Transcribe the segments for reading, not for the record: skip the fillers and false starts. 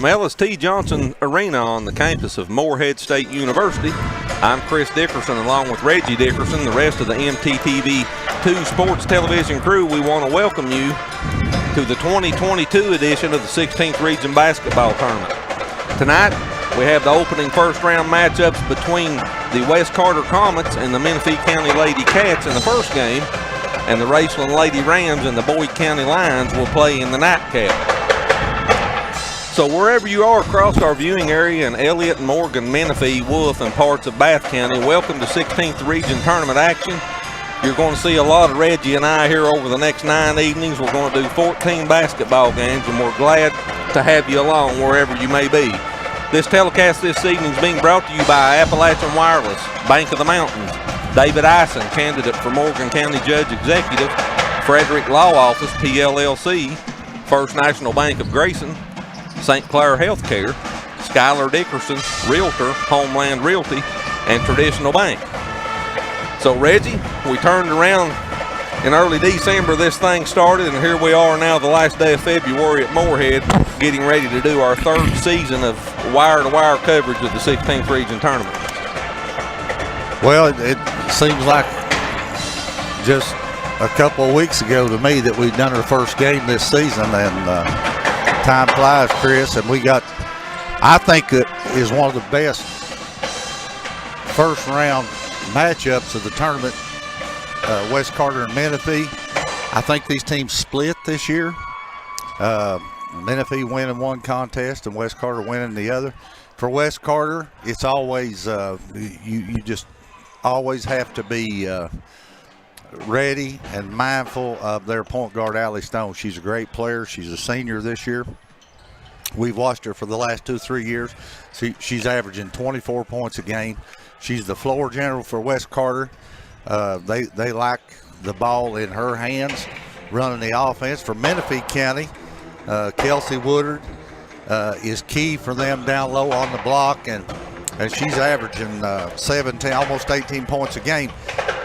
From Ellis T. Johnson Arena on the campus of Morehead State University, I'm Chris Dickerson along with Reggie Dickerson, the rest of the MTTV2 Sports Television crew. We want to welcome you to the 2022 edition of the 16th Region Basketball Tournament. Tonight, we have the opening first-round matchups between the West Carter Comets and the Menifee County Ladycats in the first game, and the Raceland Lady Rams and the Boyd County Lions will play in the nightcap. So wherever you are across our viewing area in Elliott, Morgan, Menifee, Wolf, and parts of Bath County, welcome to 16th Region Tournament action. You're going to see a lot of Reggie and I here over the next 9 evenings. We're going to do 14 basketball games, and we're glad to have you along wherever you may be. This telecast this evening is being brought to you by Appalachian Wireless, Bank of the Mountains, David Ison, candidate for Morgan County Judge Executive, Frederick Law Office, PLLC, First National Bank of Grayson, St. Clair Healthcare, Skylar Dickerson, Realtor, Homeland Realty, and Traditional Bank. So Reggie, we turned around in early December, this thing started, and here we are now the last day of February at Morehead, getting ready to do our third season of wire-to-wire coverage of the 16th Region Tournament. Well, it seems like just a couple of weeks ago to me that we've done our first game this season, and time flies, Chris, and we got, I think it is one of the best first round matchups of the tournament, West Carter and Menifee. I think these teams split this year. Menifee winning one contest and West Carter winning the other. For West Carter, it's always, you just always have to be ready and mindful of their point guard, Allie Stone. She's a great player. She's a senior this year. We've watched her for the last 2-3 years. She's averaging 24 points a game. She's the floor general for West Carter. They like the ball in her hands, running the offense. For Menifee County, Kelsey Woodard is key for them down low on the block, and she's averaging 17, almost 18 points a game.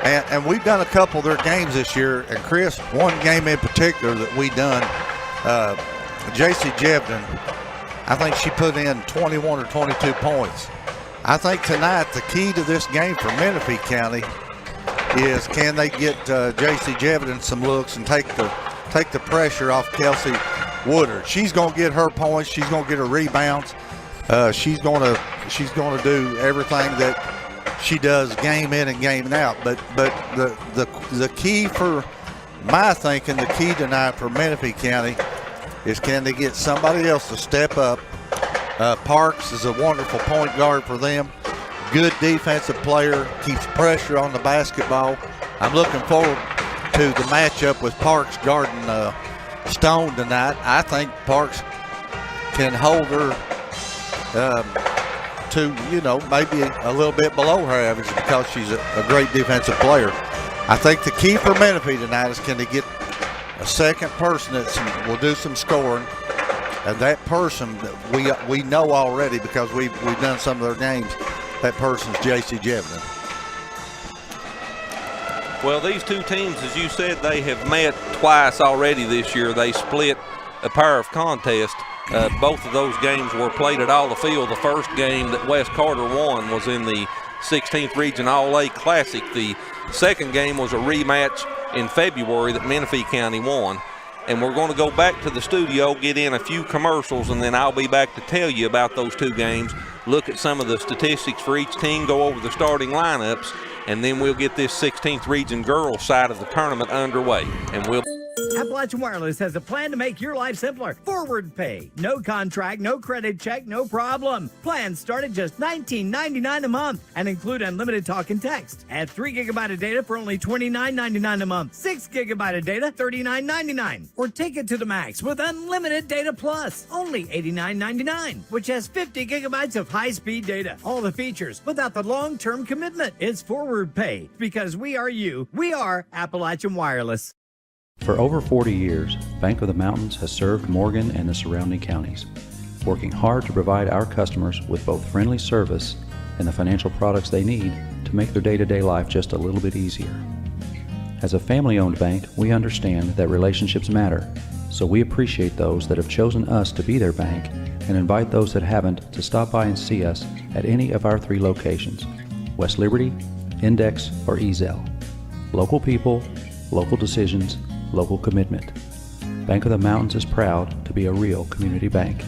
And we've done a couple of their games this year. And Chris, one game in particular that we done, J.C. Jebden, I think she put in 21 or 22 points. I think tonight the key to this game for Menifee County is can they get J.C. Jebden some looks and take the pressure off Kelsey Woodard. She's going to get her points. She's going to get her rebounds. She's going to do everything that she does game in and game out. But the key for my thinking, the key tonight for Menifee County is can they get somebody else to step up. Parks is a wonderful point guard for them. Good defensive player, keeps pressure on the basketball. I'm looking forward to the matchup with Parks guarding Stone tonight. I think Parks can hold her to, maybe a little bit below her average because she's a great defensive player. I think the key for Menifee tonight is can they get a second person that will do some scoring, and that person that we know already because we've done some of their games. That person's J.C. Jebden. Well, these two teams, as you said, they have met twice already this year. They split a pair of contests. Both of those games were played at All the Field. The first game that West Carter won was in the 16th Region All-A Classic. The second game was a rematch in February that Menifee County won. And we're going to go back to the studio, get in a few commercials, and then I'll be back to tell you about those two games, look at some of the statistics for each team, go over the starting lineups, and then we'll get this 16th Region girls side of the tournament underway. And we'll Appalachian Wireless has a plan to make your life simpler. Forward pay. No contract, no credit check, no problem. Plans start at just $19.99 a month and include unlimited talk and text. Add 3 GB of data for only $29.99 a month. 6 GB of data, $39.99. Or take it to the max with unlimited data plus, only $89.99, which has 50 gigabytes of high-speed data. All the features without the long-term commitment. It's forward pay because we are you. We are Appalachian Wireless. For over 40 years, Bank of the Mountains has served Morgan and the surrounding counties, working hard to provide our customers with both friendly service and the financial products they need to make their day-to-day life just a little bit easier. As a family-owned bank, we understand that relationships matter, so we appreciate those that have chosen us to be their bank and invite those that haven't to stop by and see us at any of our 3 locations, West Liberty, Index, or Ezell. Local people, local decisions, local commitment. Bank of the Mountains is proud to be a real community bank.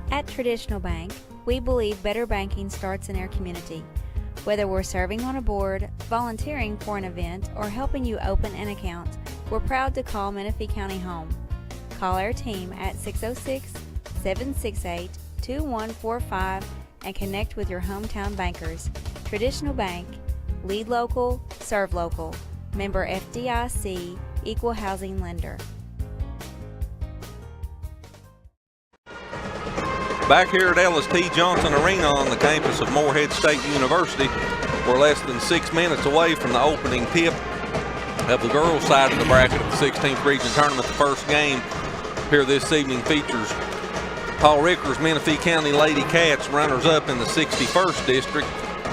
At Traditional Bank, we believe better banking starts in our community. Whether we're serving on a board, volunteering for an event, or helping you open an account, we're proud to call Menifee County home. Call our team at 606-768-2145 and connect with your hometown bankers. Traditional Bank, lead local, serve local. Member FDIC, equal housing lender. Back here at Ellis T. Johnson Arena on the campus of Morehead State University, we're less than 6 minutes away from the opening tip of the girls' side of the bracket of the 16th Region Tournament. The first game here this evening features Paul Ricker's Menifee County Ladycats, runners-up in the 61st District,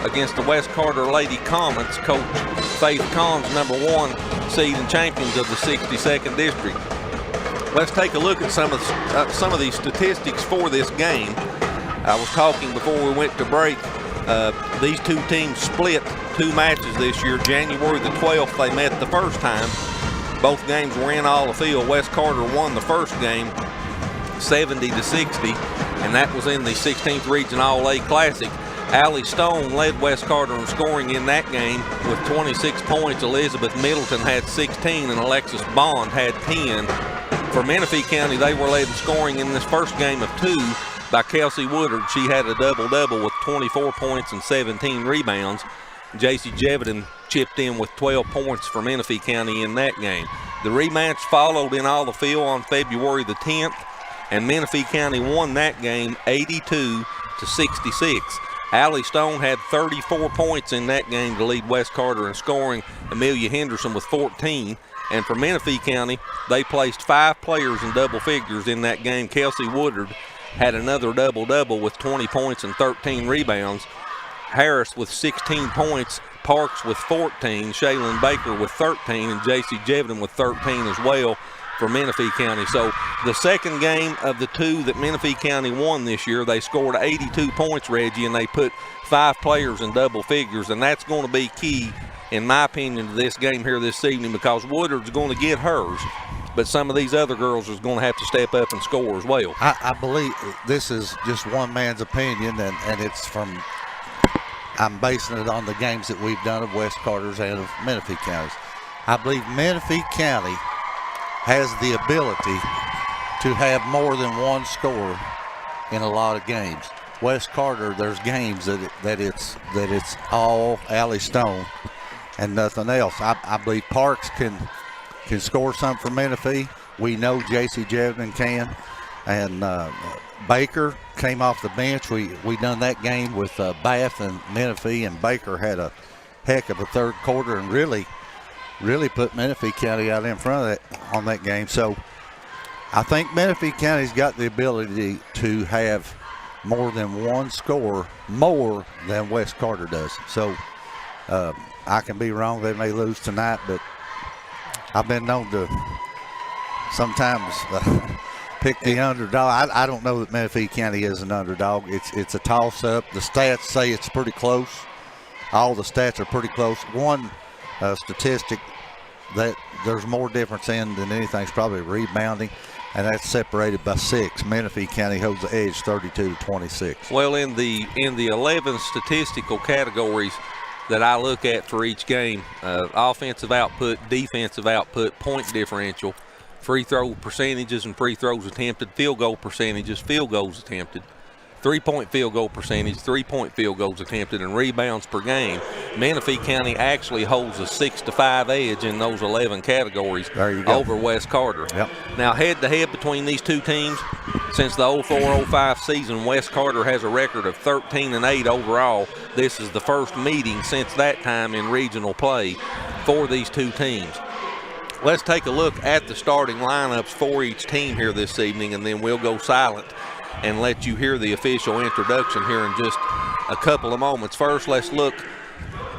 against the West Carter Lady Comets. Coach Faith Collins, #1 seed and champions of the 62nd District. Let's take a look at some of the statistics for this game. I was talking before we went to break. These two teams split 2 matches this year. January the 12th, they met the first time. Both games were in All Field. West Carter won the first game 70-60, and that was in the 16th Region All-A Classic. Allie Stone led West Carter in scoring in that game with 26 points. Elizabeth Middleton had 16, and Alexis Bond had 10. For Menifee County, they were led in scoring in this first game of 2 by Kelsey Woodard. She had a double-double with 24 points and 17 rebounds. J.C. Jevedon chipped in with 12 points for Menifee County in that game. The rematch followed in All Field on February the 10th, and Menifee County won that game 82-66. Allie Stone had 34 points in that game to lead West Carter in scoring. Amelia Henderson with 14. And for Menifee County, they placed 5 players in double figures in that game. Kelsey Woodard had another double-double with 20 points and 13 rebounds. Harris with 16 points, Parks with 14, Shaylin Baker with 13, and J.C. Jevedon with 13 as well for Menifee County. So the second game of the 2 that Menifee County won this year, they scored 82 points, Reggie, and they put 5 players in double figures, and that's going to be key, in my opinion, to this game here this evening, because Woodard's going to get hers, but some of these other girls is going to have to step up and score as well. I believe this is just one man's opinion, and it's from, I'm basing it on the games that we've done of West Carter's and of Menifee County's. I believe Menifee County has the ability to have more than one score in a lot of games. West Carter, there's games that it's all Allie Stone and nothing else. I believe Parks can score some for Menifee. We know J.C. Jevin can. And Baker came off the bench. We done that game with Bath and Menifee, and Baker had a heck of a third quarter and really put Menifee County out in front of that on that game. So I think Menifee County's got the ability to have more than one score, more than West Carter does. So I can be wrong. They may lose tonight, but I've been known to sometimes pick the underdog. I don't know that Menifee County is an underdog. It's a toss-up. The stats say it's pretty close. All the stats are pretty close. One statistic that there's more difference in than anything is probably rebounding, and that's separated by 6. Menifee County holds the edge 32-26. Well, in the 11 statistical categories that I look at for each game, offensive output, defensive output, point differential, free throw percentages and free throws attempted, field goal percentages, field goals attempted, three-point field goal percentage, three-point field goals attempted, and rebounds per game, Menifee County actually holds a 6-5 edge in those 11 categories over West Carter. Yep. Now, head-to-head between these two teams, since the 04-05 season, West Carter has a record of 13-8 overall. This is the first meeting since that time in regional play for these two teams. Let's take a look at the starting lineups for each team here this evening, and then we'll go silent and let you hear the official introduction here in just a couple of moments. First, let's look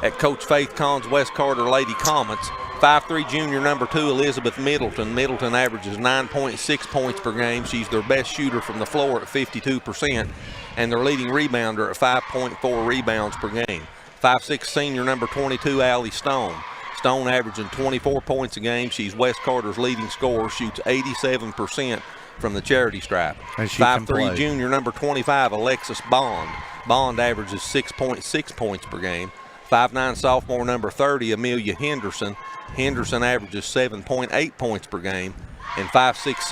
at Coach Faith Kahn's West Carter Lady Comets. 5'3" junior number 2, Elizabeth Middleton. Middleton averages 9.6 points per game. She's their best shooter from the floor at 52%, and their leading rebounder at 5.4 rebounds per game. 5'6" senior number 22, Allie Stone. Stone averaging 24 points a game. She's West Carter's leading scorer, shoots 87% from the charity stripe. 5'3" junior number 25, Alexis Bond. Bond averages 6.6 points per game. 5'9" sophomore number 30, Amelia Henderson. Henderson averages 7.8 points per game. And 5'6"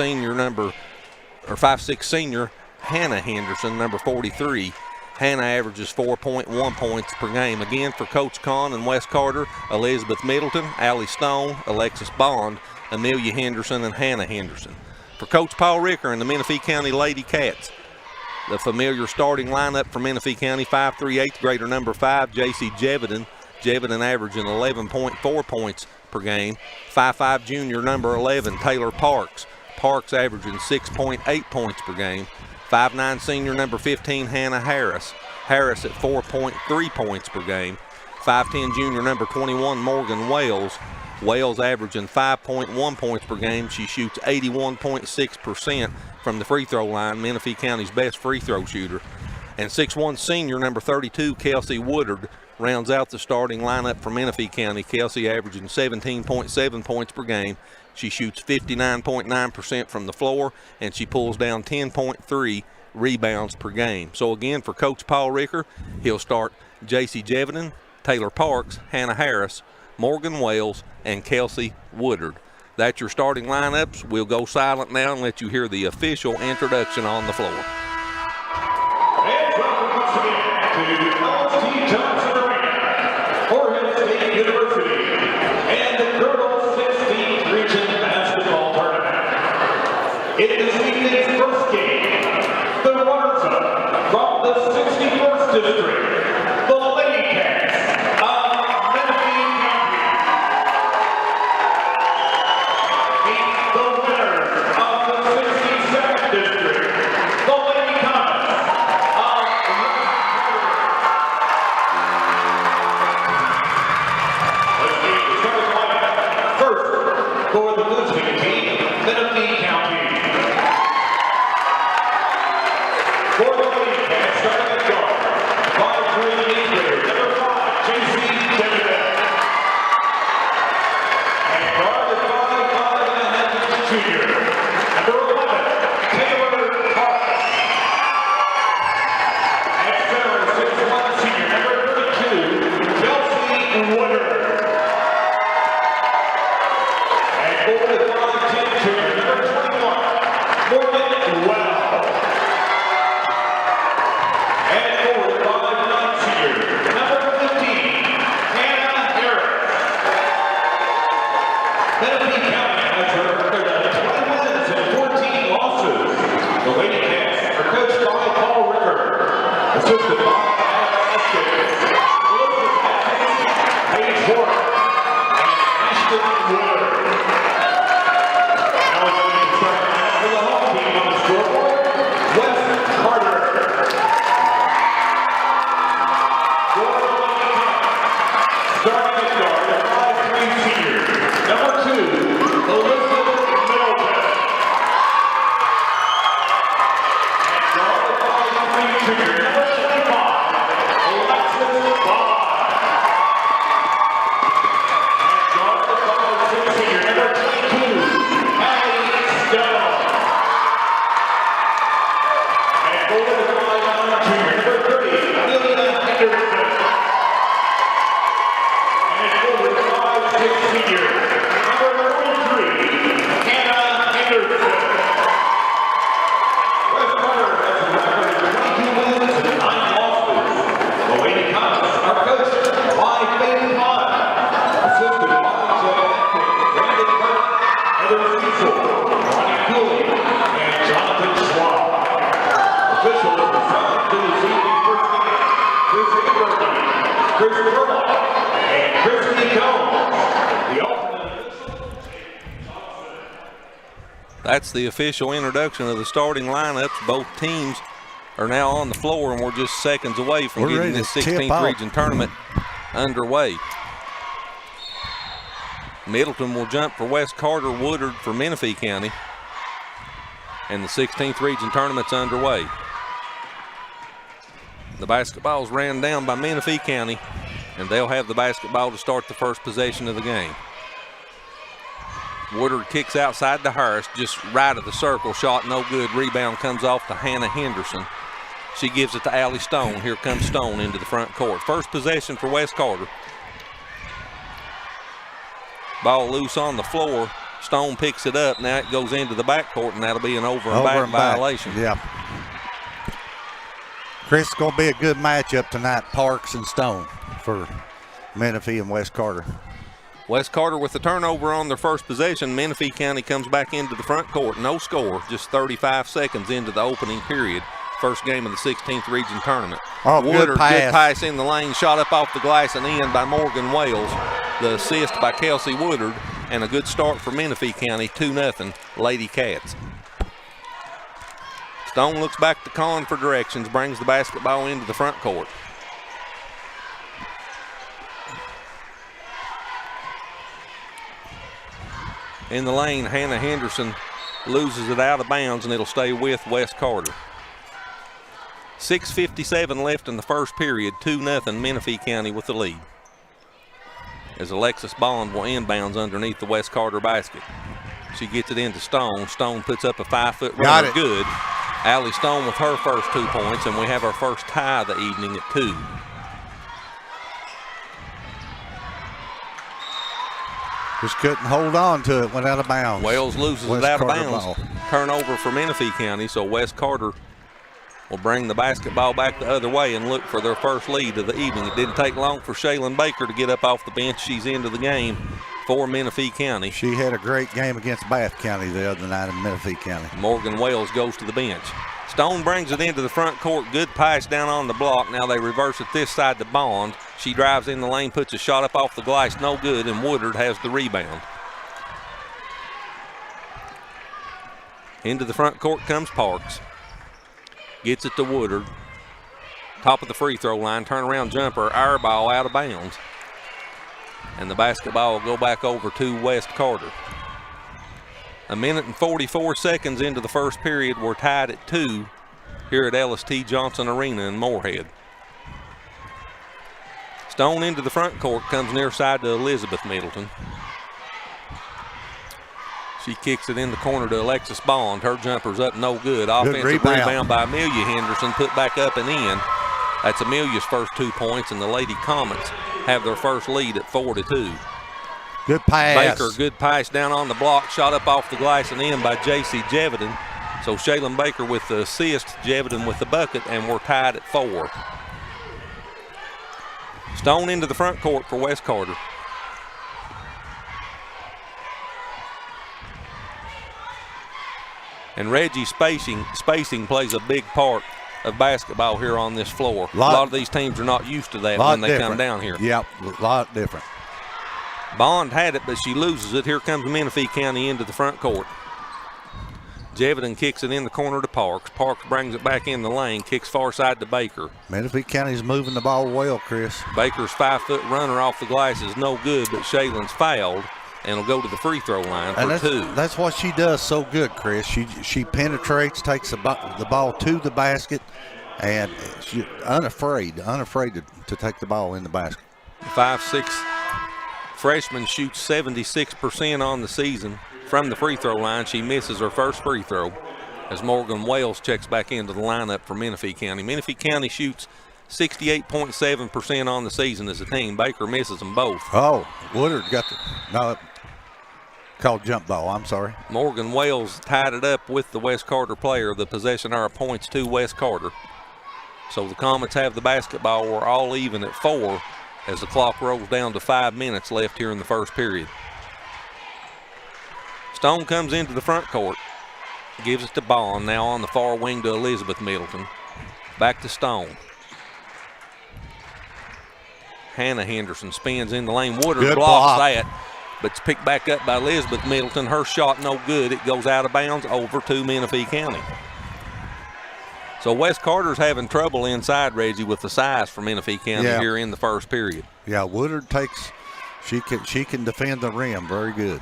senior Hannah Henderson, number 43. Hannah averages 4.1 points per game. Again, for Coach Kahn and West Carter, Elizabeth Middleton, Allie Stone, Alexis Bond, Amelia Henderson, and Hannah Henderson. For Coach Paul Ricker and the Menifee County Ladycats, the familiar starting lineup for Menifee County: 5'3", 8th grader number 5, J.C. Jevin. Jevin averaging 11.4 points per game. 5'5", junior number 11, Taylor Parks. Parks averaging 6.8 points per game. 5'9", senior number 15, Hannah Harris. Harris at 4.3 points per game. 5'10", junior number 21, Morgan Wales. Wales averaging 5.1 points per game. She shoots 81.6% from the free throw line, Menifee County's best free throw shooter. And 6'1", senior number 32, Kelsey Woodard, rounds out the starting lineup for Menifee County. Kelsey averaging 17.7 points per game. She shoots 59.9% from the floor, and she pulls down 10.3 rebounds per game. So again, for Coach Paul Ricker, he'll start J.C. Jevin, Taylor Parks, Hannah Harris, Morgan Wales, and Kelsey Woodard. That's your starting lineups. We'll go silent now and let you hear the official introduction on the floor. And welcome once again to College Thompson Arena, Morehead State University, and the Girls 16th Region Basketball Tournament. In this evening's first game, the runners-up from the 61st District, the Ladycats of Menifee County. Meet the winners of the 62nd District, the Lady Comets of Let's get the starting lineup. First, for the visiting team, Menifee County. For the Ladycats, starting at guard, 5'3", 8th grader, number 5, J.C. Jevin. And guard at 5'5", junior, number 11, Taylor Parks. At center, 6'1", senior, number 32, Kelsey Woodard. And over to 5'10", junior, number 21, Morgan Wells. Menifee County has a record of 20 wins and 14 losses. The Ladycats are coached by Paul Ricker, assisted by Paige Ward, and Ashton Wood. Now it's going to start for the home team on the scoreboard, Wes Carter. Starting at guard, a 5'3" senior, number 2, Elizabeth Middleton. And guard, a 5'3" junior, number 25, Alexis Bond. And guard, a 5'6" senior, number 22, Allie Stone. And forward, a 5'9" junior, number 30, Amelia Henderson. Senior, number 43, Hannah Henderson. West Carter has a record of 22 wins and 9 losses. The Lady Comets are coached by Faith Pott, assisted by Jeff Epic, Brandon Burke, Heather Cecil, Ronnie Cooley, and Jonathan Schwab. Officials assigned to this evening's first game, Chris Inberty, Chris Burlock, and Christy Combs. That's the official introduction of the starting lineups. Both teams are now on the floor, and we're just seconds away from getting this 16th region tournament underway. Middleton will jump for West Carter, Woodard for Menifee County, and the 16th region tournament's underway. The basketball's ran down by Menifee County, and they'll have the basketball to start the first possession of the game. Woodard kicks outside to Harris, just right of the circle. Shot no good. Rebound comes off to Hannah Henderson. She gives it to Allie Stone. Here comes Stone into the front court. First possession for West Carter. Ball loose on the floor. Stone picks it up. Now it goes into the backcourt, and that'll be an over and back violation. Yeah. Chris, it's going to be a good matchup tonight, Parks and Stone, for Menifee and West Carter. West Carter with the turnover on their first possession. Menifee County comes back into the front court. No score, just 35 seconds into the opening period. First game of the 16th region tournament. Oh, Woodard, good pass in the lane, shot up off the glass and in by Morgan Wales. The assist by Kelsey Woodard, and a good start for Menifee County, 2-0 Ladycats. Stone looks back to Collin for directions, brings the basketball into the front court. In the lane, Hannah Henderson loses it out of bounds, and it'll stay with West Carter. 6:57 left in the first period, 2-0 Menifee County with the lead. As Alexis Bond will inbounds underneath the West Carter basket. She gets it into Stone. Stone puts up a 5-foot runner, good. Allie Stone with her first 2 points, and we have our first tie of the evening at 2. Just couldn't hold on to it, went out of bounds. Wales loses it out of bounds. Turnover for Menifee County, so West Carter will bring the basketball back the other way and look for their first lead of the evening. It didn't take long for Shaylin Baker to get up off the bench. She's into the game for Menifee County. She had a great game against Bath County the other night in Menifee County. Morgan Wales goes to the bench. Stone brings it into the front court. Good pass down on the block. Now they reverse it this side to Bond. She drives in the lane, puts a shot up off the glass, no good, and Woodard has the rebound. Into the front court comes Parks. Gets it to Woodard. Top of the free throw line, turnaround jumper, air ball out of bounds. And the basketball will go back over to West Carter. 1:44 seconds into the first period. We're tied at 2 here at LST Johnson Arena in Morehead. Stone into the front court, comes near side to Elizabeth Middleton. She kicks it in the corner to Alexis Bond. Her jumper's up, no good. Offensive rebound by Amelia Henderson, put back up and in. That's Amelia's first 2 points, and the Lady Comets have their first lead at 4-2. Good pass. Baker, good pass down on the block, shot up off the glass and in by J.C. Jevedon. So Shaylin Baker with the assist, Jevedon with the bucket, and we're tied at 4. Stone into the front court for West Carter. And Reggie, spacing plays a big part of basketball here on this floor. A lot of these teams are not used to that when they come down here. Yep, a lot different. Bond had it, but she loses it. Here comes Menifee County into the front court. Jevidan kicks it in the corner to Parks. Parks brings it back in the lane, kicks far side to Baker. Menifee County's moving the ball well, Chris. Baker's 5-foot runner off the glass is no good, but Shaylin's fouled and will go to the free throw line for two. That's what she does so good, Chris. She penetrates, takes the ball to the basket, and she's unafraid to take the ball in the basket. 5'6" freshman shoots 76% on the season from the free throw line. She misses her first free throw as Morgan Wales checks back into the lineup for Menifee County. Menifee County shoots 68.7% on the season as a team. Baker misses them both. Oh, Woodard got called jump ball. I'm sorry. Morgan Wales tied it up with the West Carter player. The possession arrow points to West Carter. So the Comets have the basketball. We're all even at 4 as the clock rolls down to 5 minutes left here in the first period. Stone comes into the front court, gives it to Bond, now on the far wing to Elizabeth Middleton. Back to Stone. Hannah Henderson spins in the lane. Woodard blocks that, but it's picked back up by Elizabeth Middleton. Her shot no good. It goes out of bounds over to Menifee County. So West Carter's having trouble inside, Reggie, with the size for Menifee County here in the first period. Yeah, Woodard she can defend the rim very good.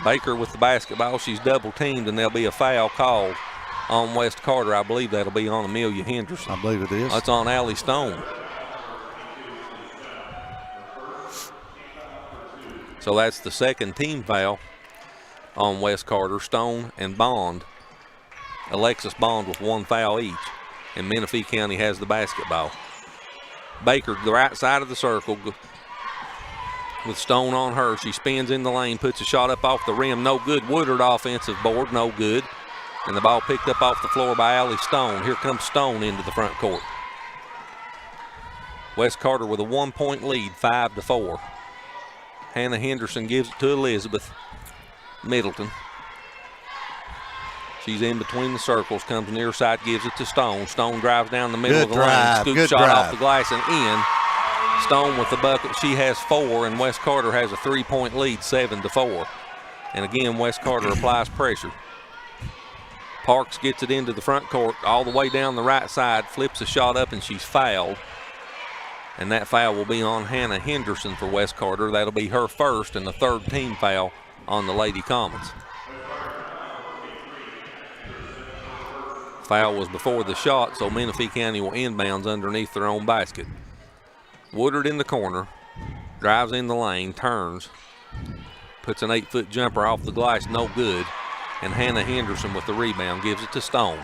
Baker with the basketball. She's double teamed, and there'll be a foul called on West Carter. I believe that'll be on Amelia Henderson. I believe it is. That's on Allie Stone. So that's the second team foul on West Carter. Stone and Bond. Alexis Bond with 1 foul each. And Menifee County has the basketball. Baker, the right side of the circle, with Stone on her. She spins in the lane, puts a shot up off the rim. No good. Woodard offensive board. No good. And the ball picked up off the floor by Allie Stone. Here comes Stone into the front court. West Carter with a 1-point lead, 5-4. Hannah Henderson gives it to Elizabeth Middleton. She's in between the circles, comes near side, gives it to Stone. Stone drives down the middle of the lane, scoop shot off the glass and in. Stone with the bucket. She has 4, and West Carter has a 3-point lead, 7-4. And again, West Carter applies pressure. Parks gets it into the front court, all the way down the right side, flips a shot up, and she's fouled. And that foul will be on Hannah Henderson for West Carter. That'll be her first and the third team foul on the Lady Comets. Foul was before the shot, so Menifee County will inbounds underneath their own basket. Woodard in the corner, drives in the lane, turns, puts an 8-foot jumper off the glass, no good. And Hannah Henderson with the rebound gives it to Stone.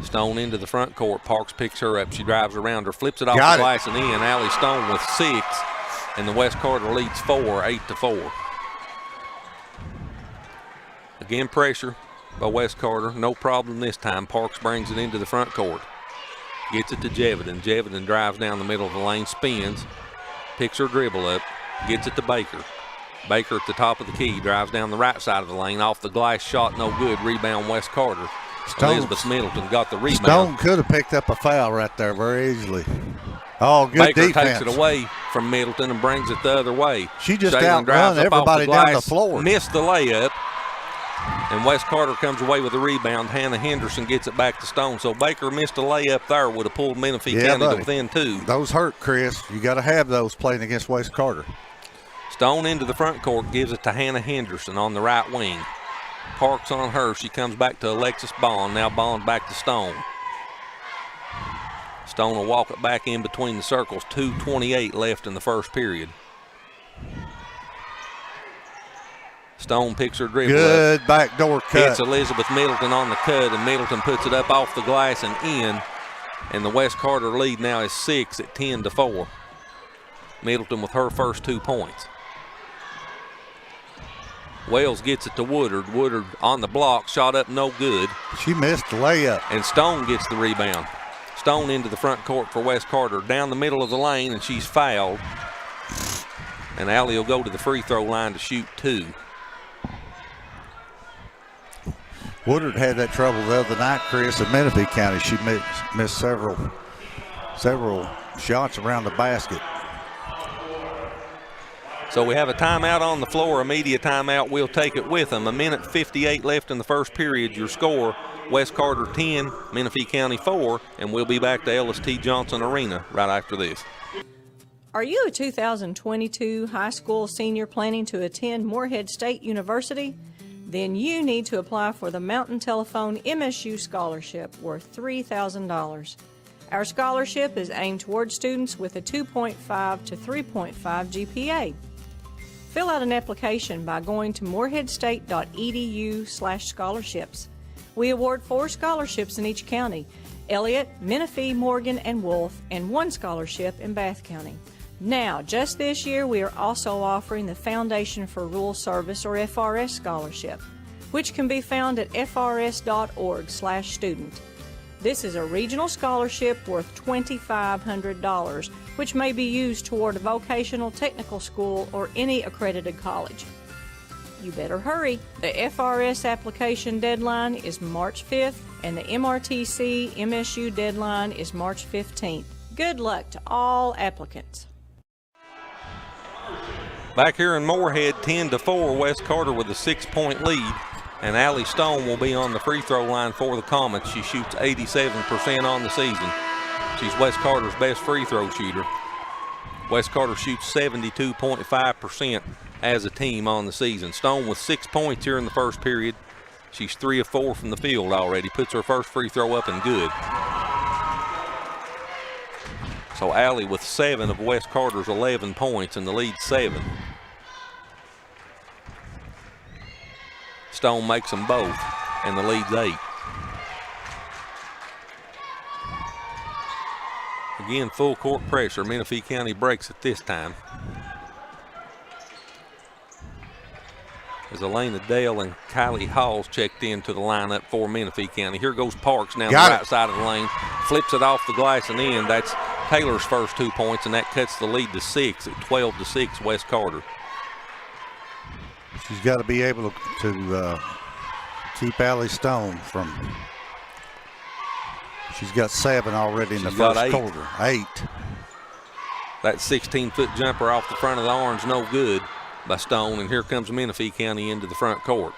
Stone into the front court. Parks picks her up. She drives around her, flips it off the glass and in. Allie Stone with 6, and the West Carter leads 8-4. Again, pressure by West Carter. No problem this time. Parks brings it into the front court. Gets it to Jevidan. Jevidan drives down the middle of the lane, spins, picks her dribble up, gets it to Baker. Baker at the top of the key, drives down the right side of the lane, off the glass, shot no good, rebound West Carter. Elizabeth Middleton got the rebound. Stone could have picked up a foul right there very easily. Oh, good Baker defense. Takes it away from Middleton and brings it the other way. She just outrun everybody down the floor. Missed the layup. And West Carter comes away with the rebound. Hannah Henderson gets it back to Stone. So Baker missed a layup there, would have pulled Menifee County to within 2. Those hurt, Chris. You got to have those playing against West Carter. Stone into the front court, gives it to Hannah Henderson on the right wing. Parks on her. She comes back to Alexis Bond. Now Bond back to Stone. Stone will walk it back in between the circles. 2:28 left in the first period. Stone picks her dribble Good up. backdoor cut. It's Elizabeth Middleton on the cut, and Middleton puts it up off the glass and in. And the West Carter lead now is 6 at 10-4. Middleton with her first 2 points. Wales gets it to Woodard. Woodard on the block, shot up no good. She missed the layup. And Stone gets the rebound. Stone into the front court for West Carter. Down the middle of the lane, and she's fouled. And Allie will go to the free throw line to shoot 2. Woodard had that trouble the other night, Chris, in Menifee County. She missed several shots around the basket. So we have a timeout on the floor, a media timeout. We'll take it with them. 1:58 left in the first period. Your score, West Carter 10, Menifee County 4, and we'll be back to LST Johnson Arena right after this. Are you a 2022 high school senior planning to attend Morehead State University? Then you need to apply for the Mountain Telephone MSU Scholarship worth $3,000. Our scholarship is aimed toward students with a 2.5 to 3.5 GPA. Fill out an application by going to moreheadstate.edu/scholarships. We award 4 scholarships in each county: Elliott, Menifee, Morgan, and Wolf, and 1 scholarship in Bath County. Now, just this year, we are also offering the Foundation for Rural Service, or FRS scholarship, which can be found at frs.org/student. This is a regional scholarship worth $2,500, which may be used toward a vocational technical school or any accredited college. You better hurry. The FRS application deadline is March 5th, and the MRTC MSU deadline is March 15th. Good luck to all applicants. Back here in Morehead, 10-4, West Carter with a 6-point lead. And Allie Stone will be on the free throw line for the Comets. She shoots 87% on the season. She's West Carter's best free throw shooter. West Carter shoots 72.5% as a team on the season. Stone with 6 points here in the first period. She's 3 of 4 from the field already. Puts her first free throw up and good. So Allie with 7 of West Carter's 11 points, and the lead 7. Stone makes them both, and the lead's 8. Again, full court pressure. Menifee County breaks it this time. As Elena Dale and Kylie Halls checked into the lineup for Menifee County. Here goes Parks down the right side of the lane. Flips it off the glass and in. That's Taylor's first 2 points, and that cuts the lead to 6 at 12-6 West Carter. She's got to be able to keep Allie Stone from. She's got 7 already in the first quarter. 8. That 16-foot jumper off the front of the orange, no good by Stone, and here comes Menifee County into the front court.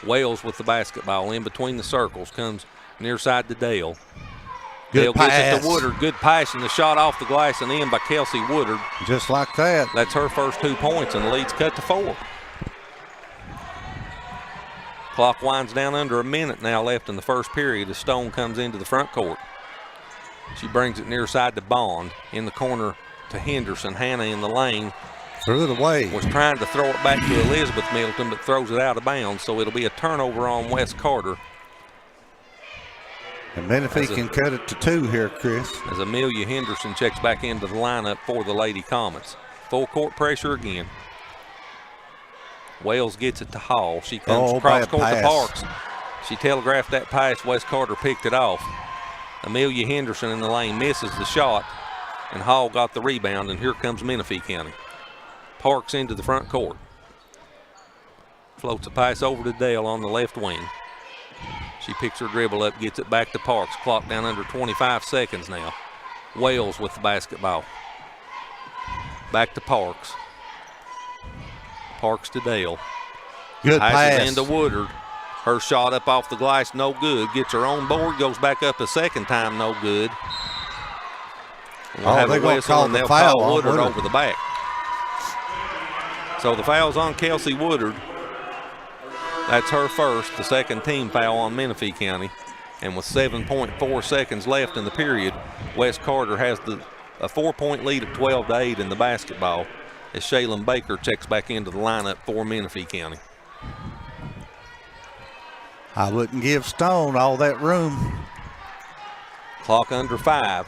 Wales with the basketball in between the circles, comes near side to Dale. Dale gets it to Woodard. Good pass, and the shot off the glass and in by Kelsey Woodard. Just like that. That's her first 2 points, and the lead's cut to 4. Clock winds down under a minute now left in the first period as Stone comes into the front court. She brings it near side to Bond. In the corner to Henderson. Hannah in the lane. Threw it away. Was trying to throw it back to Elizabeth Middleton, but throws it out of bounds, so it'll be a turnover on West Carter. And Menifee can cut it to 2 here, Chris. As Amelia Henderson checks back into the lineup for the Lady Comets. Full court pressure again. Wales gets it to Hall. She comes cross court to Parks. She telegraphed that pass. West Carter picked it off. Amelia Henderson in the lane misses the shot, and Hall got the rebound, and here comes Menifee County. Parks into the front court. Floats a pass over to Dale on the left wing. She picks her dribble up, gets it back to Parks. Clock down under 25 seconds now. Wales with the basketball. Back to Parks. Parks to Dale. Good pass. Passes into Woodard. Her shot up off the glass, no good. Gets her own board, goes back up a second time, no good. We'll have a whistle, and they'll call Woodard over the back. So the foul's on Kelsey Woodard. That's her first, the second team foul on Menifee County. And with 7.4 seconds left in the period, West Carter has a 4-point lead of 12-8 in the basketball as Shaylin Baker checks back into the lineup for Menifee County. I wouldn't give Stone all that room. Clock under 5.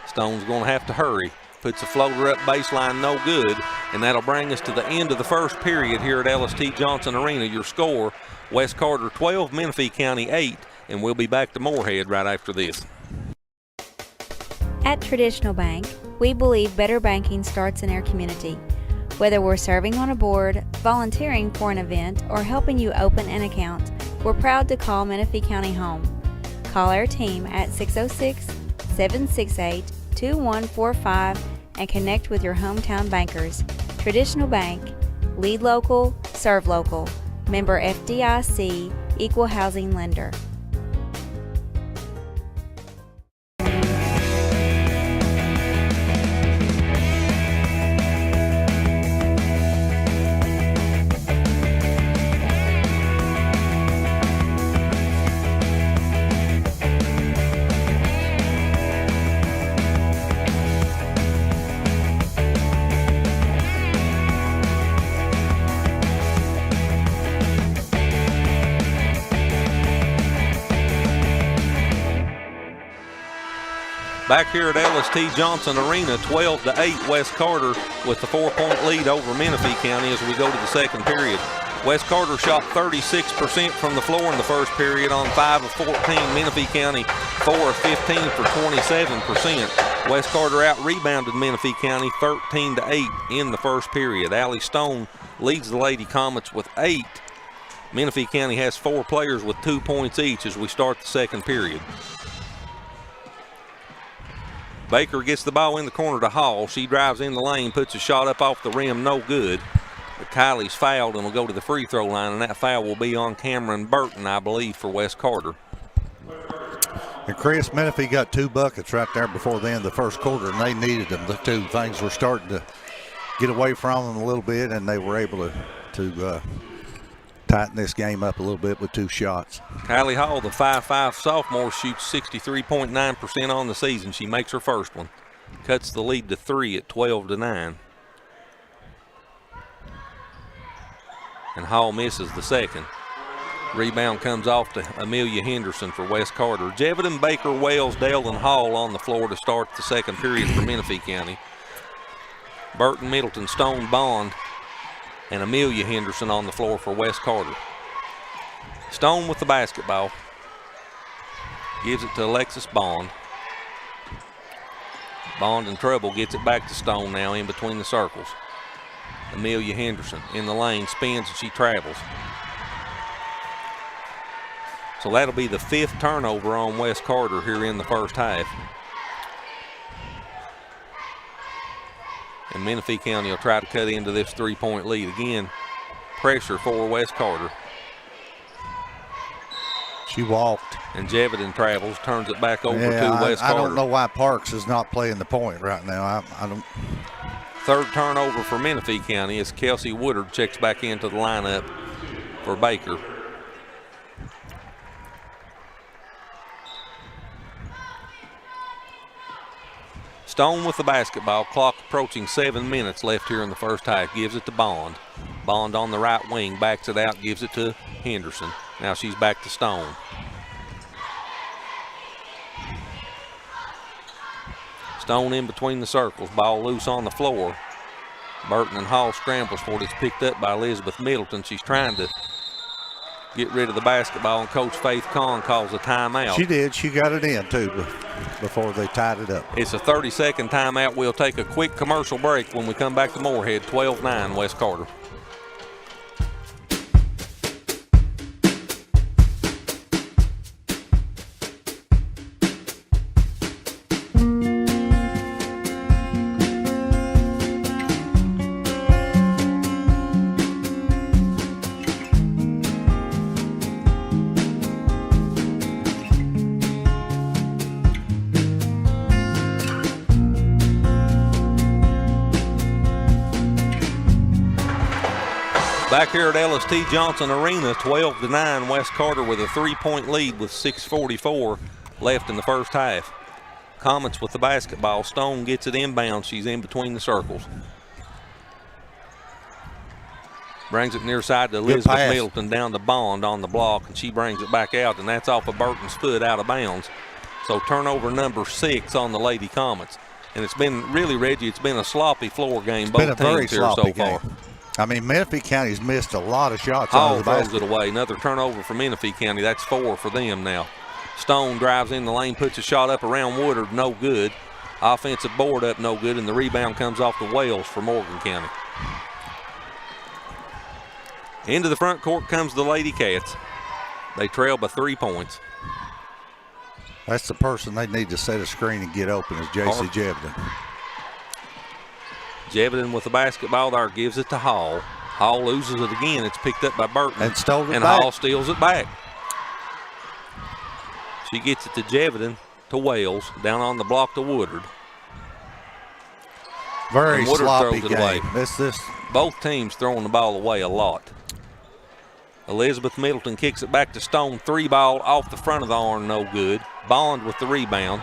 Stone's going to have to hurry. Puts a floater up baseline, no good. And that'll bring us to the end of the first period here at LST Johnson Arena. Your score, West Carter 12, Menifee County 8. And we'll be back to Morehead right after this. At Traditional Bank, we believe better banking starts in our community. Whether we're serving on a board, volunteering for an event, or helping you open an account, we're proud to call Menifee County home. Call our team at 606-768-2145 and connect with your hometown bankers. Traditional Bank, lead local, serve local. Member FDIC, equal housing lender. Back here at LST Johnson Arena, 12-8 West Carter with the 4-point lead over Menifee County as we go to the second period. West Carter shot 36% from the floor in the first period on 5 of 14. Menifee County 4 of 15 for 27%. West Carter out-rebounded Menifee County 13-8 in the first period. Allie Stone leads the Lady Comets with 8. Menifee County has 4 players with 2 points each as we start the second period. Baker gets the ball in the corner to Hall. She drives in the lane, puts a shot up off the rim, no good. But Kylie's fouled and will go to the free throw line, and that foul will be on Cameron Burton, I believe, for West Carter. And Chris, Menifee got 2 buckets right there before the end of the first quarter, and they needed them. The 2 things were starting to get away from them a little bit, and they were able to tighten this game up a little bit with 2 shots. Kylie Hall, the 5'5 sophomore, shoots 63.9% on the season. She makes her first one. Cuts the lead to 3 at 12-9. And Hall misses the second. Rebound comes off to Amelia Henderson for West Carter. Jevitt, Baker, Wells, Dale, and Hall on the floor to start the second period for Menifee County. Burton, Middleton, Stone, Bond, and Amelia Henderson on the floor for West Carter. Stone with the basketball. Gives it to Alexis Bond. Bond in trouble, gets it back to Stone now in between the circles. Amelia Henderson in the lane, spins and she travels. So that'll be the 5th turnover on West Carter here in the first half. And Menifee County will try to cut into this 3-point lead. Again, pressure for West Carter. She walked. And Jevitt travels, turns it back over to West Carter. I don't know why Parks is not playing the point right now. I don't. 3rd turnover for Menifee County as Kelsey Woodard checks back into the lineup for Baker. Stone with the basketball, clock approaching 7 minutes left here in the first half. Gives it to Bond. Bond on the right wing, backs it out, gives it to Henderson. Now she's back to Stone. Stone in between the circles, ball loose on the floor. Burton and Hall scrambles for it. It's picked up by Elizabeth Middleton. She's trying to get rid of the basketball, and Coach Faith Kahn calls a timeout. She did. She got it in, too, before they tied it up. It's a 30-second timeout. We'll take a quick commercial break when we come back to Morehead, 12-9 West Carter. Back here at LST Johnson Arena, 12-9 West Carter with a 3-point lead with 6:44 left in the first half. Comets with the basketball. Stone gets it inbound. She's in between the circles. Brings it near side to Elizabeth Middleton, down to Bond on the block, and she brings it back out, and that's off of Burton's foot out of bounds. So turnover number 6 on the Lady Comets. And it's been really, Reggie, it's been a sloppy floor game, both teams here so far. I mean, Menifee County's missed a lot of shots. Hall throws it away. Another turnover for Menifee County. That's 4 for them now. Stone drives in the lane, puts a shot up around Woodard, no good. Offensive board up, no good, and the rebound comes off the Wales for Morgan County. Into the front court comes the Ladycats. They trail by 3 points. That's the person they need to set a screen and get open is J.C. Jevedon. Jevedon with the basketball there, gives it to Hall. Hall loses it again. It's picked up by Burton. And stole it and back. Hall steals it back. She gets it to Jevedon, to Wales, down on the block to Woodard. Very Woodard sloppy throws it game. away. Both teams throwing the ball away a lot. Elizabeth Middleton kicks it back to Stone. 3-ball off the front of the arm, no good. Bond with the rebound.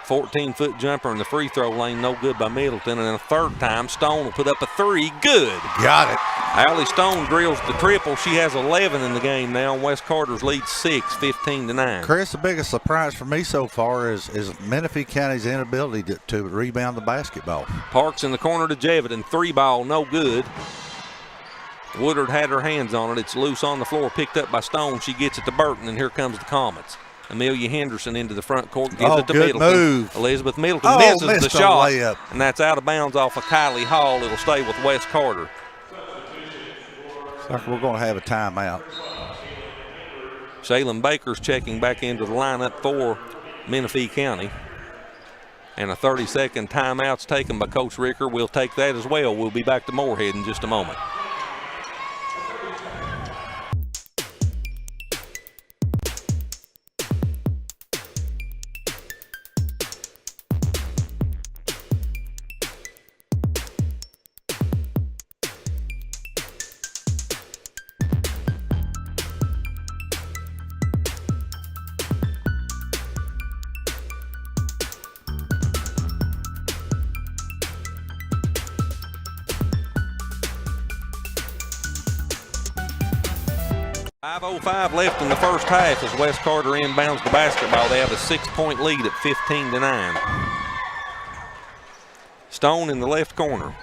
14-foot jumper in the free throw lane, no good by Middleton. And a third time, Stone will put up a 3. Good. Got it. Allie Stone drills the triple. She has 11 in the game now. West Carter's lead 6, 15-9. Chris, the biggest surprise for me so far is Menifee County's inability to rebound the basketball. Parks in the corner to Jevedon. 3-ball, no good. Woodard had her hands on it. It's loose on the floor, picked up by Stone. She gets it to Burton, and here comes the Comets. Amelia Henderson into the front court, gives it to good Middleton. Move. Elizabeth Middleton misses missed the a shot, layup. and that's out of bounds off of Kylie Hall. It'll stay with West Carter. Looks like we're going to have a timeout. Shaylin Baker's checking back into the lineup for Menifee County. And a 30-second timeout's taken by Coach Ricker. We'll take that as well. We'll be back to Morehead in just a moment. .505 left in the first half as West Carter inbounds the basketball. They have a 6-point lead at 15-9. Stone in the left corner.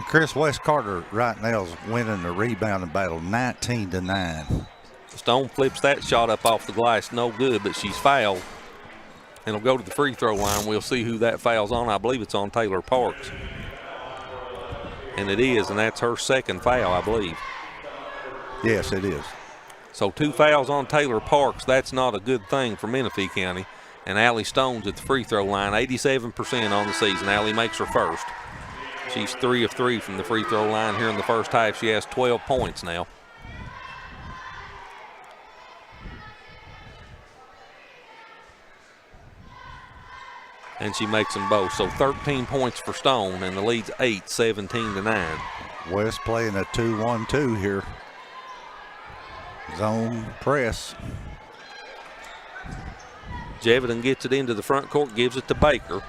Chris, West Carter right now is winning the rebounding battle 19-9. Stone flips that shot up off the glass, no good, but she's fouled. And it'll go to the free throw line. We'll see who that foul's on. I believe it's on Taylor Parks. And it is, and that's her second foul, I believe. Yes, it is. So 2 fouls on Taylor Parks. That's not a good thing for Menifee County. And Allie Stone's at the free throw line, 87% on the season. Allie makes her first. She's 3 of 3 from the free throw line here in the first half. She has 12 points now. And she makes them both. So 13 points for Stone, and the lead's 8, 17-9. West playing a 2-1-2 here. Zone press. Jevedon gets it into the front court, gives it to Baker.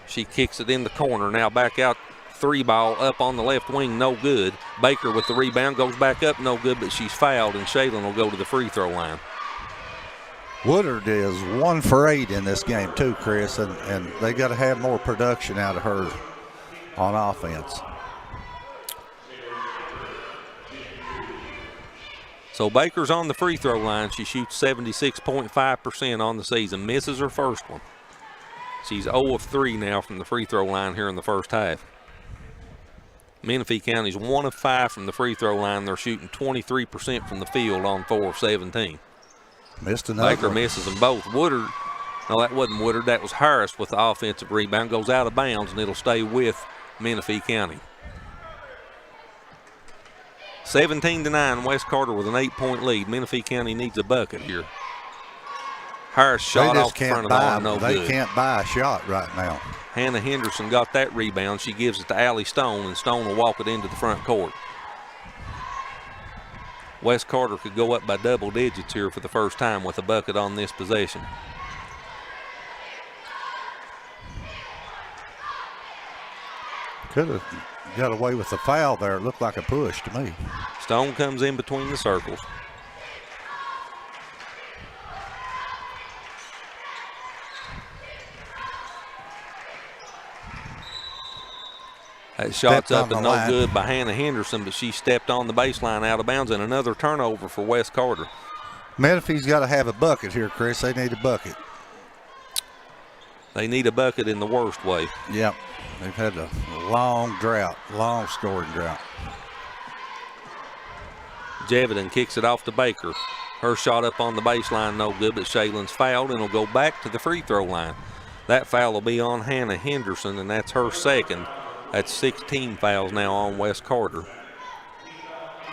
She kicks it in the corner. Now back out, 3-ball up on the left wing, no good. Baker with the rebound, goes back up, no good, but she's fouled, and Shaylin will go to the free throw line. Woodard is 1 for 8 in this game too, Chris, and they got to have more production out of her on offense. So Baker's on the free throw line. She shoots 76.5% on the season, misses her first one. She's 0 of 3 now from the free throw line here in the first half. Menifee County's 1 of 5 from the free throw line. They're shooting 23% from the field on 4 of 17. Missed another. Baker misses them both. Woodard, no, that wasn't Woodard. That was Harris with the offensive rebound. Goes out of bounds, and it'll stay with Menifee County. 17-9, West Carter with an 8-point lead. Menifee County needs a bucket here. Harris shot off the front of the arm, no good. They can't buy a shot right now. Hannah Henderson got that rebound. She gives it to Allie Stone, and Stone will walk it into the front court. West Carter could go up by double digits here for the first time with a bucket on this possession. Could have got away with the foul there. It looked like a push to me. Stone comes in between the circles. That shot's up and no good by Hannah Henderson, but she stepped on the baseline out of bounds, and another turnover for West Carter. Menifee's got to have a bucket here, Chris. They need a bucket. They need a bucket in the worst way. Yep. They've had a long drought, long scoring drought. Jevedon kicks it off to Baker. Her shot up on the baseline, no good, but Shaylin's fouled and will go back to the free throw line. That foul will be on Hannah Henderson, and that's her second. That's 16 fouls now on Wes Carter.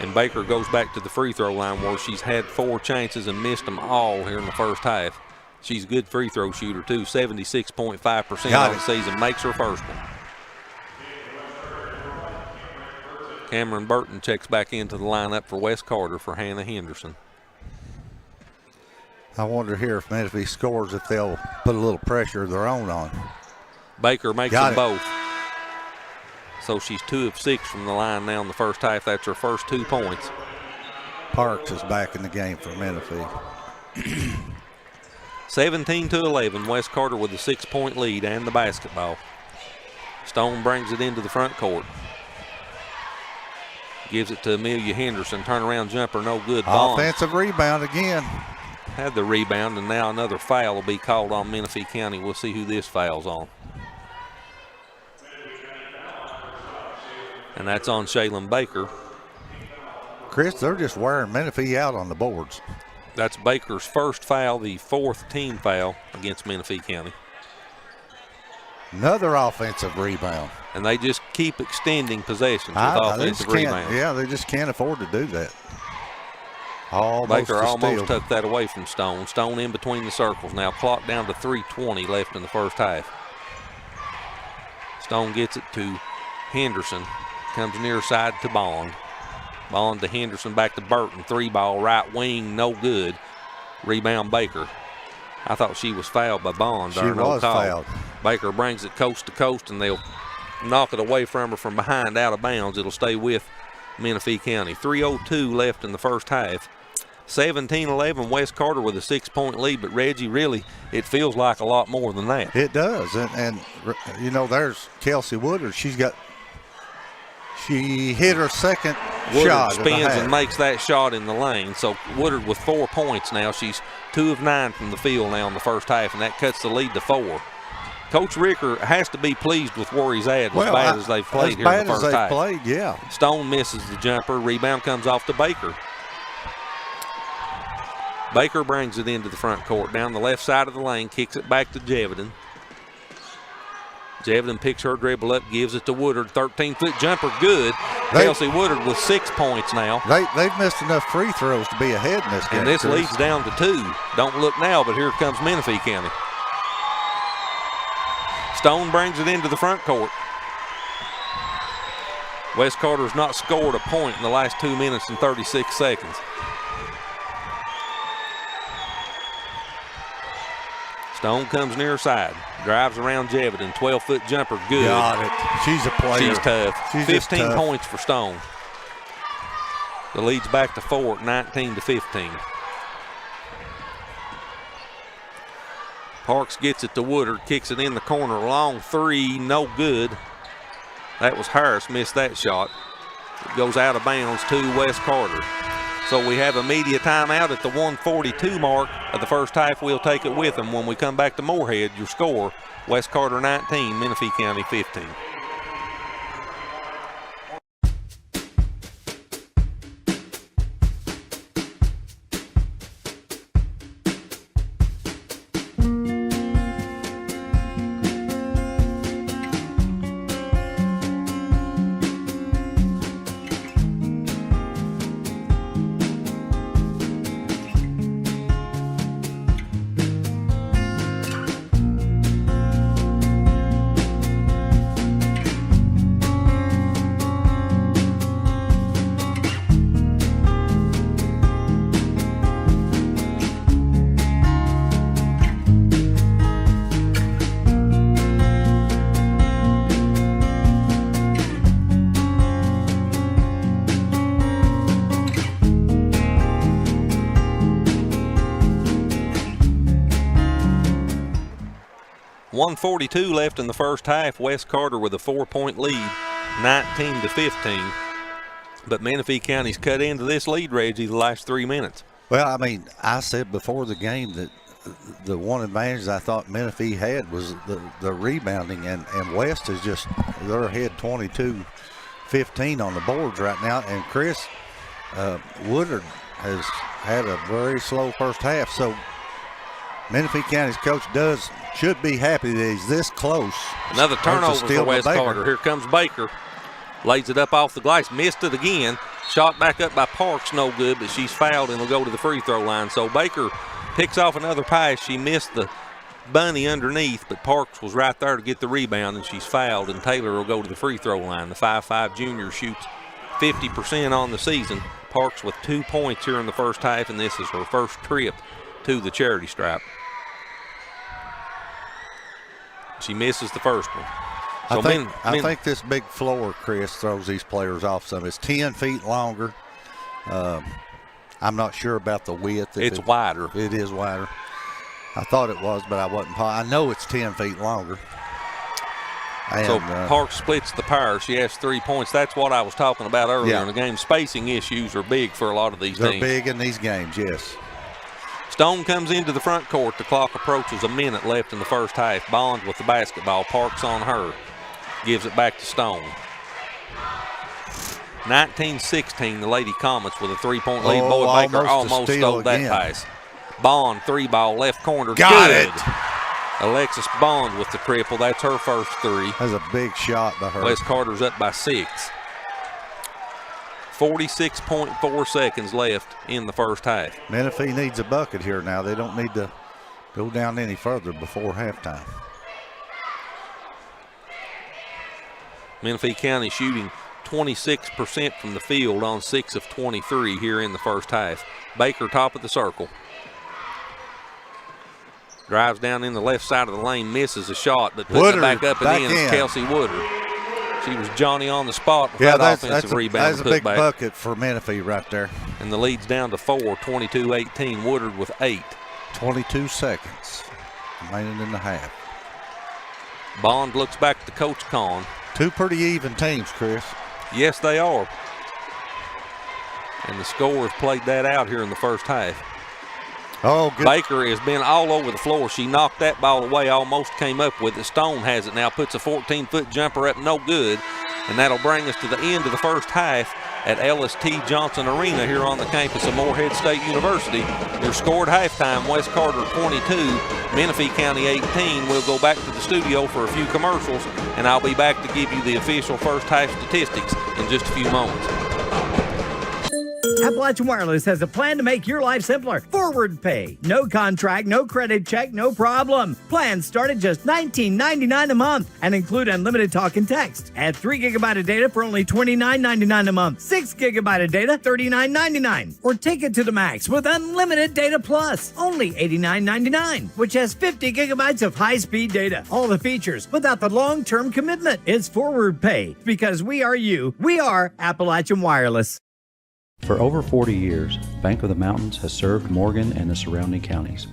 And Baker goes back to the free throw line where she's had 4 chances and missed them all here in the first half. She's a good free throw shooter too, 76.5% on the season, makes her first one. Cameron Burton checks back into the lineup for Wes Carter for Hannah Henderson. I wonder here if Menifee scores, if they'll put a little pressure of their own on. Baker makes them both. So she's 2 of 6 from the line now in the first half. That's her first 2 points. Parks is back in the game for Menifee. 17-11, Wes Carter with a 6-point lead and the basketball. Stone brings it into the front court. Gives it to Amelia Henderson. Turnaround jumper, no good. Bond Offensive rebound again. had the rebound, and now another foul will be called on Menifee County. We'll see who this foul's on. And that's on Shaylin Baker. Chris, they're just wearing Menifee out on the boards. That's Baker's first foul, the 4th team foul against Menifee County. Another offensive rebound. And they just keep extending possessions with offensive rebounds. Yeah, they just can't afford to do that. Almost Baker almost took that away from Stone. Stone in between the circles now. Clock down to 3:20 left in the first half. Stone gets it to Henderson. Comes near side to Bond. Bond to Henderson, back to Burton. 3-ball, right wing, no good. Rebound Baker. I thought she was fouled by Bond. She was fouled. Baker brings it coast to coast, and they'll knock it away from her from behind, out of bounds. It'll stay with Menifee County. 3:02 left in the first half. 17-11, Wes Carter with a 6-point lead, but Reggie, really, it feels like a lot more than that. It does, and you know, there's Kelsey Woodard. She hit her second Woodard shot. Spins and makes that shot in the lane. So Woodard with 4 points now. She's 2 of 9 from the field now in the first half, and that cuts the lead to 4. Coach Ricker has to be pleased with where he's at, as bad as they've played here in the first half. Yeah. Stone misses the jumper. Rebound comes off to Baker. Baker brings it into the front court, down the left side of the lane, kicks it back to Jevedon. Jevedon picks her dribble up, gives it to Woodard. 13-foot jumper, good. Kelsey Woodard with 6 points now. They've missed enough free throws to be ahead in this game. And this leads down to 2. Don't look now, but here comes Menifee County. Stone brings it into the front court. Wes Carter's not scored a point in the last 2 minutes and 36 seconds. Stone comes near side, drives around Jevedon, 12-foot jumper, good. Got it. She's a player. She's tough. She's 15 tough. points for Stone. The lead's back to 4 at 19-15. Parks gets it to Woodard, kicks it in the corner, long 3, no good. That was Harris, missed that shot. It goes out of bounds to Wes Carter. So we have a media timeout at the 1:42 mark of the first half. We'll take it with them when we come back to Morehead. Your score, Wes Carter 19, Menifee County 15. .42 left in the first half. Wes Carter with a 4-point lead, 19-15. But Menifee County's cut into this lead, Reggie, the last 3 minutes. Well, I mean, I said before the game that the one advantage I thought Menifee had was the rebounding, and West is just, they're ahead 22-15 on the boards right now. And Chris, Woodard has had a very slow first half, so Menifee County's coach should be happy that he's this close. Another turnover for West Carter. Here comes Baker. Lays it up off the glass. Missed it again. Shot back up by Parks. No good, but she's fouled and will go to the free throw line. So Baker picks off another pass. She missed the bunny underneath, but Parks was right there to get the rebound, and she's fouled, and Taylor will go to the free throw line. The 5'5" junior shoots 50% on the season. Parks with 2 points here in the first half, and this is her first trip to the charity stripe. She misses the first one. So I think this big floor, Chris, throws these players off some. It's 10 feet longer. I'm not sure about the width. It's wider. It is wider. I thought it was, but I wasn't. I know it's 10 feet longer. And, so Parks splits the pair. She has 3 points. That's what I was talking about earlier in the game. Spacing issues are big for a lot of these teams. They're big in these games, yes. Stone comes into the front court. The clock approaches a minute left in the first half. Bond with the basketball. Parks on her. Gives it back to Stone. 19-16, the Lady Comets with a 3-point lead. Boy, Baker almost stole that pass. Bond, 3-ball, left corner. Got it. Alexis Bond with the triple. That's her first 3. That's a big shot by her. West Carter's up by 6. 46.4 seconds left in the first half. Menifee needs a bucket here now. They don't need to go down any further before halftime. Menifee County shooting 26% from the field on 6 of 23 here in the first half. Baker top of the circle. Drives down in the left side of the lane, misses a shot, but puts it back up and in. It's Kelsey Woodard. She was Johnny on the spot with that offensive rebound. That's a big bucket for Menifee right there. And the lead's down to 4, 22-18. Woodard with 8. 22 seconds remaining in the half. Bond looks back to Coach Kahn. 2 pretty even teams, Chris. Yes, they are. And the scorers played that out here in the first half. Oh, good. Baker has been all over the floor. She knocked that ball away, almost came up with it. Stone has it now, puts a 14-foot jumper up, no good. And that'll bring us to the end of the first half at LST Johnson Arena here on the campus of Morehead State University. Your score at halftime, West Carter 22, Menifee County 18. We'll go back to the studio for a few commercials, and I'll be back to give you the official first half statistics in just a few moments. Appalachian Wireless has a plan to make your life simpler. Forward pay. No contract, no credit check, no problem. Plans start at just $19.99 a month and include unlimited talk and text. Add 3 gigabyte of data for only $29.99 a month. 6 gigabyte of data, $39.99. Or take it to the max with unlimited data plus, only $89.99, which has 50 gigabytes of high-speed data. All the features without the long-term commitment. It's forward pay because we are you. We are Appalachian Wireless. For over 40 years, Bank of the Mountains has served Morgan and the surrounding counties,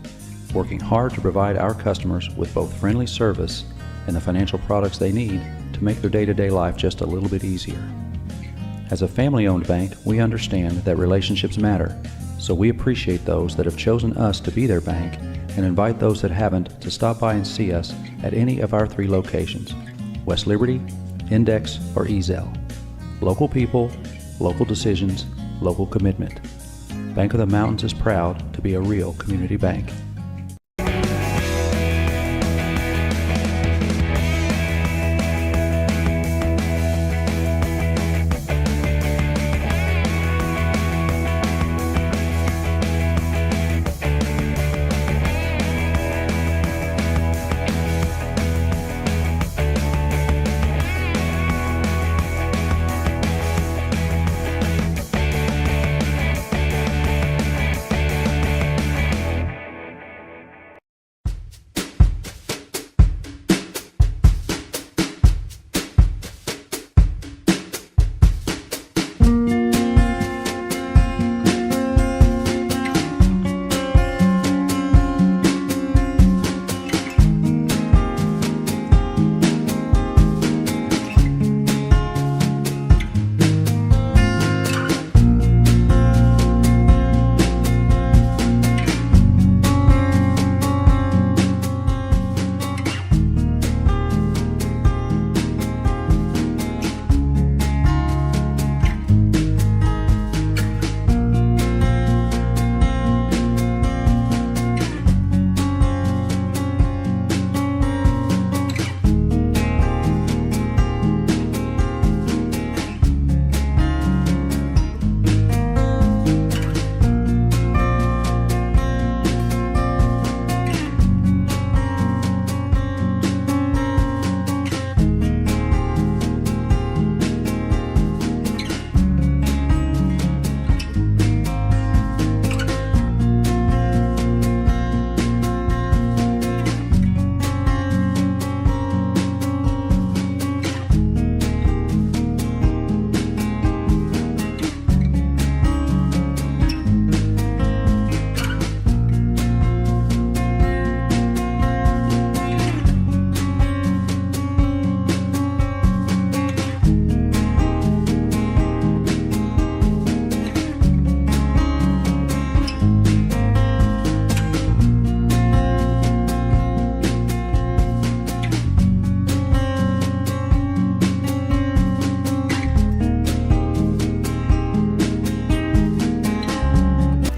working hard to provide our customers with both friendly service and the financial products they need to make their day-to-day life just a little bit easier. As a family-owned bank, we understand that relationships matter, so we appreciate those that have chosen us to be their bank and invite those that haven't to stop by and see us at any of our 3 locations, West Liberty, Index, or Ezell. Local people, local decisions, local commitment. Bank of the Mountains is proud to be a real community bank.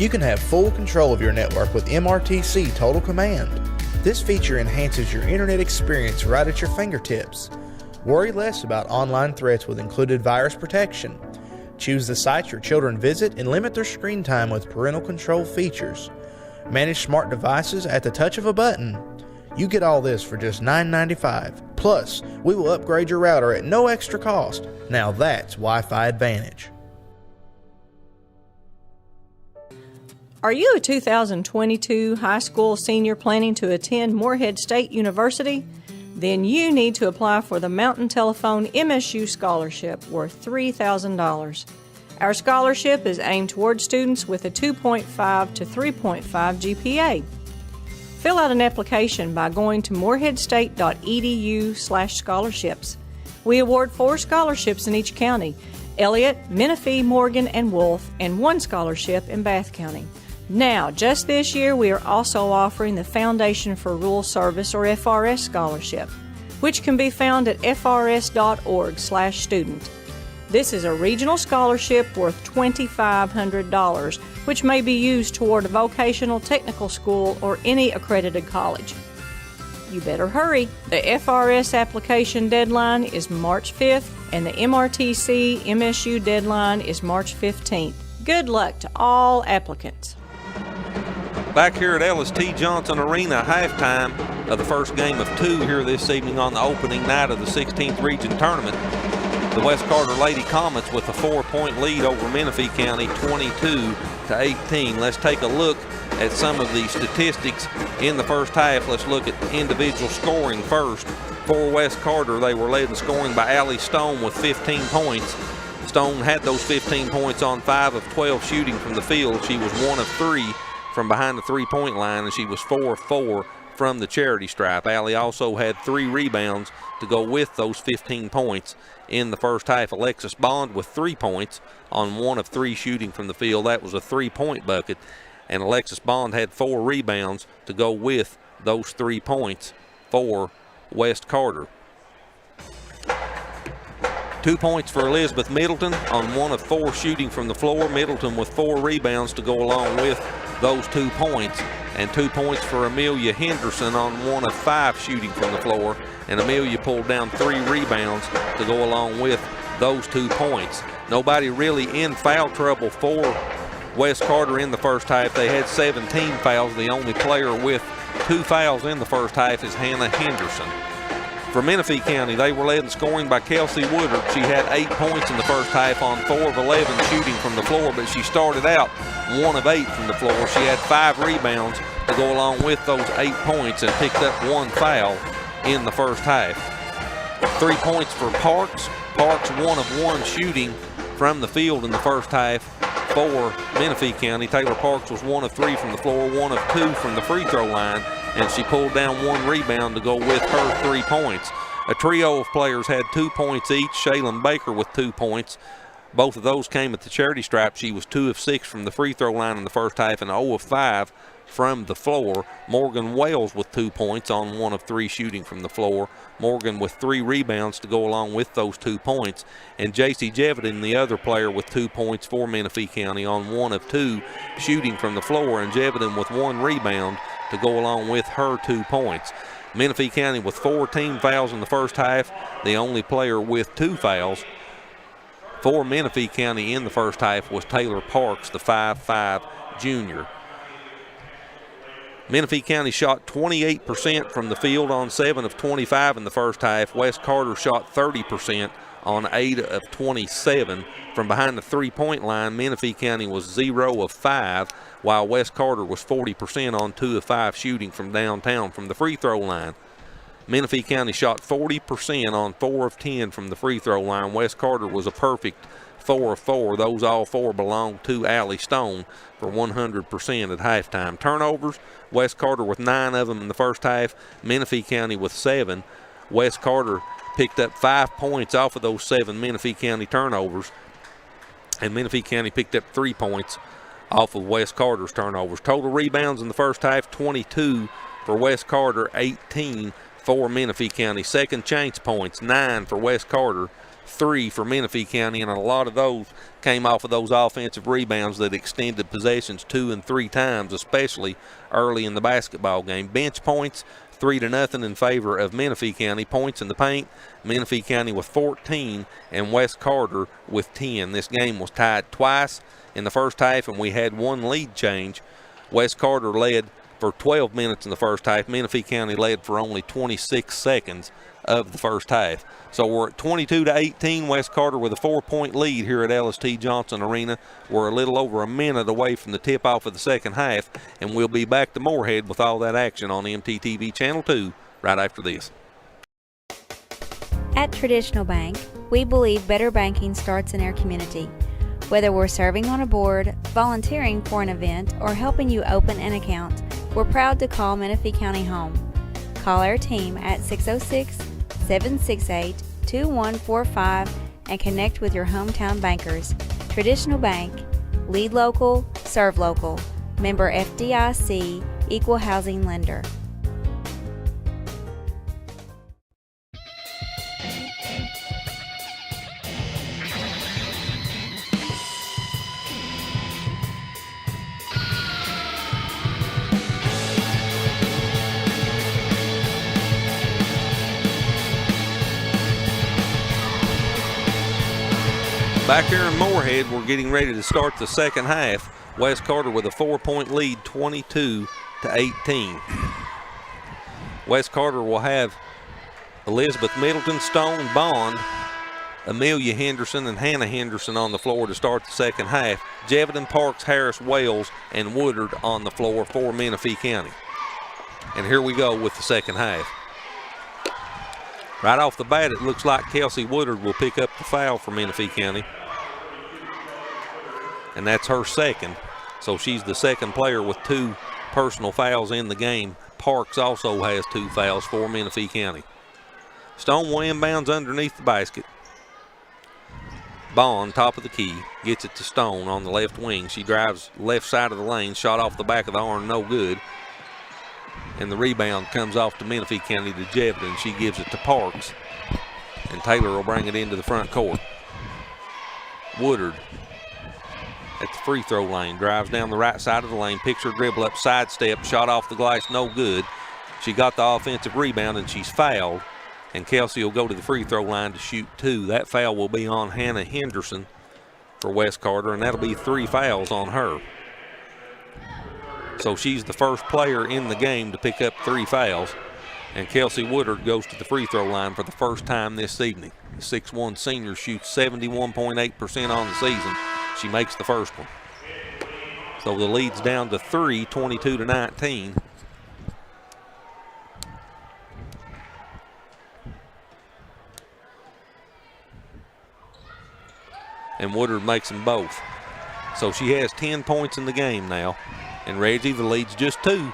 You can have full control of your network with MRTC Total Command. This feature enhances your internet experience right at your fingertips. Worry less about online threats with included virus protection. Choose the sites your children visit and limit their screen time with parental control features. Manage smart devices at the touch of a button. You get all this for just $9.95. Plus, we will upgrade your router at no extra cost. Now that's Wi-Fi Advantage. Are you a 2022 high school senior planning to attend Morehead State University? Then you need to apply for the Mountain Telephone MSU Scholarship worth $3,000. Our scholarship is aimed toward students with a 2.5 to 3.5 GPA. Fill out an application by going to moreheadstate.edu/scholarships. We award 4 scholarships in each county: Elliott, Menifee, Morgan, and Wolfe, and 1 scholarship in Bath County. Now, just this year, we are also offering the Foundation for Rural Service, or FRS, scholarship, which can be found at frs.org/student. This is a regional scholarship worth $2,500, which may be used toward a vocational technical school or any accredited college. You better hurry. The FRS application deadline is March 5th, and the MRTC MSU deadline is March 15th. Good luck to all applicants. Back here at Ellis T. Johnson Arena, halftime of the first game of 2 here this evening on the opening night of the 16th Region Tournament. The West Carter Lady Comets with a 4-point lead over Menifee County, 22-18. Let's take a look at some of the statistics in the first half. Let's look at individual scoring first. For West Carter, they were led in scoring by Allie Stone with 15 points. Stone had those 15 points on 5 of 12 shooting from the field. She was 1 of 3 from behind the three-point line, and she was 4 of 4 from the charity stripe. Allie also had 3 rebounds to go with those 15 points in the first half. Alexis Bond with 3 points on 1 of 3 shooting from the field. That was a 3-point bucket, and Alexis Bond had 4 rebounds to go with those 3 points for West Carter. 2 points for Elizabeth Middleton on 1 of 4 shooting from the floor. Middleton with 4 rebounds to go along with those 2 points. And 2 points for Amelia Henderson on 1 of 5 shooting from the floor. And Amelia pulled down 3 rebounds to go along with those 2 points. Nobody really in foul trouble for West Carter in the first half. They had 17 fouls. The only player with 2 fouls in the first half is Hannah Henderson. For Menifee County, they were led in scoring by Kelsey Woodard. She had 8 points in the first half on 4 of 11 shooting from the floor, but she started out 1 of 8 from the floor. She had 5 rebounds to go along with those 8 points and picked up 1 foul in the first half. 3 points for Parks. Parks 1 of 1 shooting from the field in the first half for Menifee County. Taylor Parks was 1 of 3 from the floor, 1 of 2 from the free throw line, and she pulled down 1 rebound to go with her 3 points. A trio of players had 2 points each. Shaylin Baker with 2 points. Both of those came at the charity stripe. She was 2 of 6 from the free throw line in the first half and 0 of 5 from the floor. Morgan Wales with 2 points on 1 of 3 shooting from the floor. Morgan with 3 rebounds to go along with those 2 points. And J.C. Jevedon, the other player, with 2 points for Menifee County on 1 of 2 shooting from the floor. And Jevedon with 1 rebound to go along with her 2 points. Menifee County with 4 team fouls in the first half. The only player with 2 fouls for Menifee County in the first half was Taylor Parks, the 5'5" junior. Menifee County shot 28% from the field on 7 of 25 in the first half. West Carter shot 30% on 8 of 27. From behind the three-point line, Menifee County was 0 of 5, while West Carter was 40% on 2 of 5 shooting from downtown from the free throw line. Menifee County shot 40% on 4 of 10 from the free throw line. West Carter was a perfect 4 of 4. Those all 4 belonged to Allie Stone for 100% at halftime. Turnovers, West Carter with 9 of them in the first half. Menifee County with 7. West Carter picked up 5 points off of those 7 Menifee County turnovers, and Menifee County picked up 3 points off of West Carter's turnovers. Total rebounds in the first half, 22 for West Carter, 18 for Menifee County. Second chance points, 9 for West Carter, 3 for Menifee County, and a lot of those came off of those offensive rebounds that extended possessions 2 and 3 times, especially early in the basketball game. Bench points, 3-0 in favor of Menifee County. Points in the paint, Menifee County with 14 and West Carter with 10. This game was tied twice in the first half, and we had one lead change. West Carter led for 12 minutes in the first half. Menifee County led for only 26 seconds of the first half. So we're at 22-18. West Carter with a 4-point lead here at LST Johnson Arena. We're a little over a minute away from the tip-off of the second half, and we'll be back to Morehead with all that action on MTTV Channel 2 right after this. At Traditional Bank, we believe better banking starts in our community. Whether we're serving on a board, volunteering for an event, or helping you open an account, we're proud to call Menifee County home. Call our team at 606-768-2145 and connect with your hometown bankers. Traditional Bank, lead local, serve local. Member FDIC, equal housing lender. Back here in Morehead, we're getting ready to start the second half. West Carter with a 4-point lead, 22-18. West Carter will have Elizabeth Middleton, Stone, Bond, Amelia Henderson, and Hannah Henderson on the floor to start the second half. Jeviton, Parks, Harris, Wales, and Woodard on the floor for Menifee County. And here we go with the second half. Right off the bat, it looks like Kelsey Woodard will pick up the foul for Menifee County. And that's her second. So she's the second player with 2 personal fouls in the game. Parks also has 2 fouls for Menifee County. Stone will inbounds underneath the basket. Bond, top of the key, gets it to Stone on the left wing. She drives left side of the lane, shot off the back of the arm, no good. And the rebound comes off to Menifee County to Jeviton. She gives it to Parks, and Taylor will bring it into the front court. Woodard at the free throw lane, drives down the right side of the lane, picks her dribble up, sidestep, shot off the glass, no good. She got the offensive rebound, and she's fouled, and Kelsey will go to the free throw line to shoot 2. That foul will be on Hannah Henderson for West Carter, and that'll be 3 fouls on her. So she's the first player in the game to pick up 3 fouls, and Kelsey Woodard goes to the free throw line for the first time this evening. The 6'1" senior shoots 71.8% on the season. She makes the first one. So the lead's down to 3, 22-19. And Woodard makes them both. So she has 10 points in the game now. And Reggie, the lead's just 2.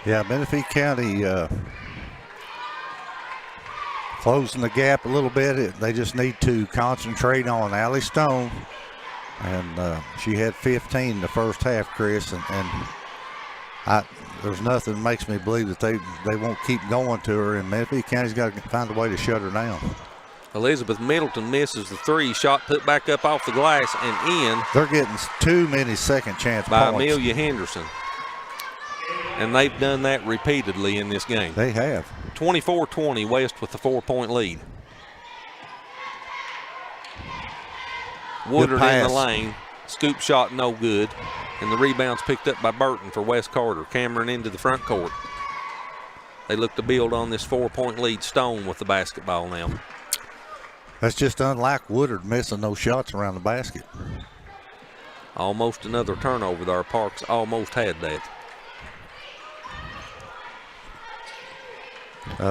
Yeah, Menifee County closing the gap a little bit. They just need to concentrate on Allie Stone. And she had 15 the first half, Chris. And there's nothing that makes me believe that they won't keep going to her. And Menifee County's got to find a way to shut her down. Elizabeth Middleton misses the 3. Shot put back up off the glass and in. They're getting too many second chance by points. Amelia Henderson. And they've done that repeatedly in this game. They have. 24-20, West with the 4-point lead. Woodard in the lane. Scoop shot no good. And the rebound's picked up by Burton for West Carter. Cameron into the front court. They look to build on this 4-point lead. Stone with the basketball now. That's just unlike Woodard missing those shots around the basket. Almost another turnover there. Parks almost had that.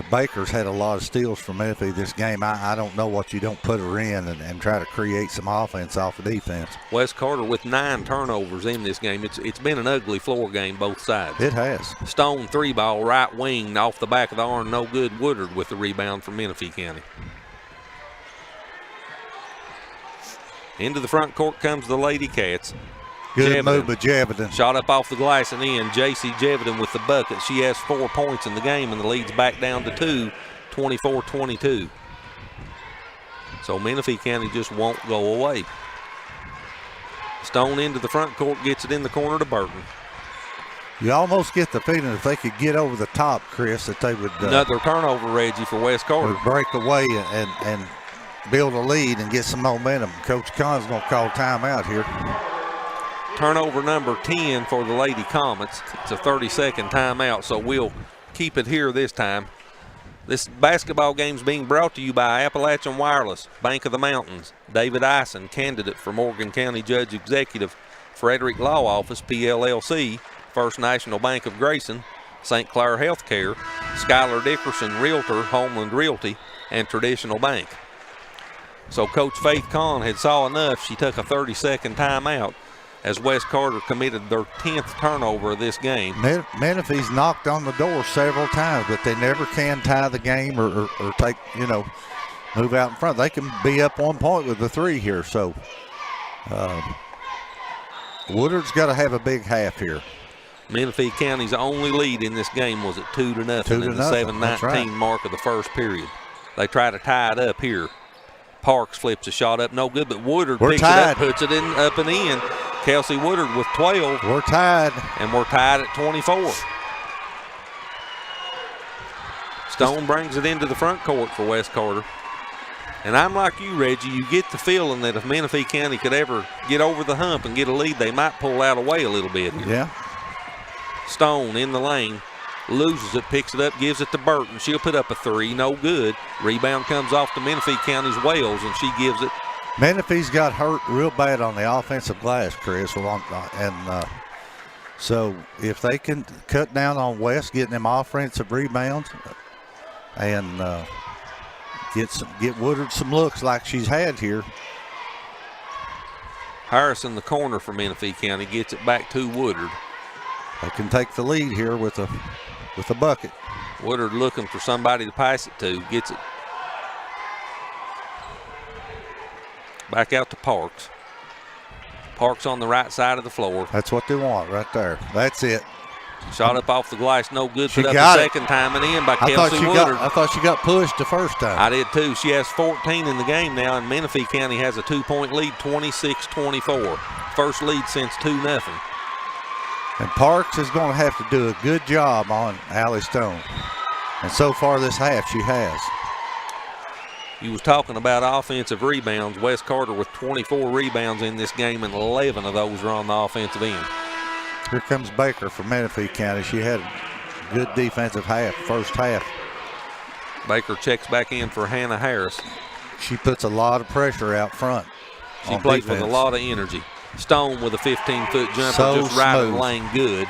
Baker's had a lot of steals from Menifee this game. I don't know what you don't put her in and try to create some offense off of defense. West Carter with 9 turnovers in this game. It's been an ugly floor game both sides. It has. Stone 3-ball, right wing, off the back of the arm, no good. Woodard with the rebound from Menifee County. Into the front court comes the Ladycats. Good move by Jeviton. Shot up off the glass and in. J.C. Jeviton with the bucket. She has 4 points in the game, and the lead's back down to 2, 24-22. So Menifee County just won't go away. Stone into the front court, gets it in the corner to Burton. You almost get the feeling if they could get over the top, Chris, that they would another turnover, Reggie, for West Carter. Would break away and build a lead and get some momentum. Coach Kahn's going to call timeout here. Turnover number 10 for the Lady Comets. It's a 30-second timeout, so we'll keep it here this time. This basketball game is being brought to you by Appalachian Wireless, Bank of the Mountains, David Ison, candidate for Morgan County Judge Executive, Frederick Law Office, PLLC, First National Bank of Grayson, St. Clair Healthcare, Skylar Dickerson Realtor, Homeland Realty, and Traditional Bank. So Coach Faith Kahn had saw enough. She took a 30-second timeout as West Carter committed their 10th turnover of this game. Menifee's knocked on the door several times, but they never can tie the game or take, move out in front. They can be up 1 point with the 3 here. So Woodard's got to have a big half here. Menifee County's only lead in this game was at 2-0 in the 7:19 mark of the first period. They try to tie it up here. Parks flips a shot up, no good, but Woodard picks it up, puts it in, up and in. Kelsey Woodard with 12. We're tied. And we're tied at 24. Stone brings it into the front court for West Carter. And I'm like you, Reggie, you get the feeling that if Menifee County could ever get over the hump and get a lead, they might pull out away a little bit here. Yeah. Stone in the lane, loses it, picks it up, gives it to Burton. She'll put up a 3, no good. Rebound comes off to Menifee County's Wales, and she gives it. Menifee's got hurt real bad on the offensive glass, Chris, and so if they can cut down on West, getting them offensive rebounds, and get Woodard some looks like she's had here. Harris in the corner for Menifee County gets it back to Woodard. They can take the lead here with a bucket. Woodard looking for somebody to pass it to, gets it back out to Parks. Parks on the right side of the floor. That's what they want right there. That's it. Shot up off the glass, no good. Put up the second time and in by Kelsey Woodard. I thought she got pushed the first time. I did too. She has 14 in the game now, and Menifee County has a 2-point lead, 26-24. First lead since 2-0. And Parks is going to have to do a good job on Allie Stone. And so far this half, she has. You was talking about offensive rebounds. West Carter with 24 rebounds in this game, and 11 of those are on the offensive end. Here comes Baker from Menifee County. She had a good defensive half, first half. Baker checks back in for Hannah Harris. She puts a lot of pressure out front. She plays with a lot of energy. Stone with a 15-foot jumper, just right in the lane, good.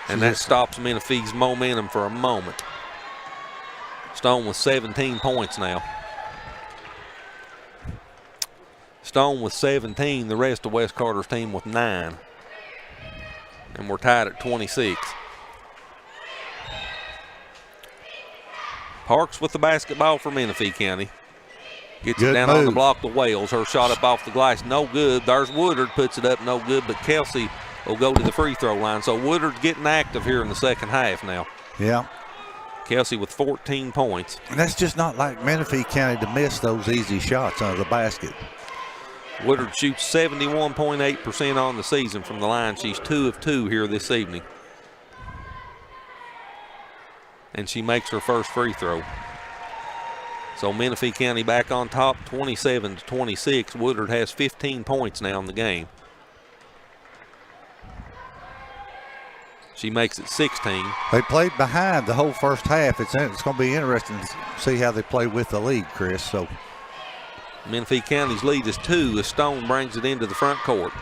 And that stops Menifee's momentum for a moment. Stone with 17 points now. Stone with 17, the rest of West Carter's team with 9. And we're tied at 26. Parks with the basketball for Menifee County. Gets it down on the block to Wales. Her shot up off the glass, no good. There's Woodard, puts it up, no good, but Kelsey will go to the free throw line. So Woodard's getting active here in the second half now. Yeah. Kelsey with 14 points. And that's just not like Menifee County to miss those easy shots under the basket. Woodard shoots 71.8% on the season from the line. She's 2 of 2 here this evening. And she makes her first free throw. So Menifee County back on top, 27-26. Woodard has 15 points now in the game. She makes it 16. They played behind the whole first half. It's going to be interesting to see how they play with the lead, Chris. So Menifee County's lead is 2 as Stone brings it into the front court.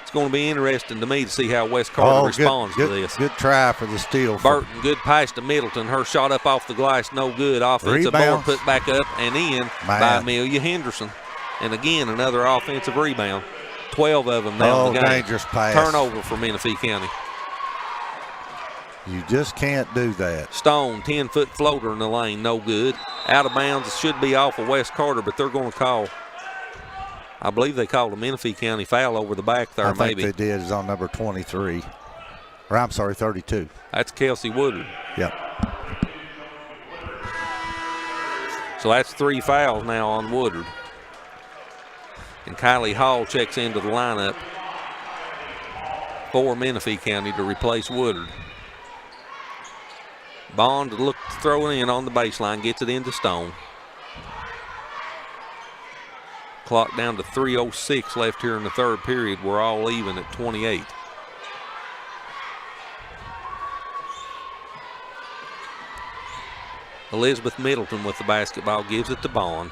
It's going to be interesting to me to see how West Carter responds to this. Good try for the steal. Burton, good pass to Middleton. Her shot up off the glass, no good. Offensive board put back up and in by Amelia Henderson. And again, another offensive rebound. 12 of them now in the game. Dangerous pass. Turnover for Menifee County. You just can't do that. Stone, 10-foot floater in the lane, no good. Out of bounds, it should be off of West Carter, but they're going to call, I believe they called a Menifee County foul over the back there, maybe. I think they did. It's on number 23. Or I'm sorry, 32. That's Kelsey Woodard. Yep. So that's 3 fouls now on Woodard. And Kylie Hall checks into the lineup for Menifee County to replace Woodard. Bond to throw it in on the baseline, gets it into Stone. Clock down to 3:06 left here in the third period. We're all even at 28. Elizabeth Middleton with the basketball, gives it to Bond.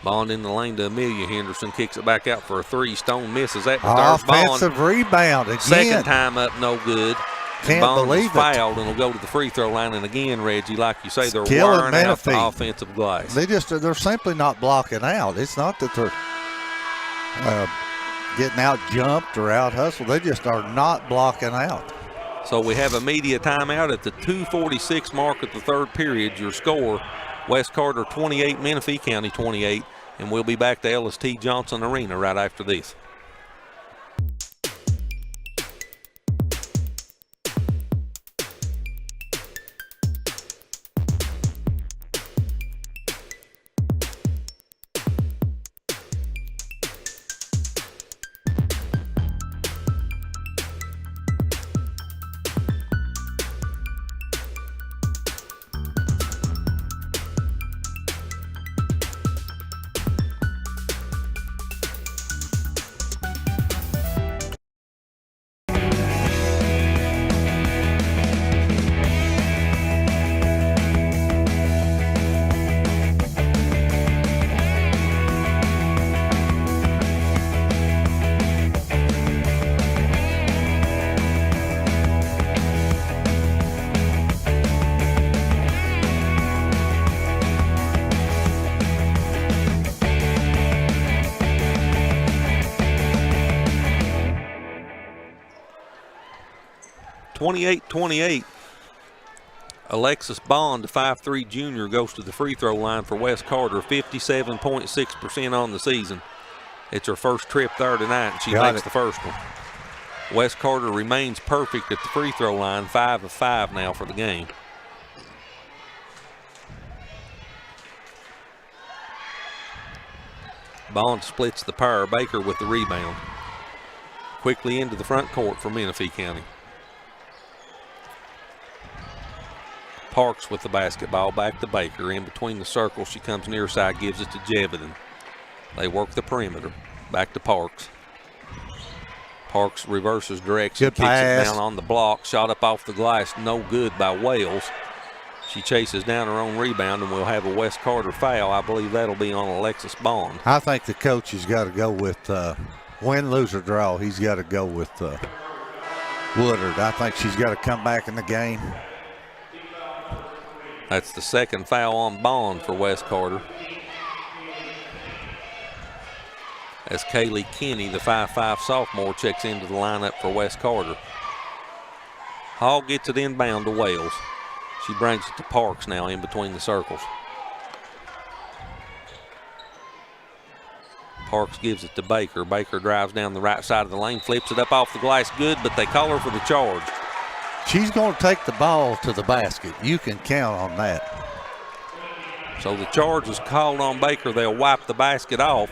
Bond in the lane to Amelia Henderson, kicks it back out for a 3. Stone misses that, but there's offensive Bond. Rebound again. Second time up, no good. Can't Bond believe is it. fouled and will go to the free throw line. And again, Reggie, like you say, they're Killing wiring out the Menifee. offensive glass. They're simply not blocking out. It's not that they're getting out jumped or out hustled. They just are not blocking out. So we have a media timeout at the 2:46 mark of the third period. Your score, West Carter 28, Menifee County 28. And we'll be back to LST Johnson Arena right after this. (28-28). Alexis Bond, the 5'3" junior, goes to the free throw line for West Carter. 57.6% on the season. It's her first trip there tonight, and she makes the first one. West Carter remains perfect at the free throw line, 5 of 5 now for the game. Bond splits the pair. Baker with the rebound. Quickly into the front court for Menifee County. Parks with the basketball, back to Baker. In between the circles, she comes near side, gives it to Jevedon. They work the perimeter. Back to Parks. Parks reverses direction, Good kicks pass. it down on the block. Shot up off the glass, no good by Wales. She chases down her own rebound, and we'll have a West Carter foul. I believe that'll be on Alexis Bond. I think the coach has got to go with win, lose, or draw. He's got to go with Woodard. I think she's got to come back in the game. That's the second foul on Bond for West Carter. As Kaylee Kinney, the 5'5" sophomore, checks into the lineup for West Carter. Hall gets it inbound to Wales. She brings it to Parks now in between the circles. Parks gives it to Baker. Baker drives down the right side of the lane, flips it up off the glass, good, but they call her for the charge. She's going to take the ball to the basket. You can count on that. So the charge is called on Baker. They'll wipe the basket off.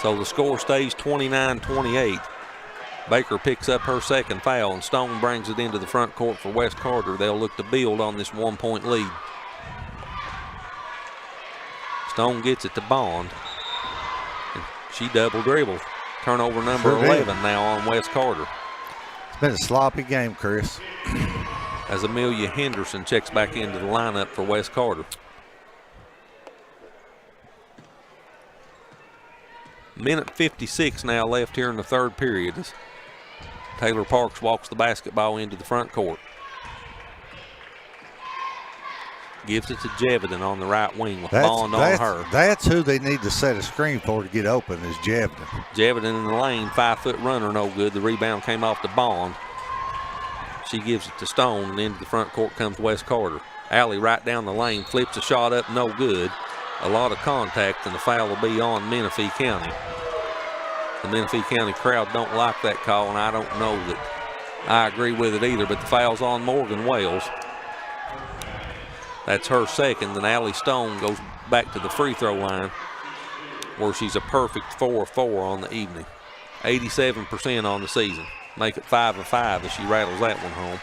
So the score stays 29-28. Baker picks up her second foul, and Stone brings it into the front court for West Carter. They'll look to build on this 1-point lead. Stone gets it to Bond. And she double dribbles. Turnover number 11 now on West Carter. It's been a sloppy game, Chris. As Amelia Henderson checks back into the lineup for West Carter. Minute 56 now left here in the third period as Taylor Parks walks the basketball into the front court. Gives it to Jevedon on the right wing with Bond on her. That's who they need to set a screen for to get open is Jevedon. Jevedon in the lane, 5-foot runner, no good. The rebound came off to Bond. She gives it to Stone, and into the front court comes West Carter. Alley right down the lane, flips a shot up, no good. A lot of contact, and the foul will be on Menifee County. The Menifee County crowd don't like that call, and I don't know that I agree with it either, but the foul's on Morgan Wales. That's her second. Then Allie Stone goes back to the free throw line where she's a perfect 4 of 4 on the evening. 87% on the season. Make it 5 of 5 as she rattles that one home.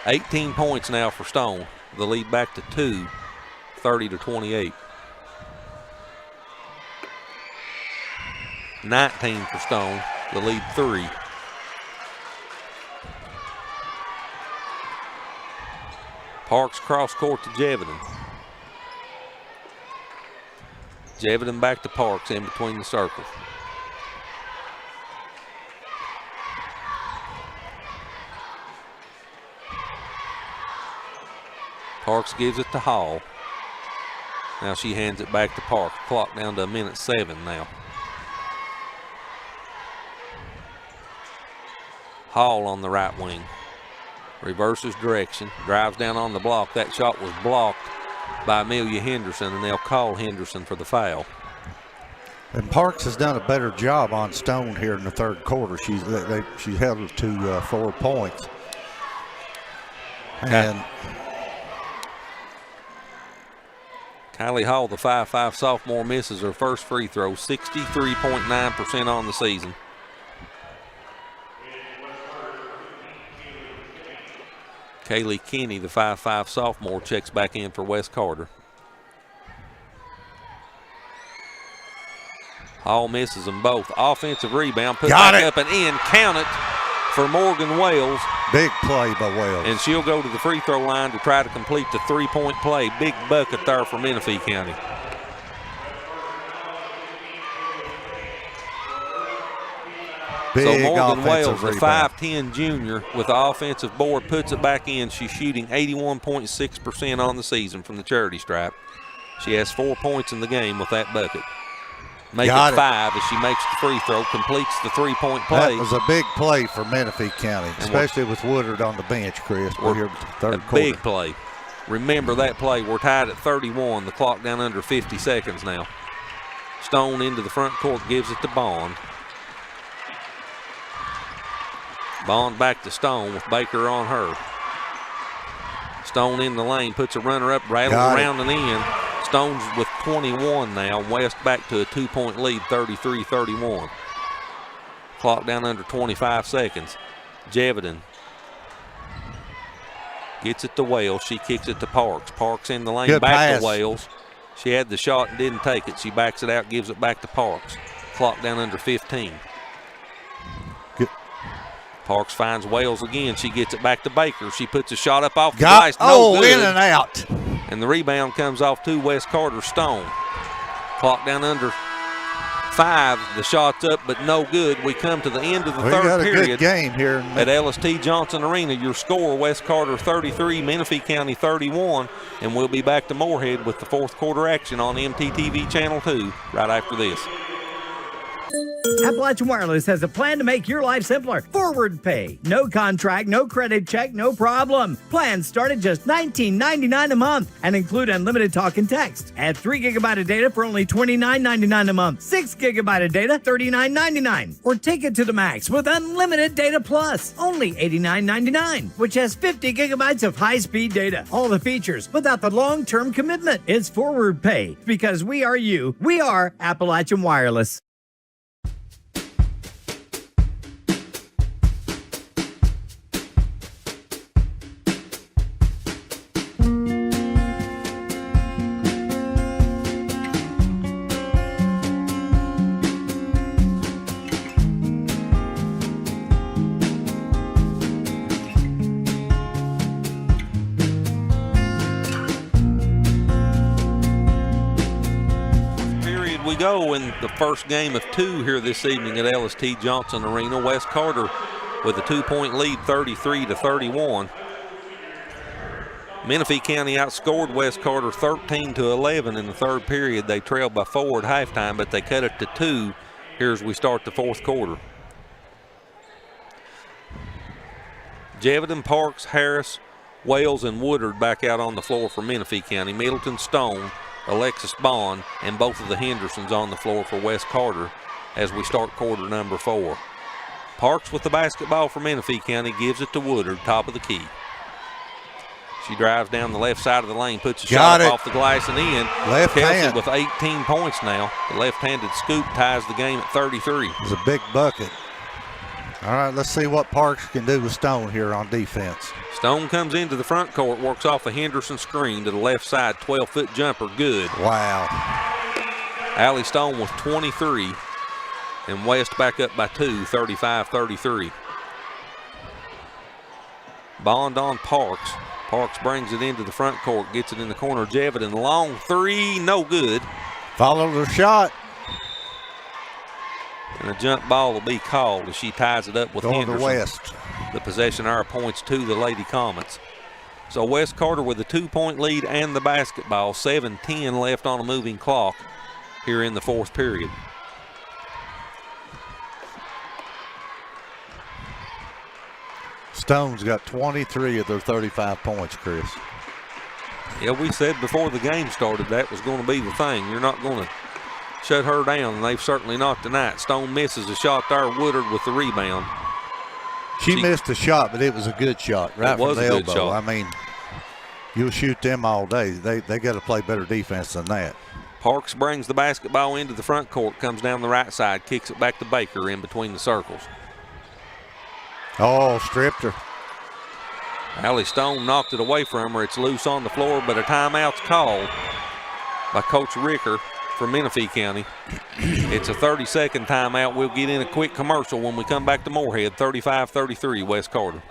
18 points now for Stone. The lead back to 2, 30-28. 19 for Stone. The lead 3. Parks cross court to Jevidan. Jevidan back to Parks in between the circles. Parks gives it to Hall. Now she hands it back to Parks. Clock down to 1:07 now. Hall on the right wing. Reverses direction. Drives down on the block. That shot was blocked by Amelia Henderson, and they'll call Henderson for the foul. And Parks has done a better job on Stone here in the third quarter. She held her to 4 points. And Kylie Hall, the 5'5" sophomore, misses her first free throw, 63.9% on the season. Kaylee Kinney, the 5'5" sophomore, checks back in for Wes Carter. Hall misses them both. Offensive rebound, put back up and in. Count it for Morgan Wales. Big play by Wales. And she'll go to the free throw line to try to complete the 3-point play. Big bucket there for Menifee County. Big so Morgan Wales, the rebound. 5'10" junior, with the offensive board, puts it back in. She's shooting 81.6% on the season from the charity stripe. She has 4 points in the game with that bucket. Make it 5 as she makes the free throw, completes the 3-point play. That was a big play for Menifee County, especially with Woodard on the bench, Chris. We're here at the third quarter. Big play. Remember that play. We're tied at 31. The clock down under 50 seconds now. Stone into the front court, gives it to Bond. Bond back to Stone with Baker on her. Stone in the lane, puts a runner up, rattles around and in. Stone's with 21 now. West back to a 2-point lead, 33-31. Clock down under 25 seconds. Jevidan gets it to Wales. She kicks it to Parks. Parks in the lane, Good back pass. to Wales. She had the shot and didn't take it. She backs it out, gives it back to Parks. Clock down under 15. Good. Parks finds Wales again. She gets it back to Baker. She puts a shot up off the glass. No good. In and out. And the rebound comes off to Wes Carter. Stone. Clock down under 5. The shot's up, but no good. We come to the end of the third period. Good game here at LST Johnson Arena. Your score, West Carter 33, Menifee County 31. And we'll be back to Morehead with the fourth quarter action on MTTV Channel 2 right after this. Appalachian Wireless has a plan to make your life simpler. Forward pay. No contract, no credit check, no problem. Plans start at just $19.99 a month and include unlimited talk and text. Add 3 gigabyte of data for only $29.99 a month. 6 gigabyte of data, $39.99. Or take it to the max with unlimited data plus, only $89.99, which has 50 gigabytes of high-speed data. All the features without the long-term commitment. It's forward pay because we are you. We are Appalachian Wireless. Go in the first game of 2 here this evening at LST Johnson Arena. West Carter with a 2-point lead, 33-31. Menifee County outscored West Carter 13-11 in the third period. They trailed by 4 at halftime, but they cut it to 2 here as we start the fourth quarter. Jevidan, Parks, Harris, Wales, and Woodard back out on the floor for Menifee County. Middleton, Stone, Alexis Bond, and both of the Hendersons on the floor for West Carter as we start quarter number 4. Parks with the basketball for Menifee County, gives it to Woodard, top of the key. She drives down the left side of the lane, puts a Got shot it. off the glass and in. Left Kelsey hand. with 18 points now. The left-handed scoop ties the game at 33. It's a big bucket. All right, let's see what Parks can do with Stone here on defense. Stone comes into the front court, works off a Henderson screen to the left side, 12-foot jumper, good. Wow. Allie Stone with 23, and West back up by 2, 35-33. Bond on Parks. Parks brings it into the front court, gets it in the corner. Jevitin, long three, no good. Follow the shot. And a jump ball will be called as she ties it up with Going Henderson. to West. The possession hour points to the Lady Comets. So West Carter with a 2-point lead and the basketball. 7:10 left on a moving clock here in the fourth period. Stone's got 23 of their 35 points, Chris. Yeah, we said before the game started that was going to be the thing. You're not going to shut her down, and they've certainly not tonight. Stone misses a shot there. Woodard with the rebound. She missed a shot, but it was a good shot right It was from the a good elbow. shot. I mean, you'll shoot them all day. They got to play better defense than that. Parks brings the basketball into the front court, comes down the right side, kicks it back to Baker in between the circles. Oh, stripped her. Allie Stone knocked it away from her. It's loose on the floor, but a timeout's called by Coach Ricker for Menifee County. It's a 30-second timeout. We'll get in a quick commercial when we come back to Morehead. 35-33 West Carter.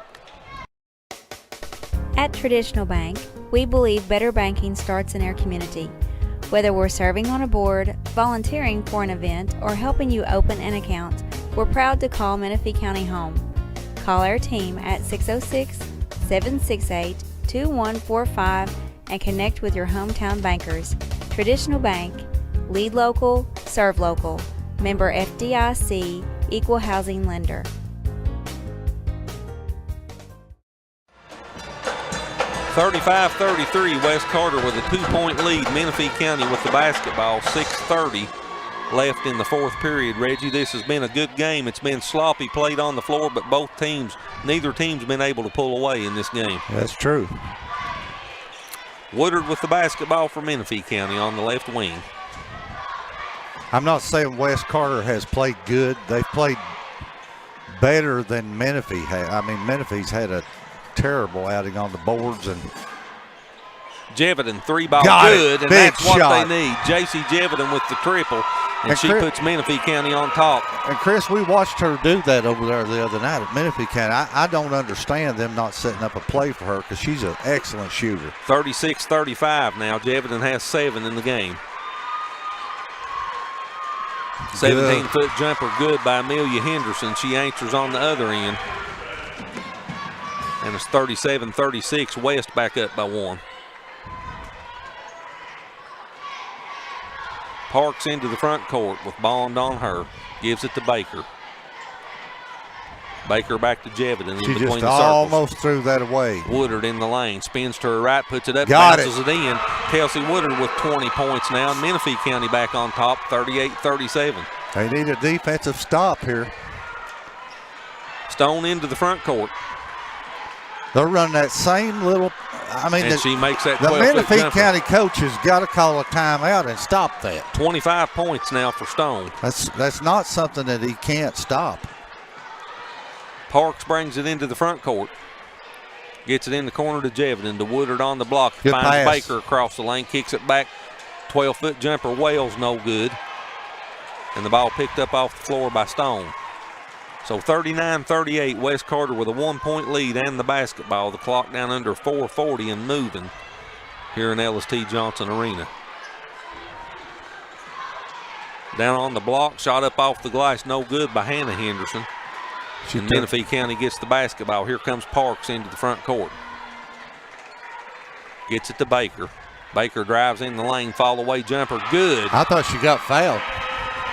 At Traditional Bank, we believe better banking starts in our community. Whether we're serving on a board, volunteering for an event, or helping you open an account, we're proud to call Menifee County home. Call our team at 606-768-2145 and connect with your hometown bankers. Traditional Bank, lead local, serve local. Member FDIC, equal housing lender. (35-33) West Carter with a 2-point lead. Menifee County with the basketball. 6:30 left in the fourth period. Reggie, this has been a good game. It's been sloppy played on the floor, but neither team's been able to pull away in this game. That's true. Woodard with the basketball for Menifee County on the left wing. I'm not saying West Carter has played good. They've played better than Menifee had. I mean, Menifee's had a terrible outing on the boards. And Jevitin, three ball Got it. good, and Big that's what shot. they need. J.C. Jevitin with the triple, and she Chris, puts Menifee County on top. And Chris, we watched her do that over there the other night at Menifee County. I don't understand them not setting up a play for her because she's an excellent shooter. 36-35 now. Jevitin has 7 in the game. 17-foot jumper good by Amelia Henderson. She answers on the other end. And it's 37-36. West back up by 1. Parks into the front court with Bond on her. Gives it to Baker. Baker back to Jevitin in She between just the circles. almost threw that away. Woodard in the lane. Spins to her right, puts it up, Got bounces it in. Kelsey Woodard with 20 points now. And Menifee County back on top, 38-37. They need a defensive stop here. Stone into the front court. They're running that same little. I mean, And she makes that the 12-foot Menifee jumper. County coach has got to call a timeout and stop that. 25 points now for Stone. That's not something that he can't stop. Parks brings it into the front court. Gets it in the corner to Jevitin. To Woodard on the block. Good Finds pass. Baker across the lane. Kicks it back. 12-foot jumper. Wales no good. And the ball picked up off the floor by Stone. So 39-38. West Carter with a 1-point lead and the basketball. The clock down under 4:40 and moving here in Ellis-T. Johnson Arena. Down on the block. Shot up off the glass. No good by Hannah Henderson. And Menifee County gets the basketball. Here comes Parks into the front court. Gets it to Baker. Baker drives in the lane, fall away jumper, good. I thought she got fouled.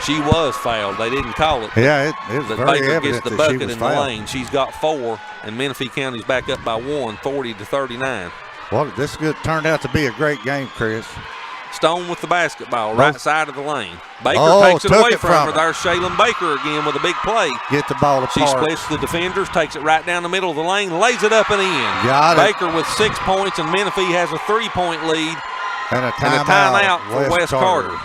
She was fouled. They didn't call it. Yeah, it was But very Baker evident gets the that she bucket was in the fouled. lane. She's got 4, and Menifee County's back up by 1, 40-39. Well, this turned out to be a great game, Chris. Stone with the basketball, right side of the lane. Baker takes it took away it from from her. her. There's Shaylin Baker again with a big play. Get the ball apart. She splits the defenders, takes it right down the middle of the lane, lays it up and in. Got it. Baker with 6 points, and Menifee has a 3-point lead. And a timeout for Wes Carter. Carter.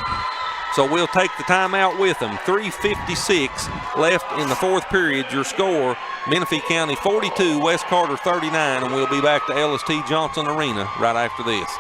So we'll take the timeout with them. 3:56 left in the fourth period. Your score, Menifee County 42, Wes Carter 39, and we'll be back to LST Johnson Arena right after this.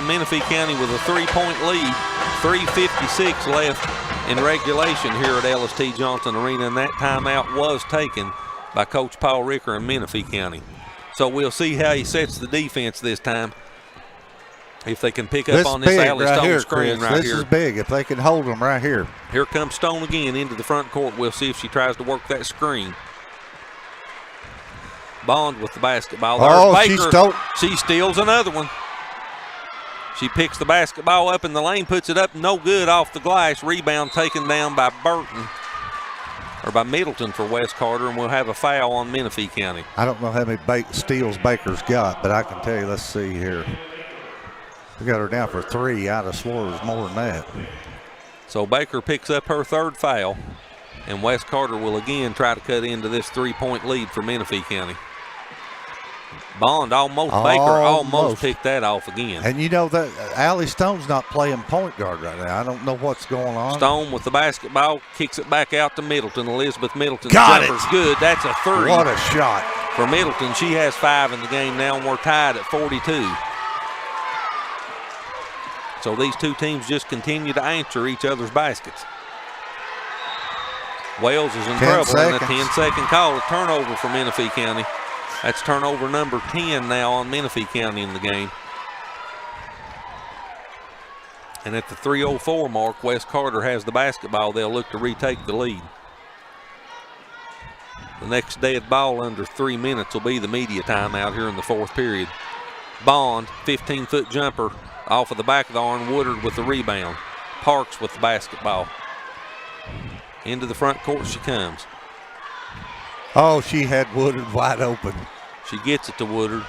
Menifee County with a 3-point lead. 3:56 left in regulation here at LST Johnson Arena, and that timeout was taken by Coach Paul Ricker in Menifee County. So we'll see how he sets the defense this time. If they can pick up on this Allie Stone screen right here. This is big. If they can hold them right here. Here comes Stone again into the front court. We'll see if she tries to work that screen. Bond with the basketball. There's Baker. She steals another one. She picks the basketball up in the lane, puts it up, no good off the glass. Rebound taken down by by Middleton for Wes Carter, and we'll have a foul on Menifee County. I don't know how many steals Baker's got, but I can tell you, let's see here. We got her down for 3. I'd have swore it was more than that. So Baker picks up her third foul, and Wes Carter will again try to cut into this 3-point lead for Menifee County. Bond Baker almost picked that off again. And you know that Allie Stone's not playing point guard right now. I don't know what's going on. Stone with the basketball, kicks it back out to Middleton. Elizabeth Middleton's got jumper's it. Good. That's a 3. What a shot. For Middleton, she has 5 in the game now, and we're tied at 42. So these two teams just continue to answer each other's baskets. Wales is in trouble in a 10-second call. A turnover for Menifee County. That's turnover number 10 now on Menifee County in the game. And at the 3:04 mark, Wes Carter has the basketball. They'll look to retake the lead. The next dead ball under 3 minutes will be the media timeout here in the fourth period. Bond, 15-foot jumper off of the back of the arm. Woodard with the rebound. Parks with the basketball. Into the front court she comes. Oh, she had Woodard wide open. She gets it to Woodard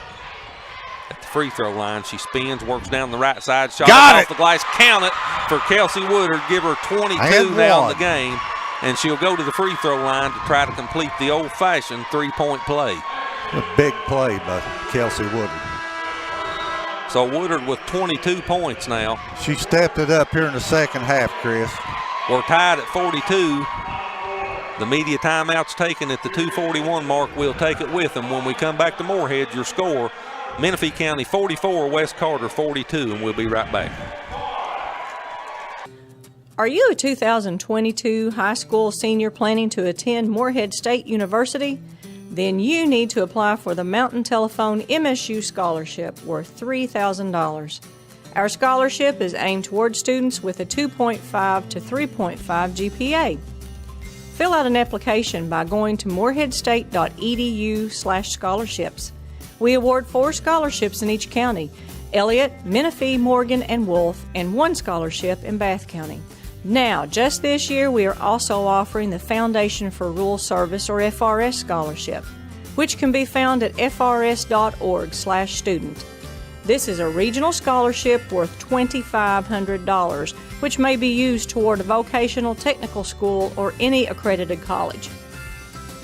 at the free throw line. She spins, works down the right side. Shot off the glass. Count it for Kelsey Woodard. Give her 22 now in the game. And she'll go to the free throw line to try to complete the old-fashioned 3-point play. A big play by Kelsey Woodard. So Woodard with 22 points now. She stepped it up here in the second half, Chris. We're tied at 42. The media timeout's taken at the 2:41 mark. We'll take it with them. When we come back to Morehead, your score, Menifee County 44, Wes Carter 42, and we'll be right back. Are you a 2022 high school senior planning to attend Morehead State University? Then you need to apply for the Mountain Telephone MSU Scholarship worth $3,000. Our scholarship is aimed toward students with a 2.5 to 3.5 GPA. Fill out an application by going to moreheadstate.edu/scholarships. We award 4 scholarships in each county: Elliott, Menifee, Morgan, and Wolfe, and 1 scholarship in Bath County. Now, just this year, we are also offering the Foundation for Rural Service, or FRS Scholarship, which can be found at frs.org/student. This is a regional scholarship worth $2,500, which may be used toward a vocational technical school or any accredited college.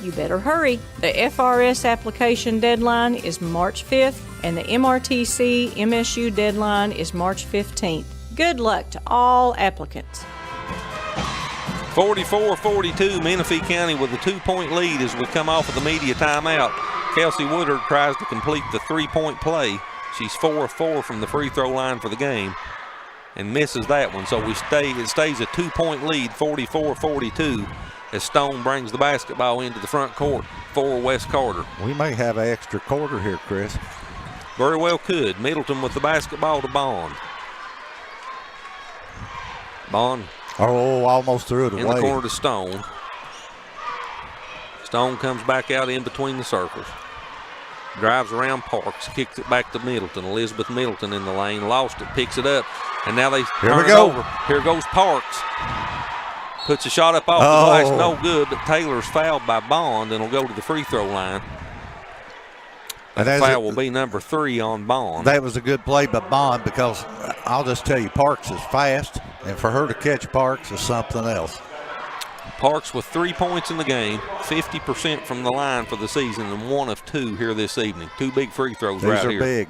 You better hurry. The FRS application deadline is March 5th, and the MRTC MSU deadline is March 15th. Good luck to all applicants. 44-42, Menifee County with a 2-point lead as we come off of the media timeout. Kelsey Woodard tries to complete the 3-point play. She's 4 of 4 from the free throw line for the game and misses that one. So it stays a 2-point lead, 44-42, as Stone brings the basketball into the front court for West Carter. We may have an extra quarter here, Chris. Very well could. Middleton with the basketball to Bond. Bond. Oh, almost threw it away. In the corner to Stone. Stone comes back out in between the circles. Drives around Parks, kicks it back to Middleton. Elizabeth Middleton in the lane, lost it, picks it up, and now they turn it over. Here goes Parks. Puts a shot up off the glass, no good, but Taylor's fouled by Bond and will go to the free throw line. And the foul will be number 3 on Bond. That was a good play by Bond because I'll just tell you, Parks is fast, and for her to catch Parks is something else. Parks with 3 points in the game, 50% from the line for the season, and 1 of 2 here this evening. 2 big free throws right here. These are big.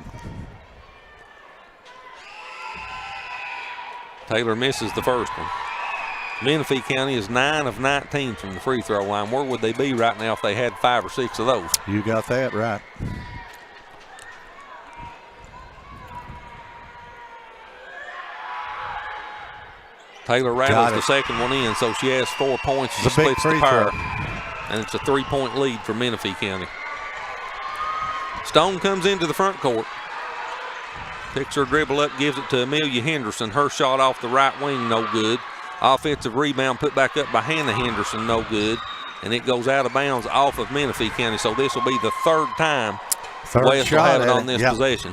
Taylor misses the first one. Menifee County is 9 of 19 from the free throw line. Where would they be right now if they had 5 or 6 of those? You got that right. Taylor rattles the second one in, so she has 4 points. She splits the pair, and it's a 3-point lead for Menifee County. Stone comes into the front court. Picks her dribble up, gives it to Amelia Henderson. Her shot off the right wing, no good. Offensive rebound put back up by Hannah Henderson, no good. And it goes out of bounds off of Menifee County, so this will be the 3rd time West will have it on this possession.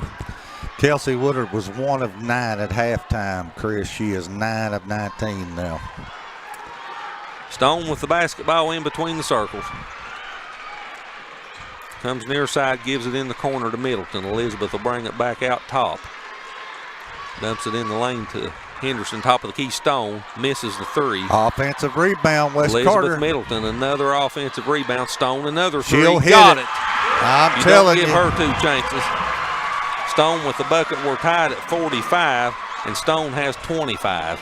Kelsey Woodard was 1 of 9 at halftime, Chris. She is 9 of 19 now. Stone with the basketball in between the circles. Comes near side, gives it in the corner to Middleton. Elizabeth will bring it back out top. Dumps it in the lane to Henderson, top of the key. Stone misses the 3. Offensive rebound, West Elizabeth Carter. Middleton, another offensive rebound. Stone, another 3. She'll hit Got it. it. I'm telling you. Give her 2 chances. Stone with the bucket. We're tied at 45, and Stone has 25.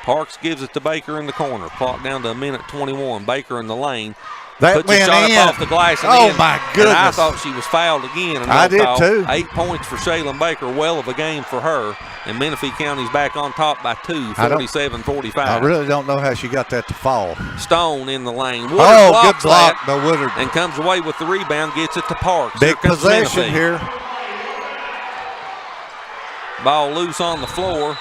Parks gives it to Baker in the corner. Clock down to 1:21. Baker in the lane. That puts went a shot in. up off the glass and oh, in. my goodness. And I thought she was fouled again. And I did foul. too. 8 points for Shaylin Baker. Well of a game for her. And Menifee County's back on top by 2, 47-45. I really don't know how she got that to fall. Stone in the lane. Woodard good block by Woodard. And comes away with the rebound, gets it to Parks. Big possession here. Ball loose on the floor,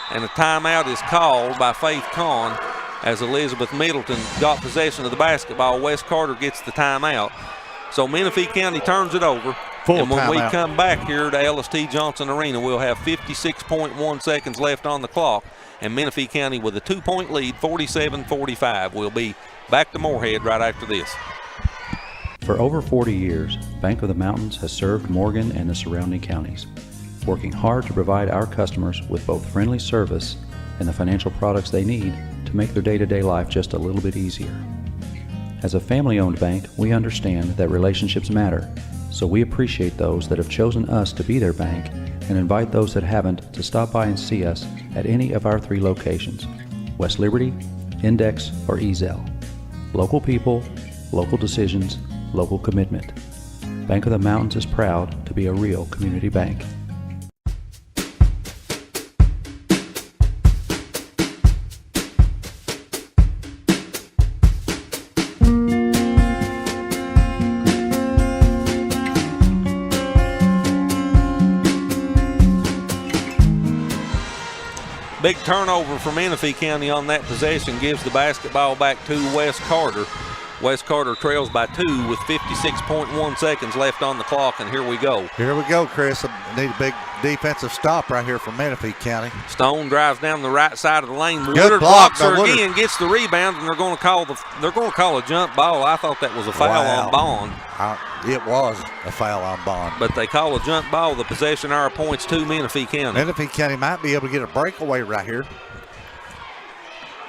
and a timeout is called by Faith Kahn as Elizabeth Middleton got possession of the basketball. West Carter gets the timeout. So Menifee County turns it over. And when we come back here to LST Johnson Arena, we'll have 56.1 seconds left on the clock. And Menifee County with a 2-point lead, 47-45. We'll be back to Morehead right after this. For over 40 years, Bank of the Mountains has served Morgan and the surrounding counties, working hard to provide our customers with both friendly service and the financial products they need to make their day-to-day life just a little bit easier. As a family-owned bank, we understand that relationships matter, so we appreciate those that have chosen us to be their bank and invite those that haven't to stop by and see us at any of our 3 locations, West Liberty, Index, or Ezell. Local people, local decisions, local commitment. Bank of the Mountains is proud to be a real community bank. Big turnover for Menifee County on that possession, gives the basketball back to West Carter. West Carter trails by 2 with 56.1 seconds left on the clock, and here we go. Here we go, Chris. Need a big defensive stop right here from Menifee County. Stone drives down the right side of the lane. Good Woodard block blocks her Woodard. again, gets the rebound, and they're going to call a jump ball. I thought that was a foul on Bond. It was a foul on Bond. But they call a jump ball. The possession arrow points to Menifee County. Menifee County might be able to get a breakaway right here.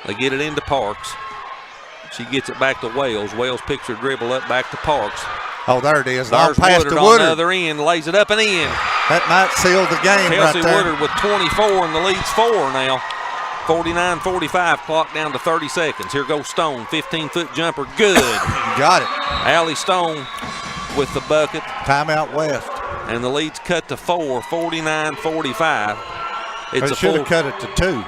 They get it into Parks. She gets it back to Wales. Wales picks her dribble up back to Parks. Oh, there it is. There's Pass Woodard to on Woodard. the other end, lays it up and in. That might seal the game Kelsey right there. Woodard with 24, and the lead's 4 now. 49-45, clock down to 30 seconds. Here goes Stone, 15-foot jumper, good. Got it. Allie Stone with the bucket. Timeout West. And the lead's cut to 4, 49-45. They should have cut it to 2.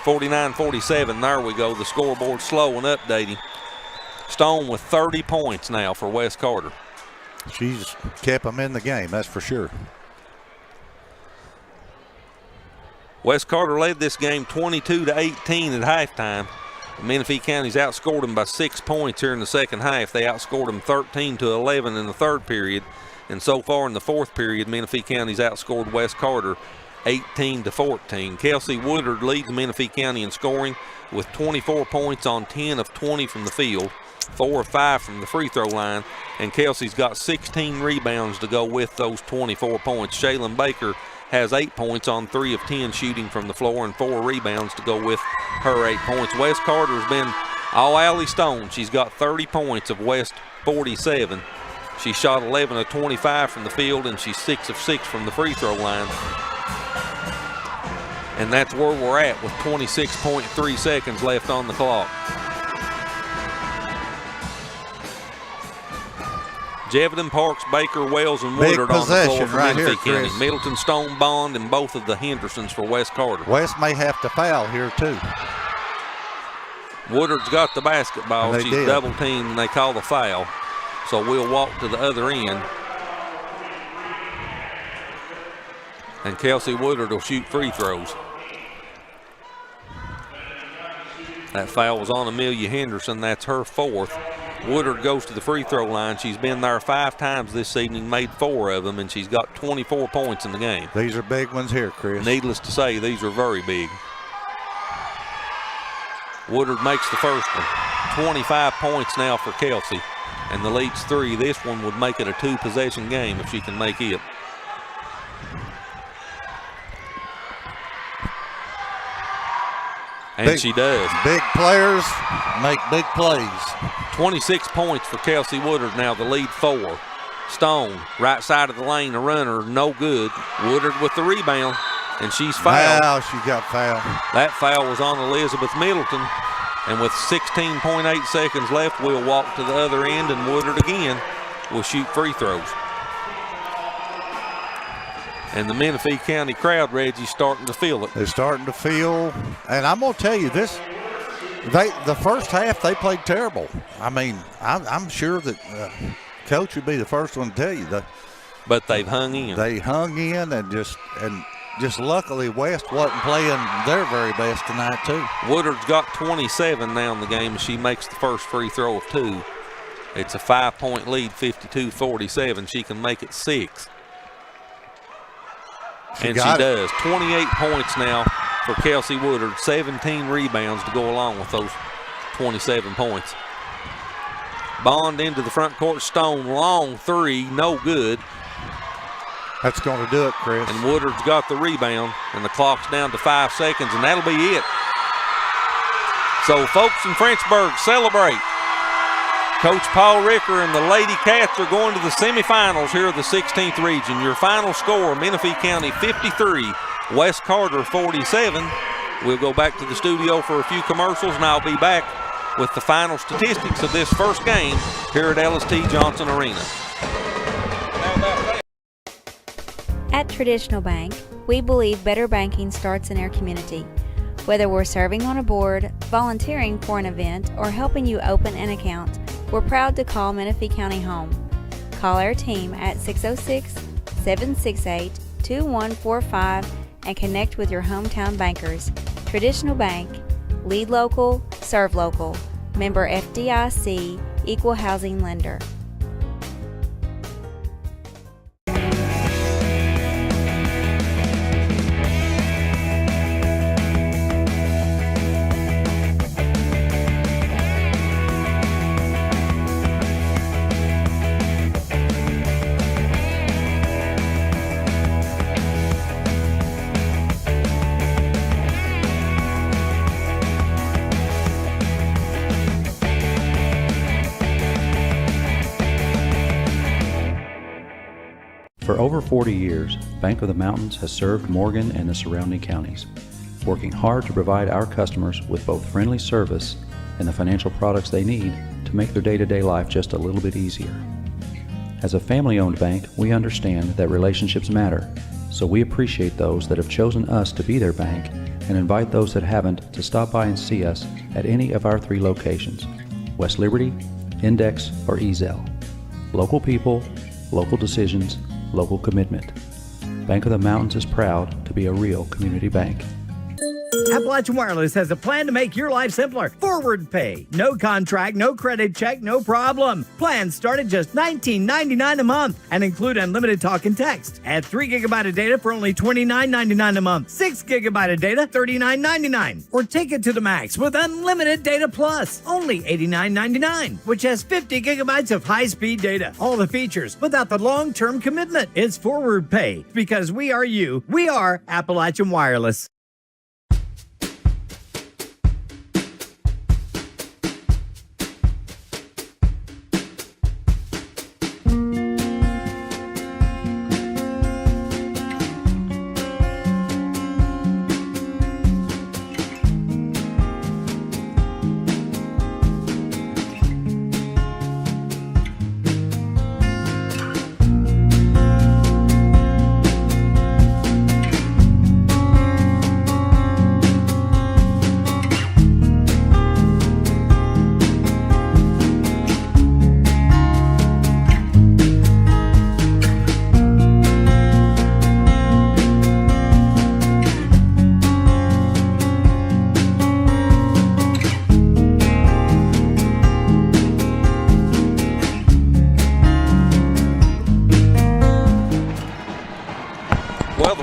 49-47, there we go. The scoreboard slow and updating. Stone with 30 points now for West Carter. She's kept them in the game, that's for sure. West Carter led this game 22-18 at halftime. Menifee County's outscored them by 6 points here in the second half. They outscored them 13-11 in the third period. And so far in the fourth period, Menifee County's outscored West Carter 18-14. Kelsey Woodard leads Menifee County in scoring with 24 points on 10 of 20 from the field, 4 of 5 from the free throw line, and Kelsey's got 16 rebounds to go with those 24 points. Shaylin Baker has 8 points on 3 of 10 shooting from the floor and 4 rebounds to go with her 8 points. West Carter's been all Allie Stone. She's got 30 points of West 47. She shot 11 of 25 from the field, and she's 6 of 6 from the free throw line. And that's where we're at with 26.3 seconds left on the clock. Jevedon, Parks, Baker, Wells, and Woodard on the floor for Menifee County. Middleton, Stone, Bond, and both of the Hendersons for West Carter. West may have to foul here too. Woodard's got the basketball. She's double teamed and they call the foul. So we'll walk to the other end. And Kelsey Woodard will shoot free throws. That foul was on Amelia Henderson. That's her 4th. Woodard goes to the free throw line. She's been there 5 times this evening, made 4 of them, and she's got 24 points in the game. These are big ones here, Chris. Needless to say, these are very big. Woodard makes the first one. 25 points now for Kelsey, and the lead's 3. This one would make it a 2-possession game if she can make it. And she does. Big players make big plays. 26 points for Kelsey Woodard now, the lead 4. Stone, right side of the lane, a runner, no good. Woodard with the rebound, and she's fouled. Wow, she got fouled. That foul was on Elizabeth Middleton. And with 16.8 seconds left, we'll walk to the other end, and Woodard again will shoot free throws. And the Menifee County crowd, Reggie's starting to feel it. They're starting to feel, and I'm going to tell you this, the first half they played terrible. I mean, I'm sure that Coach would be the first one to tell you that. But they've hung in. They hung in, and just luckily West wasn't playing their very best tonight too. Woodard's got 27 now in the game, and she makes the first free throw of 2. It's a 5-point lead, 52-47. She can make it 6. And she does. 28 points now for Kelsey Woodard. 17 rebounds to go along with those 27 points. Bond into the front court. Stone, long 3, no good. That's going to do it, Chris. And Woodard's got the rebound, and the clock's down to 5 seconds, and that'll be it. So folks in Frenchburg, celebrate. Coach Paul Ricker and the Ladycats are going to the semifinals here of the 16th region. Your final score, Menifee County 53, West Carter 47. We'll go back to the studio for a few commercials, and I'll be back with the final statistics of this first game here at LST Johnson Arena. At Traditional Bank, we believe better banking starts in our community. Whether we're serving on a board, volunteering for an event, or helping you open an account, we're proud to call Menifee County home. Call our team at 606-768-2145 and connect with your hometown bankers. Traditional Bank, lead local, serve local. Member FDIC, equal housing lender. For over 40 years, Bank of the Mountains has served Morgan and the surrounding counties. working hard to provide our customers with both friendly service and the financial products they need to make their day-to-day life just a little bit easier. As a family-owned bank, we understand that relationships matter, so we appreciate those that have chosen us to be their bank and invite those that haven't to stop by and see us at any of our 3 locations, West Liberty, Index, or Ezell. Local people, local decisions, local commitment. Bank of the Mountains is proud to be a real community bank. Appalachian Wireless has a plan to make your life simpler. Forward pay. No contract, no credit check, no problem. Plans start at just $19.99 a month and include unlimited talk and text. Add 3 gigabyte of data for only $29.99 a month. 6 gigabyte of data, $39.99. Or take it to the max with unlimited data plus, only $89.99, which has 50 gigabytes of high-speed data. All the features without the long-term commitment. It's forward pay because we are you. We are Appalachian Wireless.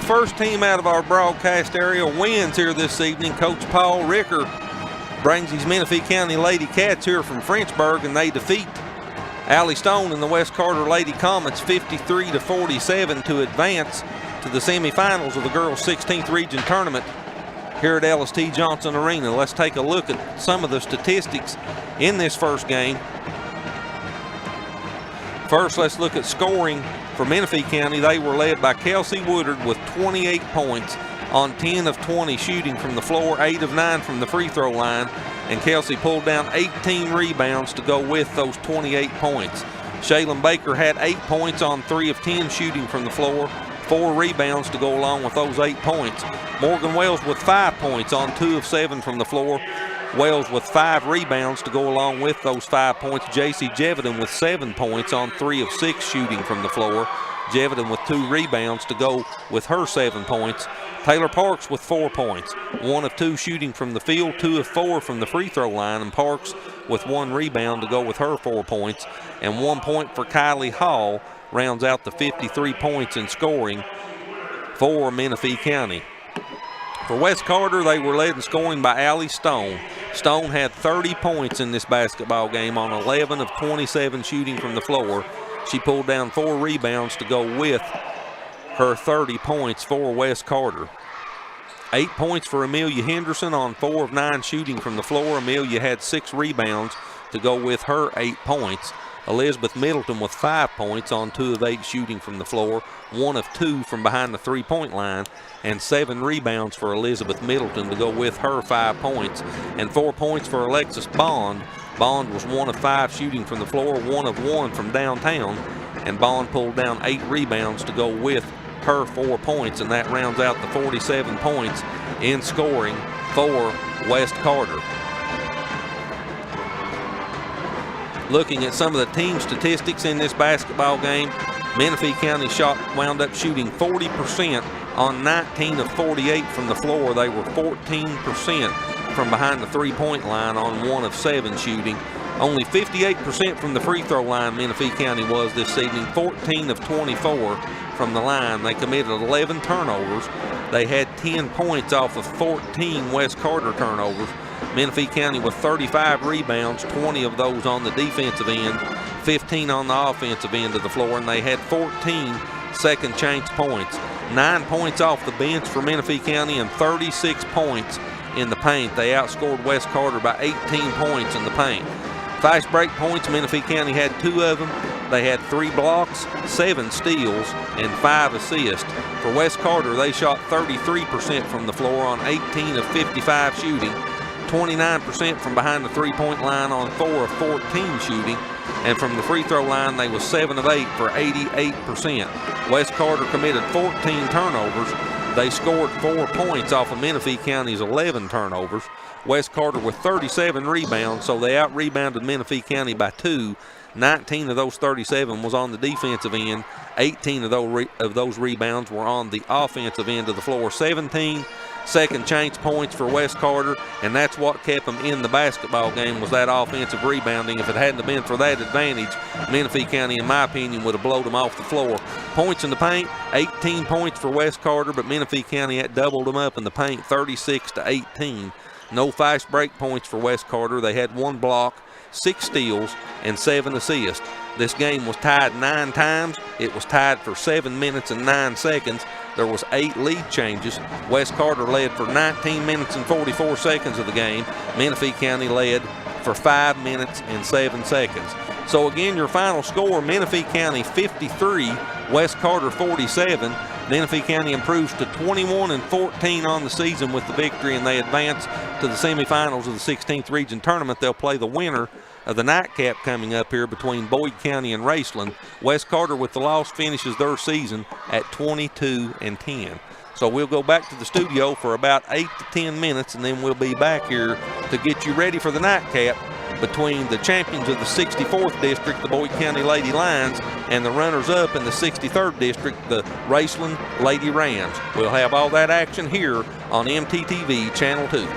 First team out of our broadcast area wins here this evening. Coach Paul Ricker brings his Menifee County Ladycats here from Frenchburg, and they defeat Allie Stone and the West Carter Lady Comets 53-47 to advance to the semifinals of the girls 16th region tournament here at LST Johnson Arena. Let's take a look at some of the statistics in this first game. First, let's look at scoring for Menifee County. They were led by Kelsey Woodard with 28 points on 10 of 20 shooting from the floor, 8 of 9 from the free throw line, and Kelsey pulled down 18 rebounds to go with those 28 points. Shaylin Baker had 8 points on 3 of 10 shooting from the floor, 4 rebounds to go along with those 8 points. Morgan Wells with 5 points on 2 of 7 from the floor. Wells with 5 rebounds to go along with those 5 points. J.C. Jevedon with 7 points on 3 of 6 shooting from the floor. Jevedon with 2 rebounds to go with her 7 points. Taylor Parks with 4 points, 1 of 2 shooting from the field, 2 of 4 from the free throw line, and Parks with 1 rebound to go with her 4 points. And 1 point for Kylie Hall rounds out the 53 points in scoring for Menifee County. For West Carter, they were led in scoring by Allie Stone. Stone had 30 points in this basketball game on 11 of 27 shooting from the floor. She pulled down 4 rebounds to go with her 30 points for West Carter. 8 points for Amelia Henderson on 4 of 9 shooting from the floor. Amelia had 6 rebounds to go with her 8 points. Elizabeth Middleton with 5 points on 2 of 8 shooting from the floor, 1 of 2 from behind the three-point line, and 7 rebounds for Elizabeth Middleton to go with her 5 points. And 4 points for Alexis Bond. Bond was 1 of 5 shooting from the floor, 1 of 1 from downtown, and Bond pulled down 8 rebounds to go with her 4 points, and that rounds out the 47 points in scoring for West Carter. Looking at some of the team statistics in this basketball game, Menifee County wound up shooting 40% on 19 of 48 from the floor. They were 14% from behind the three-point line on 1 of 7 shooting. Only 58% from the free throw line Menifee County was this evening, 14 of 24 from the line. They committed 11 turnovers. They had 10 points off of 14 West Carter turnovers. Menifee County with 35 rebounds, 20 of those on the defensive end, 15 on the offensive end of the floor, and they had 14 second chance points. 9 points off the bench for Menifee County and 36 points in the paint. They outscored West Carter by 18 points in the paint. Fast break points, Menifee County had 2 of them. they had 3 blocks, 7 steals, and 5 assists. For West Carter, they shot 33% from the floor on 18 of 55 shooting, 29% from behind the three-point line on 4 of 14 shooting, and from the free throw line, they was 7 of 8 for 88%. West Carter committed 14 turnovers. They scored 4 points off of Menifee County's 11 turnovers. West Carter with 37 rebounds, so they out-rebounded Menifee County by 2. 19 of those 37 was on the defensive end. 18 of those rebounds were on the offensive end of the floor. 17 second chance points for West Carter, and that's what kept them in the basketball game, was that offensive rebounding. If it hadn't been for that advantage, Menifee County, in my opinion, would have blown them off the floor. Points in the paint, 18 points for West Carter, but Menifee County had doubled them up in the paint, 36-18. No fast break points for West Carter. They had 1 block, 6 steals, and 7 assists. This game was tied 9 times. It was tied for 7 minutes and 9 seconds. There was 8 lead changes. West Carter led for 19 minutes and 44 seconds of the game. Menifee County led for 5 minutes and 7 seconds. So again, your final score, Menifee County 53, West Carter 47. Menifee County improves to 21-14 on the season with the victory, and they advance to the semifinals of the 16th Region Tournament. They'll play the winner of the nightcap coming up here between Boyd County and Raceland. West Carter, with the loss, finishes their season at 22-10. So we'll go back to the studio for about 8 to 10 minutes, and then we'll be back here to get you ready for the nightcap between the champions of the 64th District, the Boyd County Lady Lions, and the runners-up in the 63rd District, the Raceland Lady Rams. We'll have all that action here on MTTV Channel 2.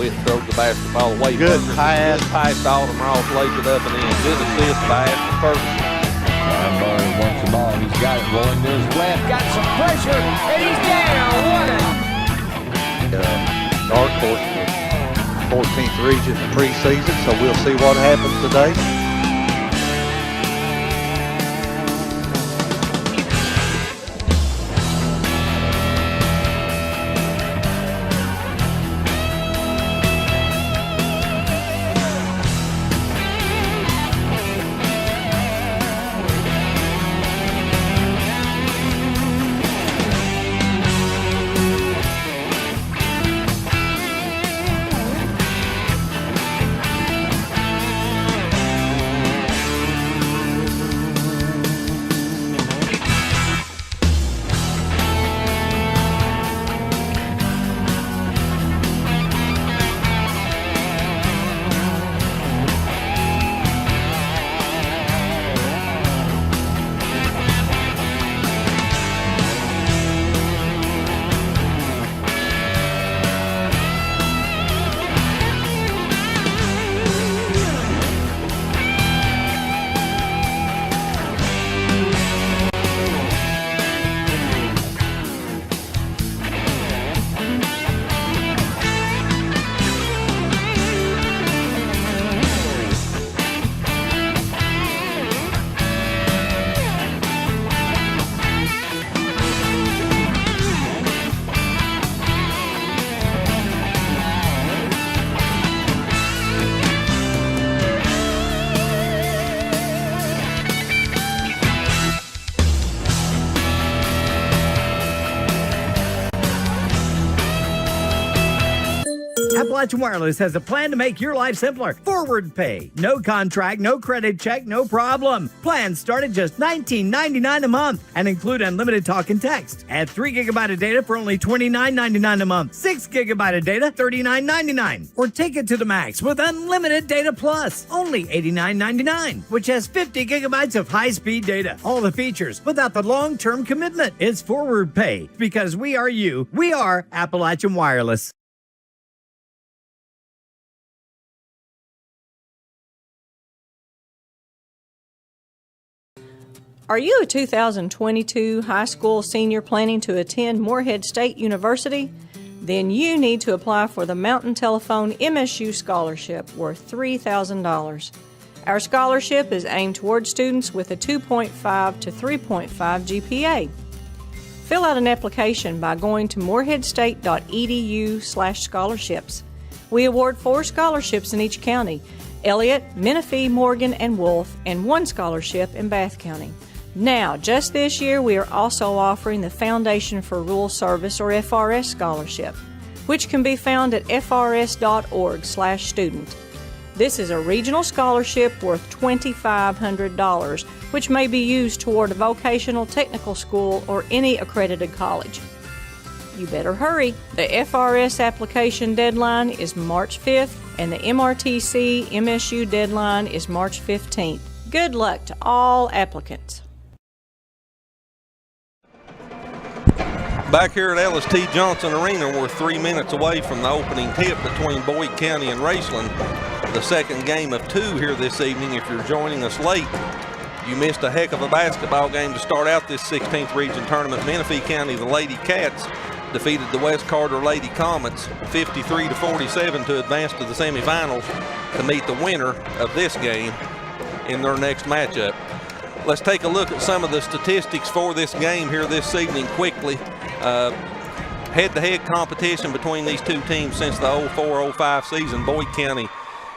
with, drove the basketball away. Good Ferguson. pass. Good pass to Alden Ross, lays it up and in. Good assist by Ashton Ferguson. Burns wants the ball. He's got it rolling to his left. Got some pressure, and he's down. What a Dark horse for 14th region in the preseason, so we'll see what happens today. Appalachian Wireless has a plan to make your life simpler. Forward pay. No contract, no credit check, no problem. Plans start at just $19.99 a month and include unlimited talk and text. Add 3 gigabyte of data for only $29.99 a month. 6 gigabyte of data, $39.99. Or take it to the max with unlimited data plus, only $89.99, which has 50 gigabytes of high-speed data. All the features without the long-term commitment. It's forward pay because we are you. We are Appalachian Wireless. Are you a 2022 high school senior planning to attend Morehead State University? Then you need to apply for the Mountain Telephone MSU Scholarship worth $3,000. Our scholarship is aimed toward students with a 2.5 to 3.5 GPA. Fill out an application by going to moreheadstate.edu/scholarships. We award 4 scholarships in each county: Elliott, Menifee, Morgan, and Wolfe, and 1 scholarship in Bath County. Now, just this year, we are also offering the Foundation for Rural Service, or FRS, scholarship, which can be found at frs.org/student. This is a regional scholarship worth $2,500, which may be used toward a vocational technical school or any accredited college. You better hurry. The FRS application deadline is March 5th, and the MRTC MSU deadline is March 15th. Good luck to all applicants. Back here at Ellis T. Johnson Arena, we're 3 minutes away from the opening tip between Boyd County and Raceland. The second game of 2 here this evening. If you're joining us late, you missed a heck of a basketball game to start out this 16th region tournament. Menifee County, the Ladycats, defeated the West Carter Lady Comets 53-47 to advance to the semifinals to meet the winner of this game in their next matchup. Let's take a look at some of the statistics for this game here this evening quickly. Head-to-head competition between these two teams since the 04-05 season. Boyd County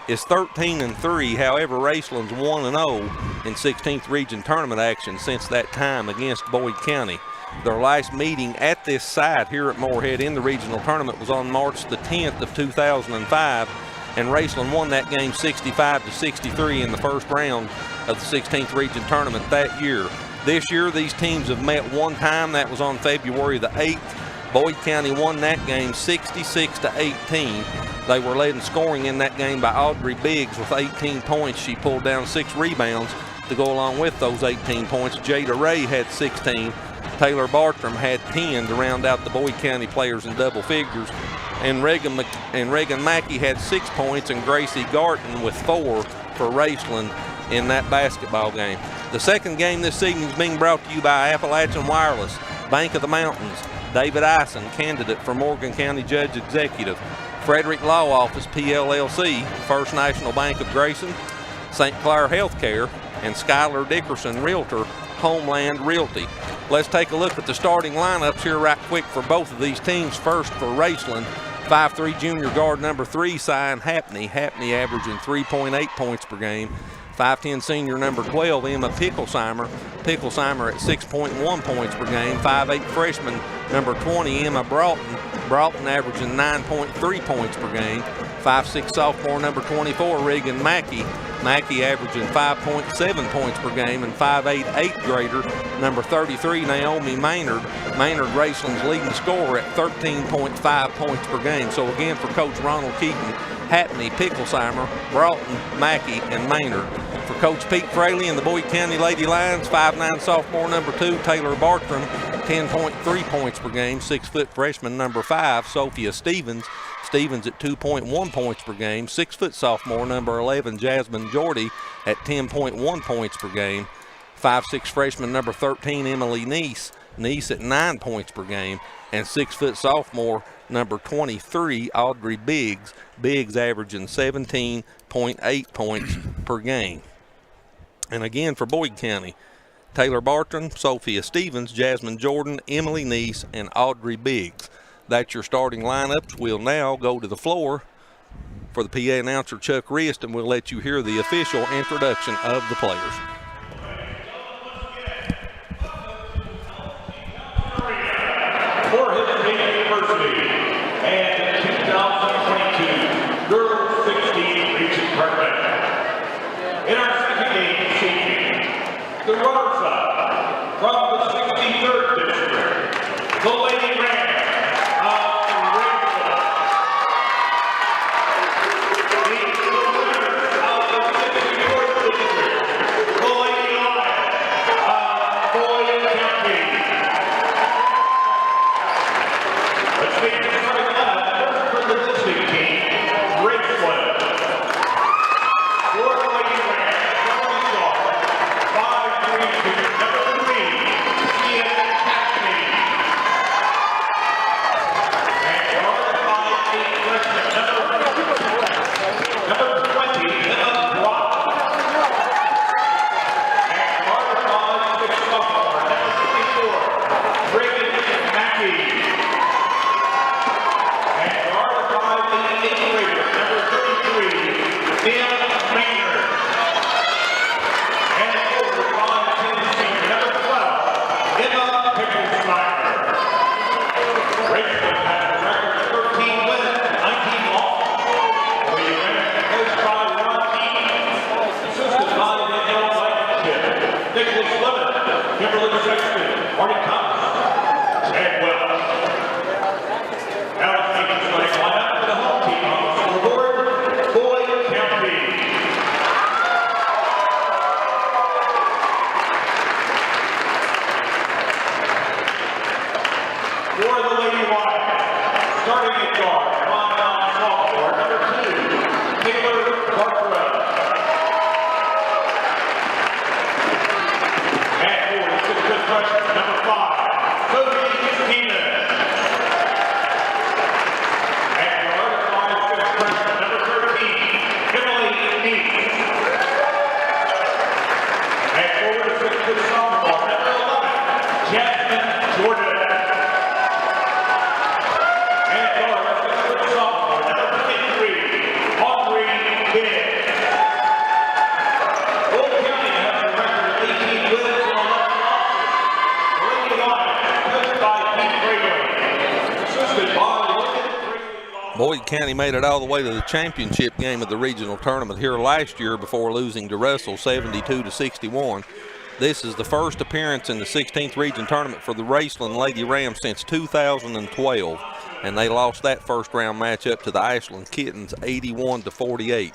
is 13-3. However, Raceland's 1-0 in 16th region tournament action since that time against Boyd County. Their last meeting at this site here at Morehead in the regional tournament was on March the 10th of 2005, and Raceland won that game 65-63 in the first round of the 16th region tournament that year. This year, these teams have met one time. That was on February the 8th. Boyd County won that game 66-18. They were led in scoring in that game by Audrey Biggs with 18 points. She pulled down 6 rebounds to go along with those 18 points. Jada Ray had 16. Taylor Bartram had 10 to round out the Boyd County players in double figures. and Reagan Mackey had 6 points, and Gracie Garton with 4 for Raceland in that basketball game. The second game this evening is being brought to you by Appalachian Wireless, Bank of the Mountains, David Ison, candidate for Morgan County Judge Executive, Frederick Law Office, PLLC, First National Bank of Grayson, St. Clair Healthcare, and Skylar Dickerson Realtor, Homeland Realty. Let's take a look at the starting lineups here right quick for both of these teams. First for Raceland, 5'3" junior guard number 3, Cyan Hapney. Hapney averaging 3.8 points per game. 5'10" senior number 12, Emma Picklesheimer. Picklesheimer at 6.1 points per game. 5'8" freshman number 20, Emma Broughton. Broughton averaging 9.3 points per game. 5'6" sophomore number 24, Reagan Mackey. Mackey averaging 5.7 points per game, and 5'8" 8th grader number 33, Naomi Maynard. Maynard, Raceland's leading scorer at 13.5 points per game. So again for Coach Ronald Keaton, Hapney, Picklesheimer, Broughton, Mackey, and Maynard. For Coach Pete Fraley and the Boyd County Lady Lions, 5'9" sophomore number 2, Taylor Bartram, 10.3 points per game. 6' freshman number 5, Sophia Stevens. Stevens at 2.1 points per game. 6' sophomore number 11, Jasmine Jordy at 10.1 points per game. 5'6" freshman number 13, Emily Neese. Neese at 9 points per game. And 6' sophomore number 23, Audrey Biggs. Biggs averaging 17.8 points per game. And again for Boyd County, Taylor Barton, Sophia Stevens, Jasmine Jordan, Emily Neese, and Audrey Biggs. That's your starting lineups. We'll now go to the floor for the PA announcer, Chuck Rist, and we'll let you hear the official introduction of the players. Morehead State University and the 2022 Girls 16 Region Tournament. In our second game this evening, the runners-up from the 63rd District, the Lady Rams of Raceland. The winners of the 64th District, the Lady Lions of Boyd County. Let's make the starting lineup first for the district team, Raceland. For the Lady Rams, starting guard, 5'3" number 3, Ian Hackney. And guard 5'8" freshman number 20, Emma Brock. And guard 5'6" sophomore number 54, Reagan Mackey. And guard 5'8" 8th grader number 33, Tim Maynard. And forward 5'10" senior number 12, Emma Picklesheimer. Raceland has a record of 13 wins and 19 losses. The Rams coached by Ron Keaton, assisted by Danielle Blankenship, Nicholas Lemon, Kimberly Sexton, Marty Thomas, Chad Wells. Now let's make the starting lineup for the home team on the scoreboard, Boyd County. For the Lady Lions, starting at guard, 5'9" sophomore number 2, Taylor Bartram. And forward, 6' freshman number 5, Sophie Stevens. And guard, 5'6" freshman number 13, Emily Neese. And forward, 6' sophomore number 11, Jasmine Jordan. And guard, 6' sophomore number 23, Audrey Biggs. Boyd County has a record of 18 wins and 11 losses. The Lady Lions, coached by Pete Fraley, assisted by Lincoln Fraley. Boyd County made it all the way to the championship game of the regional tournament here last year before losing to Russell 72-61. This is the first appearance in the 16th region tournament for the Raceland Lady Rams since 2012, and they lost that first round matchup to the Ashland Kittens 81-48.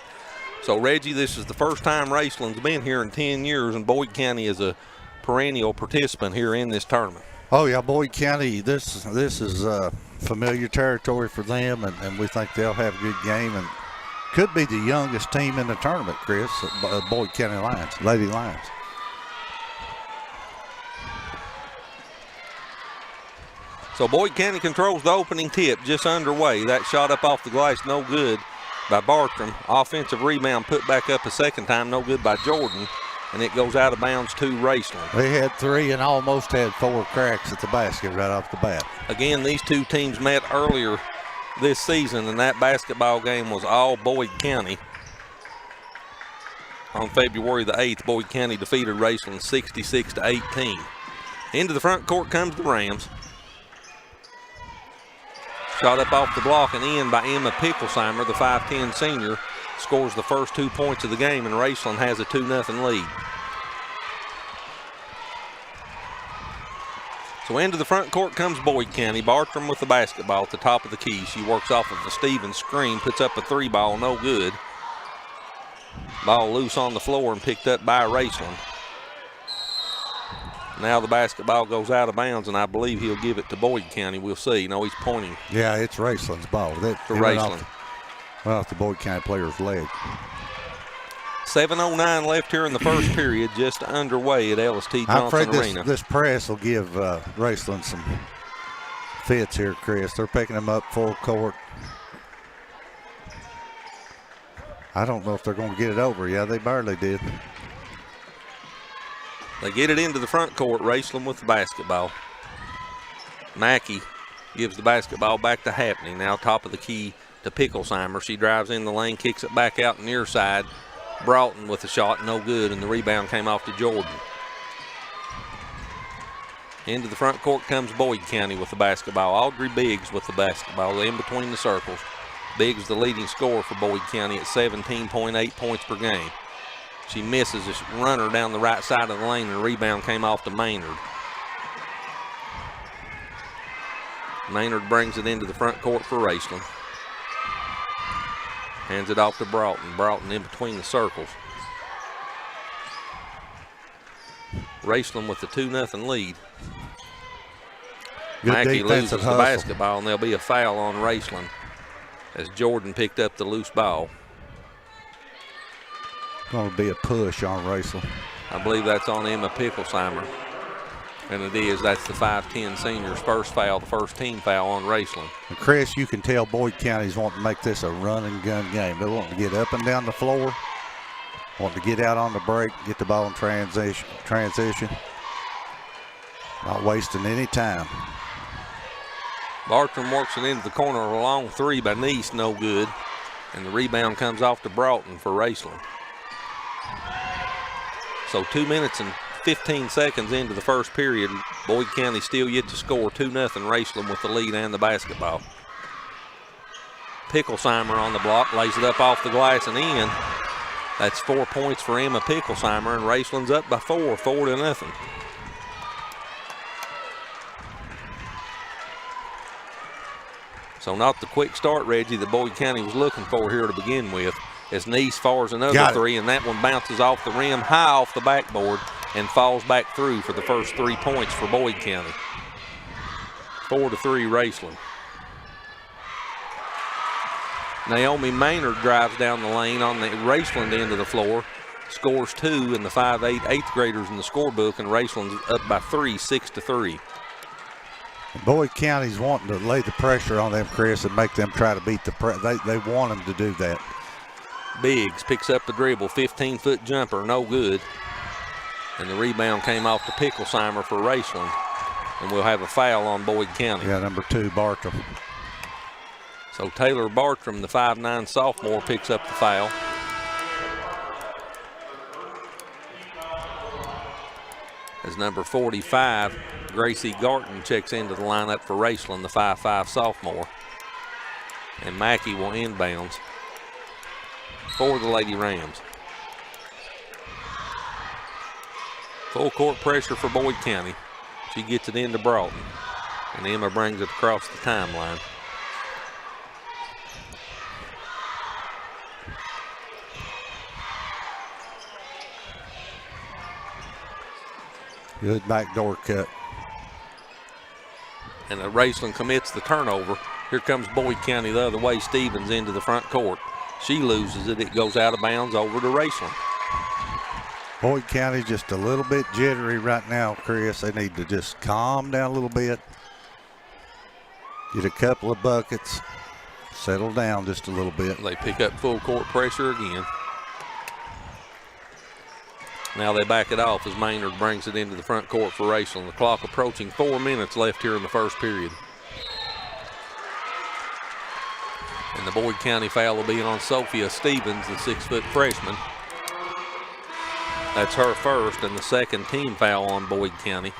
So Reggie, this is the first time Raceland's been here in 10 years, and Boyd County is a perennial participant here in this tournament. Oh yeah, Boyd County. This is familiar territory for them, and we think they'll have a good game and could be the youngest team in the tournament, Chris. Boyd County Lions, Lady Lions. So Boyd County controls the opening tip, just underway. That shot up off the glass, no good by Bartram. Offensive rebound put back up a second time, no good by Jordan. And it goes out of bounds to Raceland. They had 3 and almost had 4 cracks at the basket right off the bat. Again, these two teams met earlier this season, and that basketball game was all Boyd County. On February the 8th, Boyd County defeated Raceland 66-18. Into the front court comes the Rams. Shot up off the block and in by Emma Picklesheimer, the 5'10 senior. Scores the first 2 points of the game, and Raceland has a 2-0 lead. So into the front court comes Boyd County. Bartram with the basketball at the top of the key. She works off of the Stevens screen, puts up a 3-ball, no good. Ball loose on the floor and picked up by Raceland. Now the basketball goes out of bounds, and I believe he'll give it to Boyd County. We'll see. No, he's pointing. Yeah, it's Raceland's ball. For Raceland. Well, off the Boyd County player's leg. 7:09 left here in the first period, just underway at LST Johnson Arena. This press will give Raceland some fits here, Chris. They're picking them up full court. I don't know if they're going to get it over. Yeah, they barely did. They get it into the front court. Raceland with the basketball. Mackey gives the basketball back to Happney. Now top of the key to Picklesheimer. She drives in the lane, kicks it back out near side. Broughton with the shot, no good, and the rebound came off to Jordan. Into the front court comes Boyd County with the basketball. Audrey Biggs with the basketball in between the circles. Biggs the leading scorer for Boyd County at 17.8 points per game. She misses a runner down the right side of the lane, and the rebound came off to Maynard. Maynard brings it into the front court for Raceland. Hands it off to Broughton. Broughton in between the circles. Raceland with the 2-0 lead. Good Mackey loses the hustle. basketball, and there'll be a foul on Raceland as Jordan picked up the loose ball. Going to be a push on Raceland. I believe that's on Emma Picklesheimer. And it is. That's the 5'10 senior's first foul, the first team foul on Raceland. And Chris, you can tell Boyd County's wanting to make this a run and gun game. They want to get up and down the floor, want to get out on the break, get the ball in transition. Not wasting any time. Bartram works it into the corner. A long 3 by Neese, no good. And the rebound comes off to Broughton for Raceland. So 2 minutes and 15 seconds into the first period. Boyd County still yet to score. 2-0 Raceland with the lead and the basketball. Picklesheimer on the block, lays it up off the glass and in. That's 4 points for Emma Picklesheimer, and Raceland's up by 4-0. So not the quick start, Reggie, that Boyd County was looking for here to begin with. As Neese fires another 3, and that one bounces off the rim, high off the backboard, and falls back through for the first 3 points for Boyd County. 4-3 Raceland. Naomi Maynard drives down the lane on the Raceland end of the floor, scores 2 in the 5'8", 8th graders in the scorebook, and Raceland's up by 3, 6-3. Boyd County's wanting to lay the pressure on them, Chris, and make them try to beat the press. They want them to do that. Biggs picks up the dribble, 15-foot jumper, no good. And the rebound came off to Picklesheimer for Raceland. And we'll have a foul on Boyd County. Yeah, number 2, Bartram. So Taylor Bartram, the 5'9" sophomore, picks up the foul. As number 45, Gracie Garton, checks into the lineup for Raceland, the 5'5" sophomore. And Mackey will inbounds for the Lady Rams. Full court pressure for Boyd County. She gets it into Broughton, and Emma brings it across the timeline. Good backdoor cut. And Raceland commits the turnover. Here comes Boyd County the other way. Stevens into the front court. She loses it. It goes out of bounds over to Raceland. Boyd County just a little bit jittery right now, Chris. They need to just calm down a little bit. Get a couple of buckets. Settle down just a little bit. They pick up full court pressure again. Now they back it off as Maynard brings it into the front court for Raceland. The clock approaching 4 minutes left here in the first period. And the Boyd County foul will be on Sophia Stevens, the 6-foot freshman. That's her first and the second team foul on Boyd County.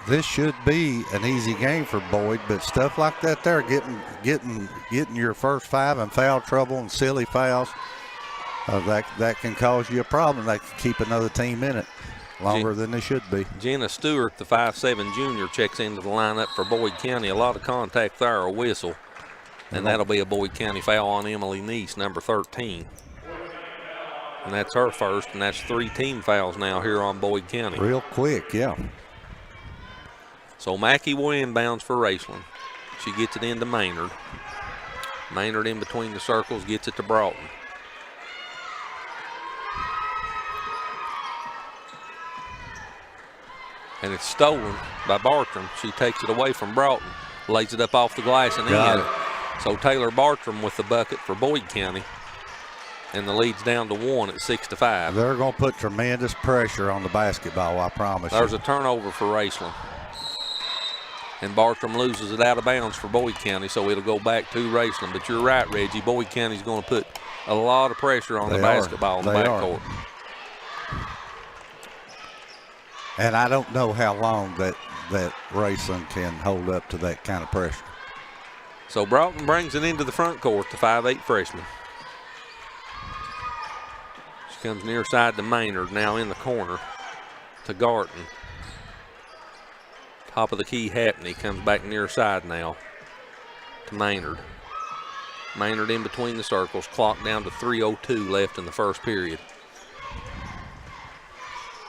This should be an easy game for Boyd, but stuff like that there, getting your first 5 in foul trouble and silly fouls, that can cause you a problem. That can keep another team in it longer than they should be. Jenna Stewart, the 5'7" junior, checks into the lineup for Boyd County. A lot of contact there, a whistle. And that'll be a Boyd County foul on Emily Neese, number 13. And that's her first, and that's 3 team fouls now here on Boyd County. Real quick, yeah. So Mackey will inbounds for Raceland. She gets it into Maynard. Maynard in between the circles, gets it to Broughton. And it's stolen by Bartram. She takes it away from Broughton, lays it up off the glass and in. So Taylor Bartram with the bucket for Boyd County. And the lead's down to 1 at 6-5. They're going to put tremendous pressure on the basketball, I promise you. There's a turnover for Raceland. And Bartram loses it out of bounds for Boyd County, so it'll go back to Raceland. But you're right, Reggie. Boyd County's going to put a lot of pressure on the basketball in the backcourt. And I don't know how long that Raceland can hold up to that kind of pressure. So Broughton brings it into the front court, the 5'8" freshman. She comes near side to Maynard, now in the corner to Garton. Top of the key, Happney comes back near side now to Maynard. Maynard in between the circles, clock down to 3:02 left in the first period.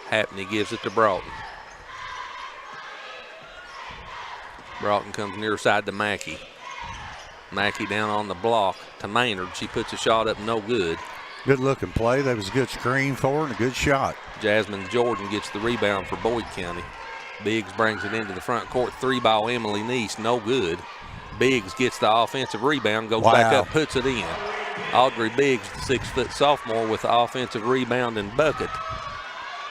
Happney gives it to Broughton. Broughton comes near side to Mackey. Mackey down on the block to Maynard. She puts a shot up, no good. Good looking play. That was a good screen for her and a good shot. Jasmine Jordan gets the rebound for Boyd County. Biggs brings it into the front court. 3-ball Emily Neese, no good. Biggs gets the offensive rebound, goes back up, puts it in. Audrey Biggs, the 6-foot sophomore, with the offensive rebound and bucket.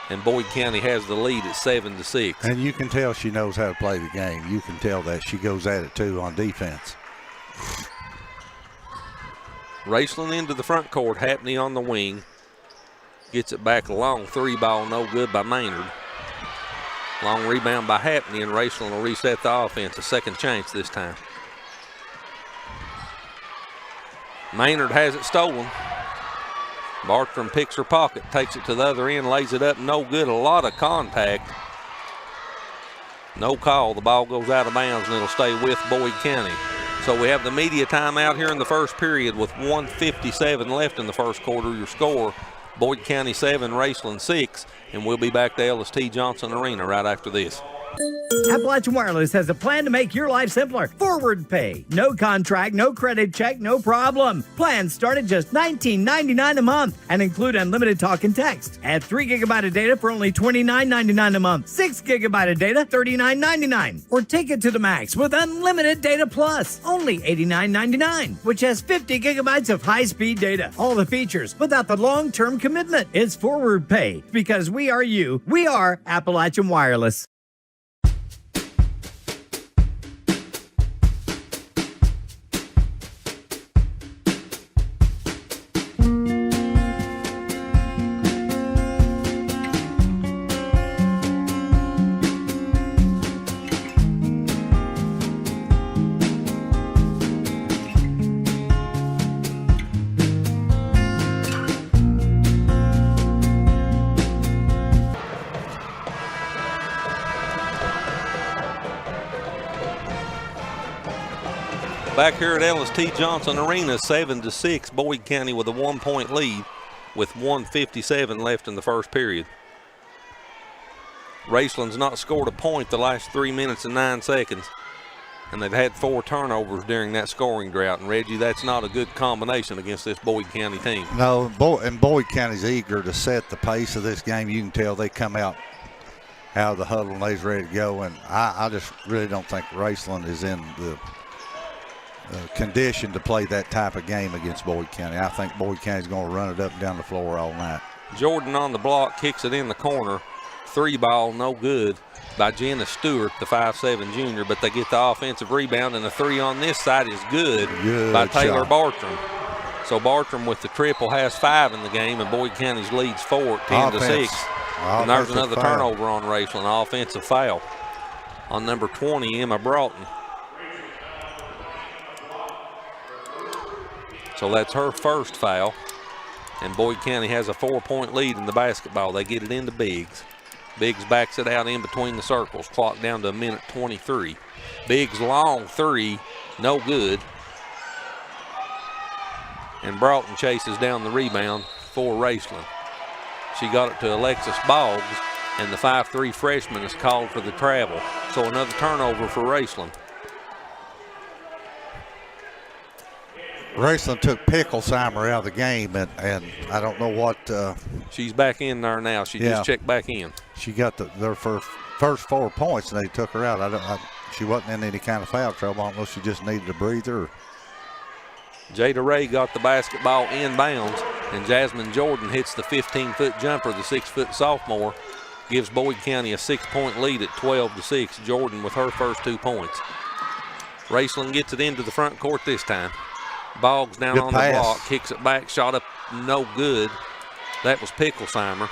And Boyd County has the lead at 7-6. And you can tell she knows how to play the game. You can tell that she goes at it too on defense. Raceland into the front court, Happney on the wing. Gets it back long, 3-ball, no good by Maynard. Long rebound by Happney, and Raceland will reset the offense. A second chance this time. Maynard has it stolen. Bartram picks her pocket, takes it to the other end, lays it up, no good. A lot of contact. No call. The ball goes out of bounds, and it'll stay with Boyd County. So we have the media timeout here in the first period with 1:57 left in the first quarter. Your score, Boyd County 7, Raceland 6, and we'll be back to Ellis T. Johnson Arena right after this. Appalachian Wireless has a plan to make your life simpler. Forward pay. No contract, no credit check, no problem. Plans start at just $19.99 a month and include unlimited talk and text. Add 3 GB of data for only $29.99 a month. 6 GB of data, $39.99. Or take it to the max with unlimited data plus, only $89.99, which has 50 gigabytes of high-speed data. All the features without the long-term commitment. It's forward pay because we are you. We are Appalachian Wireless. Back here at Ellis T. Johnson Arena, 7-6, Boyd County with a 1-point lead with 1:57 left in the first period. Raceland's not scored a point the last 3 minutes and 9 seconds. and they've had 4 turnovers during that scoring drought. And Reggie, that's not a good combination against this Boyd County team. No, and Boyd County's eager to set the pace of this game. You can tell they come out of the huddle and they're ready to go. And I just really don't think Raceland is in the condition to play that type of game against Boyd County. I think Boyd County's going to run it up and down the floor all night. Jordan on the block, kicks it in the corner. 3 ball, no good by Jenna Stewart, the 5'7" junior, but they get the offensive rebound, and the 3 on this side is good by Taylor shot. Bartram. So Bartram with the triple has 5 in the game, and Boyd County's leads 4 at 10-6. And there's another turnover on Raceland, offensive foul on number 20, Emma Broughton. So that's her first foul, and Boyd County has a 4-point lead in the basketball. They get it into Biggs. Biggs backs it out in between the circles. Clock down to 1:23. Biggs long 3, no good. And Broughton chases down the rebound for Raceland. She got it to Alexis Boggs, and the 5'3" freshman is called for the travel. So another turnover for Raceland. Raceland took Picklesheimer out of the game, and I don't know what. She's back in there now. She just checked back in. She got their first 4 points, and they took her out. She wasn't in any kind of foul trouble. I don't know if she just needed a breather. Jada Ray got the basketball inbounds, and Jasmine Jordan hits the 15-foot jumper, the 6-foot sophomore. Gives Boyd County a 6-point lead at 12-6. Jordan with her first 2 points. Raceland gets it into the front court this time. Boggs down on the block, kicks it back, shot up, no good. That was Picklesheimer.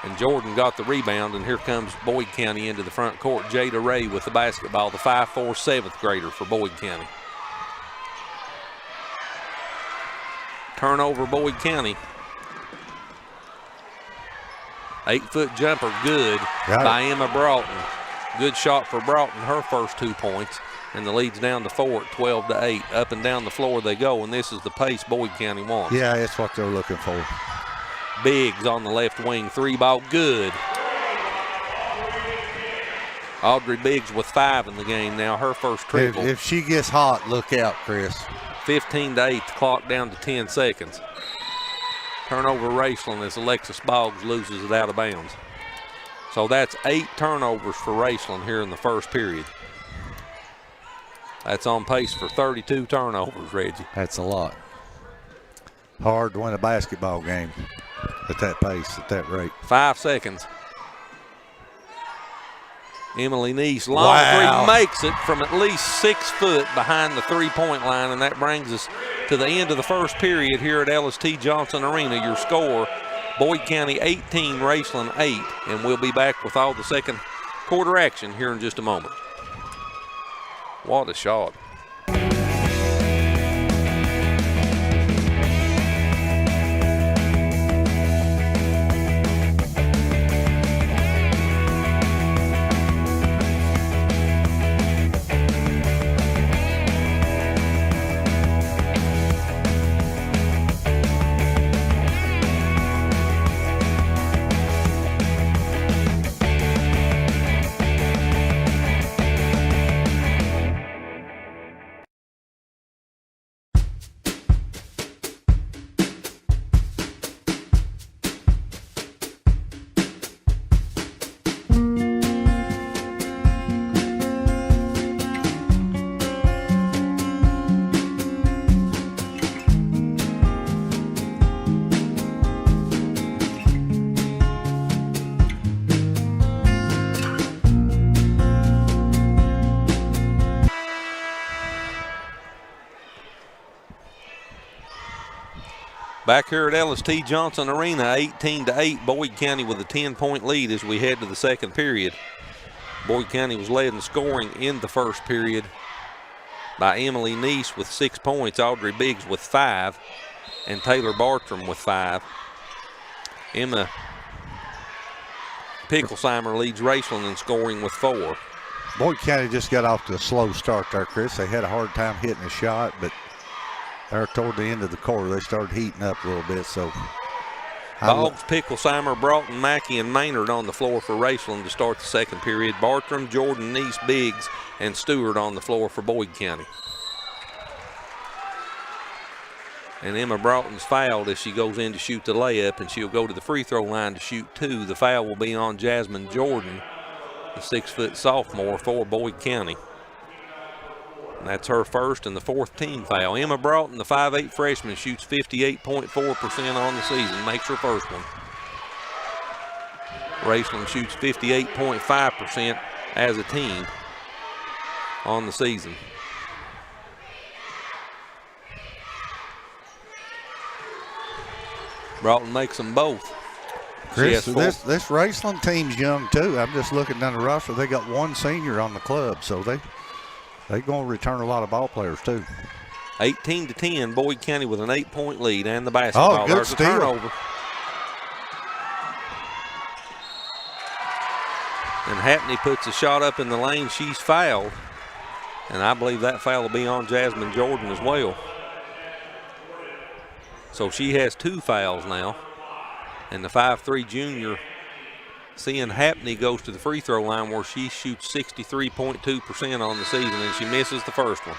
And Jordan got the rebound, and here comes Boyd County into the front court. Jada Ray with the basketball, the 5'4", 7th grader for Boyd County. Turnover, Boyd County. 8-foot jumper, good by Emma Broughton. Good shot for Broughton, her first 2 points. And the lead's down to 4 at 12-8. Up and down the floor they go, and this is the pace Boyd County wants. Yeah, that's what they're looking for. Biggs on the left wing, 3 ball, good. Audrey Biggs with 5 in the game now, her first triple. If she gets hot, look out, Chris. 15-8, the clock down to 10 seconds. Turnover Raceland as Alexis Boggs loses it out of bounds. So that's 8 turnovers for Raceland here in the first period. That's on pace for 32 turnovers, Reggie. That's a lot. Hard to win a basketball game at that pace, at that rate. 5 seconds. Emily Neese, long 3, makes it from at least 6 foot behind the 3-point line, and that brings us to the end of the first period here at LST Johnson Arena. Your score, Boyd County 18, Raceland 8, and we'll be back with all the second quarter action here in just a moment. What a shot. Back here at LST Johnson Arena, 18-8, Boyd County with a 10-point lead as we head to the second period. Boyd County was led in scoring in the first period by Emily Neese with 6 points, Audrey Biggs with 5, and Taylor Bartram with 5. Emma Picklesheimer leads Raceland in scoring with 4. Boyd County just got off to a slow start there, Chris. They had a hard time hitting a shot, but there toward the end of the quarter, they started heating up a little bit. So Boggs, Picklesheimer, Broughton, Mackey, and Maynard on the floor for Raceland to start the second period. Bartram, Jordan, Neese, Biggs, and Stewart on the floor for Boyd County. And Emma Broughton's fouled as she goes in to shoot the layup, and she'll go to the free throw line to shoot 2. The foul will be on Jasmine Jordan, the 6-foot sophomore for Boyd County. And that's her first and the 4th team foul. Emma Broughton, the 5'8 freshman, shoots 58.4% on the season, makes her first one. Raceland shoots 58.5% as a team on the season. Broughton makes them both. Chris, this Raceland team's young too. I'm just looking down the roster. They got 1 senior on the club, so they're going to return a lot of ball players too. 18-10, Boyd County with an 8-point lead and the basketball. Oh, good There's steal. a turnover. And Hackney puts a shot up in the lane. She's fouled. And I believe that foul will be on Jasmine Jordan as well. So she has 2 fouls now. And the 5'3 junior, Cian Hackney, goes to the free throw line where she shoots 63.2% on the season, and she misses the first one.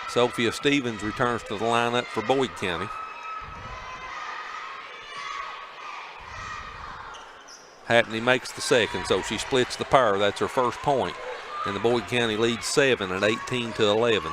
Sophia Stevens returns to the lineup for Boyd County. Hackney makes the second, so she splits the pair. That's her first point. And the Boyd County leads 7 at 18-11.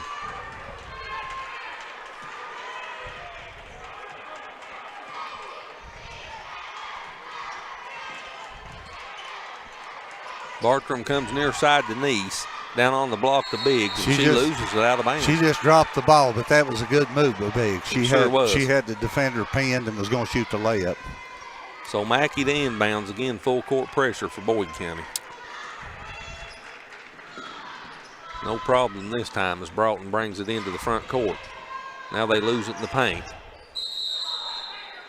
Bartram comes near side to Neese, down on the block to Biggs, and she loses it out of bounds. She just dropped the ball, but that was a good move by Biggs. She was. had the defender pinned and was going to shoot the layup. So Mackey to inbounds, again full court pressure for Boyd County. No problem this time as Broughton brings it into the front court. Now they lose it in the paint.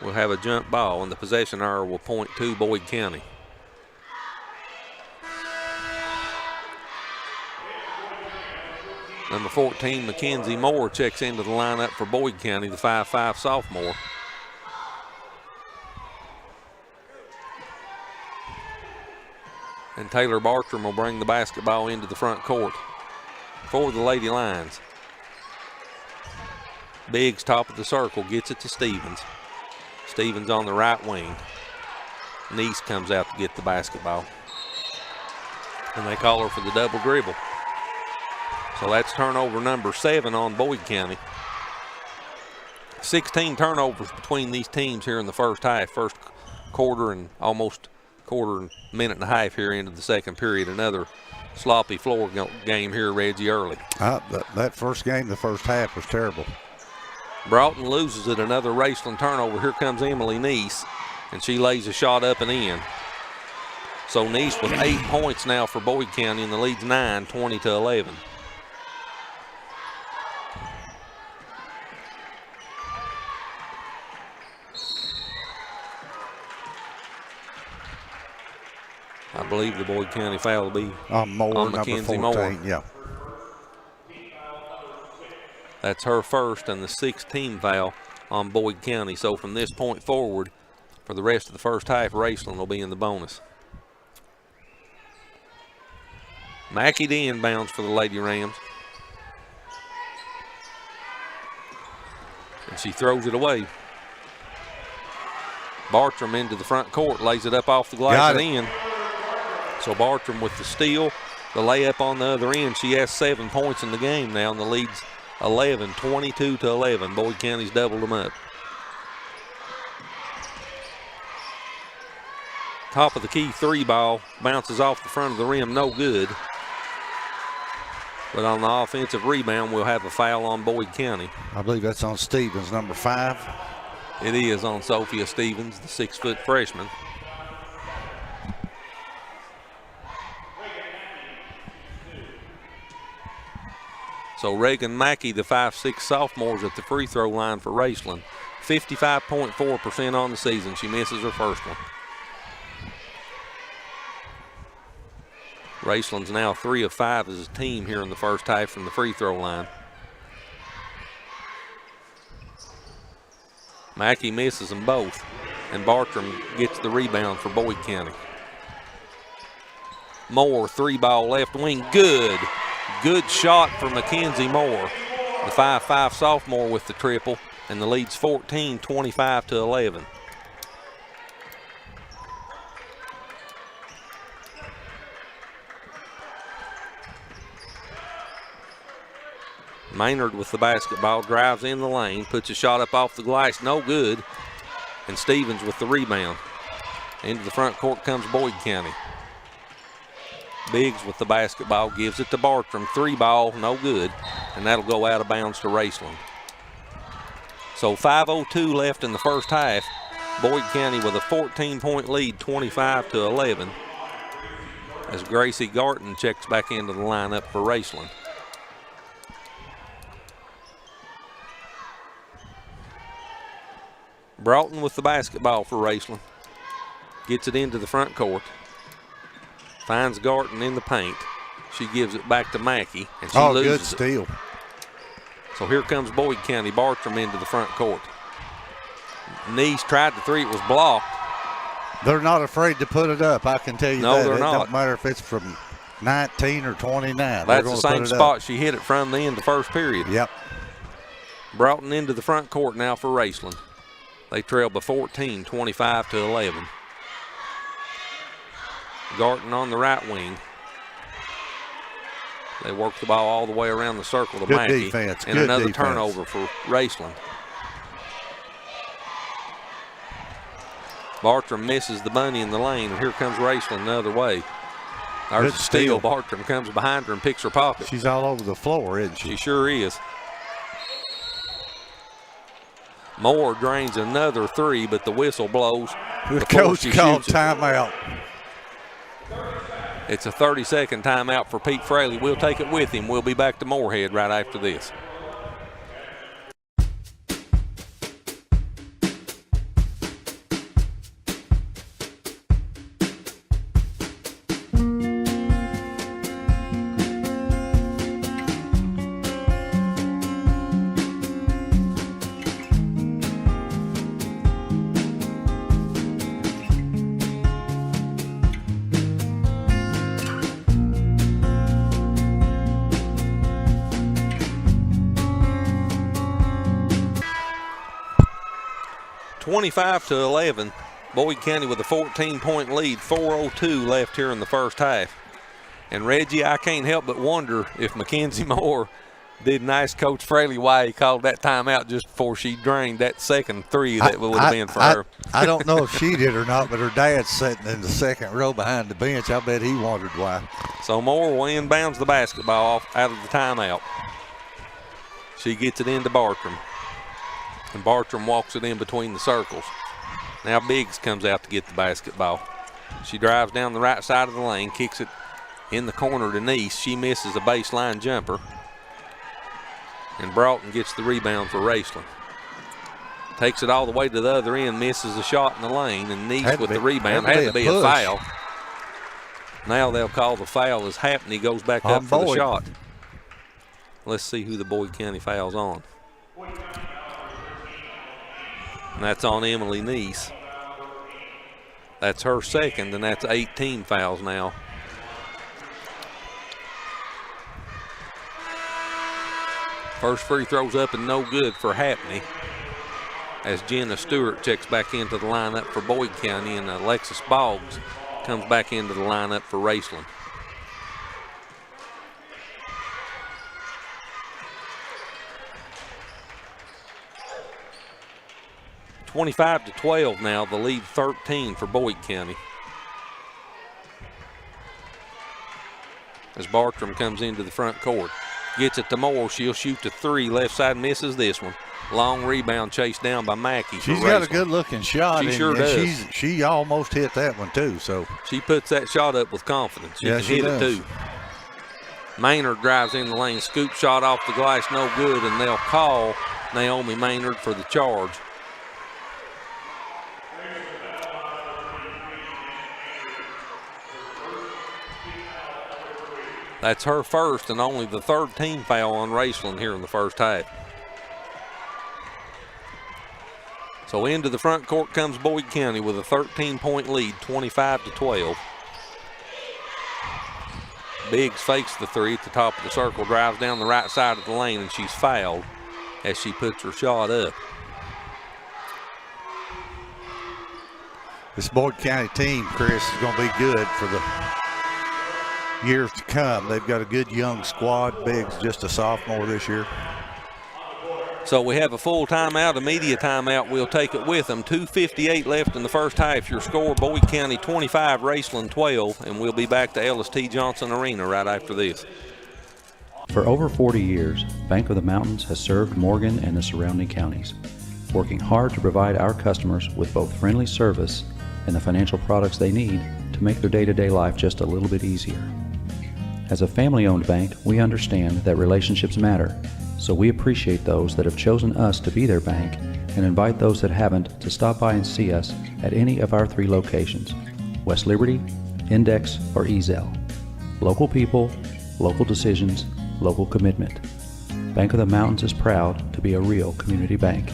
We'll have a jump ball, and the possession error will point to Boyd County. Number 14, Mackenzie Moore, checks into the lineup for Boyd County, the 5'5 sophomore. And Taylor Bartram will bring the basketball into the front court for the Lady Lions. Biggs, top of the circle, gets it to Stevens. Stevens on the right wing. Neese comes out to get the basketball. And they call her for the double dribble. So that's turnover number 7 on Boyd County. 16 turnovers between these teams here in the first half. First quarter and almost minute and a half here into the second period. Another sloppy floor game here, Reggie, early. That first game, the first half was terrible. Broughton loses it, another Raceland turnover. Here comes Emily Neese, and she lays a shot up and in. So Neese with 8 points now for Boyd County, and the lead's 9, 20-11. I believe the Boyd County foul will be Moore, on Mackenzie Moore. Yeah. That's her first and the 6th team foul on Boyd County. So from this point forward, for the rest of the first half, Raceland will be in the bonus. Mackey to inbounds for the Lady Rams. And she throws it away. Bartram into the front court, lays it up off the glass and in. So Bartram with the steal, the layup on the other end. She has 7 points in the game now, and the lead's 11, 22-11. Boyd County's doubled them up. Top of the key 3 ball bounces off the front of the rim, no good. But on the offensive rebound, we'll have a foul on Boyd County. I believe that's on Stevens, number 5. It is on Sophia Stevens, the 6-foot freshman. So Reagan Mackey, the 5'6 sophomore, is at the free throw line for Raceland. 55.4% on the season. She misses her first one. Raceland's now 3 of 5 as a team here in the first half from the free throw line. Mackey misses them both, and Bartram gets the rebound for Boyd County. Moore, 3-ball left wing, good. Good shot for Mackenzie Moore. The 5'5" sophomore with the triple, and the lead's 14, 25-11. Maynard with the basketball, drives in the lane, puts a shot up off the glass, no good. And Stevens with the rebound. Into the front court comes Boyd County. Biggs with the basketball, gives it to Bartram. 3-ball, no good. And that'll go out of bounds to Raceland. So 5:02 left in the first half. Boyd County with a 14-point lead, 25-11. As Gracie Garton checks back into the lineup for Raceland. Broughton with the basketball for Raceland. Gets it into the front court. Finds Garton in the paint. She gives it back to Mackey, and she loses good steal. it. So here comes Boyd County. Bartram into the front court. Neese tried the three. It was blocked. They're not afraid to put it up, I can tell you No, that. they're not. It don't matter if it's from 19 or 29. That's the same spot she hit it from the end of the first period. Yep. Broughton into the front court now for Raceland. They trail by 14, 25-11. Garton on the right wing. They work the ball all the way around the circle to Good Mackey. defense. And Good another defense. turnover for Raceland. Bartram misses the bunny in the lane, and here comes Raceland the other way. There's a steal. Bartram comes behind her and picks her pocket. She's all over the floor, isn't she? She sure is. Moore drains another three, but the whistle blows. The coach called timeout. It's a 30-second timeout for Pete Fraley. We'll take it with him. We'll be back to Morehead right after this. (25-11). Boyd County with a 14-point lead. 4:02 left here in the first half. And Reggie, I can't help but wonder if Mackenzie Moore did nice Coach Fraley why he called that timeout just before she drained that second three that would have been for her. I don't know if she did or not, but her dad's sitting in the second row behind the bench. I bet he wondered why. So Moore will inbounds the basketball out of the timeout. She gets it into Bartram. And Bartram walks it in between the circles. Now Biggs comes out to get the basketball. She drives down the right side of the lane, kicks it in the corner to Neese. She misses a baseline jumper. And Broughton gets the rebound for Raceland. Takes it all the way to the other end, misses a shot in the lane, and Neese with the rebound. Had to be a foul. Now they'll call the foul as Happney goes back up for the shot. Let's see who the Boyd County foul's on. And that's on Emily Neese. That's her second, and that's 18 fouls now. First free throw's up and no good for Happney. As Jenna Stewart checks back into the lineup for Boyd County, and Alexis Boggs comes back into the lineup for Raceland. (25-12) now, the lead 13 for Boyd County. As Bartram comes into the front court. Gets it to Moore. She'll shoot the three. Left side misses this one. Long rebound chased down by Mackey. She's got a good-looking shot. She sure does. She almost hit that one, too. So she puts that shot up with confidence. She can hit it, too. Maynard drives in the lane. Scoop shot off the glass, no good, and they'll call Naomi Maynard for the charge. That's her first and only the third team foul on Raceland here in the first half. So into the front court comes Boyd County with a 13-point lead, 25-12. Biggs fakes the three at the top of the circle, drives down the right side of the lane, and she's fouled as she puts her shot up. This Boyd County team, Chris, is going to be good for the years to come. They've got a good young squad. Biggs just a sophomore this year. So we have a full timeout, a media timeout. We'll take it with them. 2:58 left in the first half. Your score, Boyd County 25, Raceland 12, and we'll be back to LST Johnson Arena right after this. For over 40 years, Bank of the Mountains has served Morgan and the surrounding counties, working hard to provide our customers with both friendly service and the financial products they need to make their day-to-day life just a little bit easier. As a family-owned bank, we understand that relationships matter, so we appreciate those that have chosen us to be their bank and invite those that haven't to stop by and see us at any of our 3 locations, West Liberty, Index, or Ezell. Local people, local decisions, local commitment. Bank of the Mountains is proud to be a real community bank.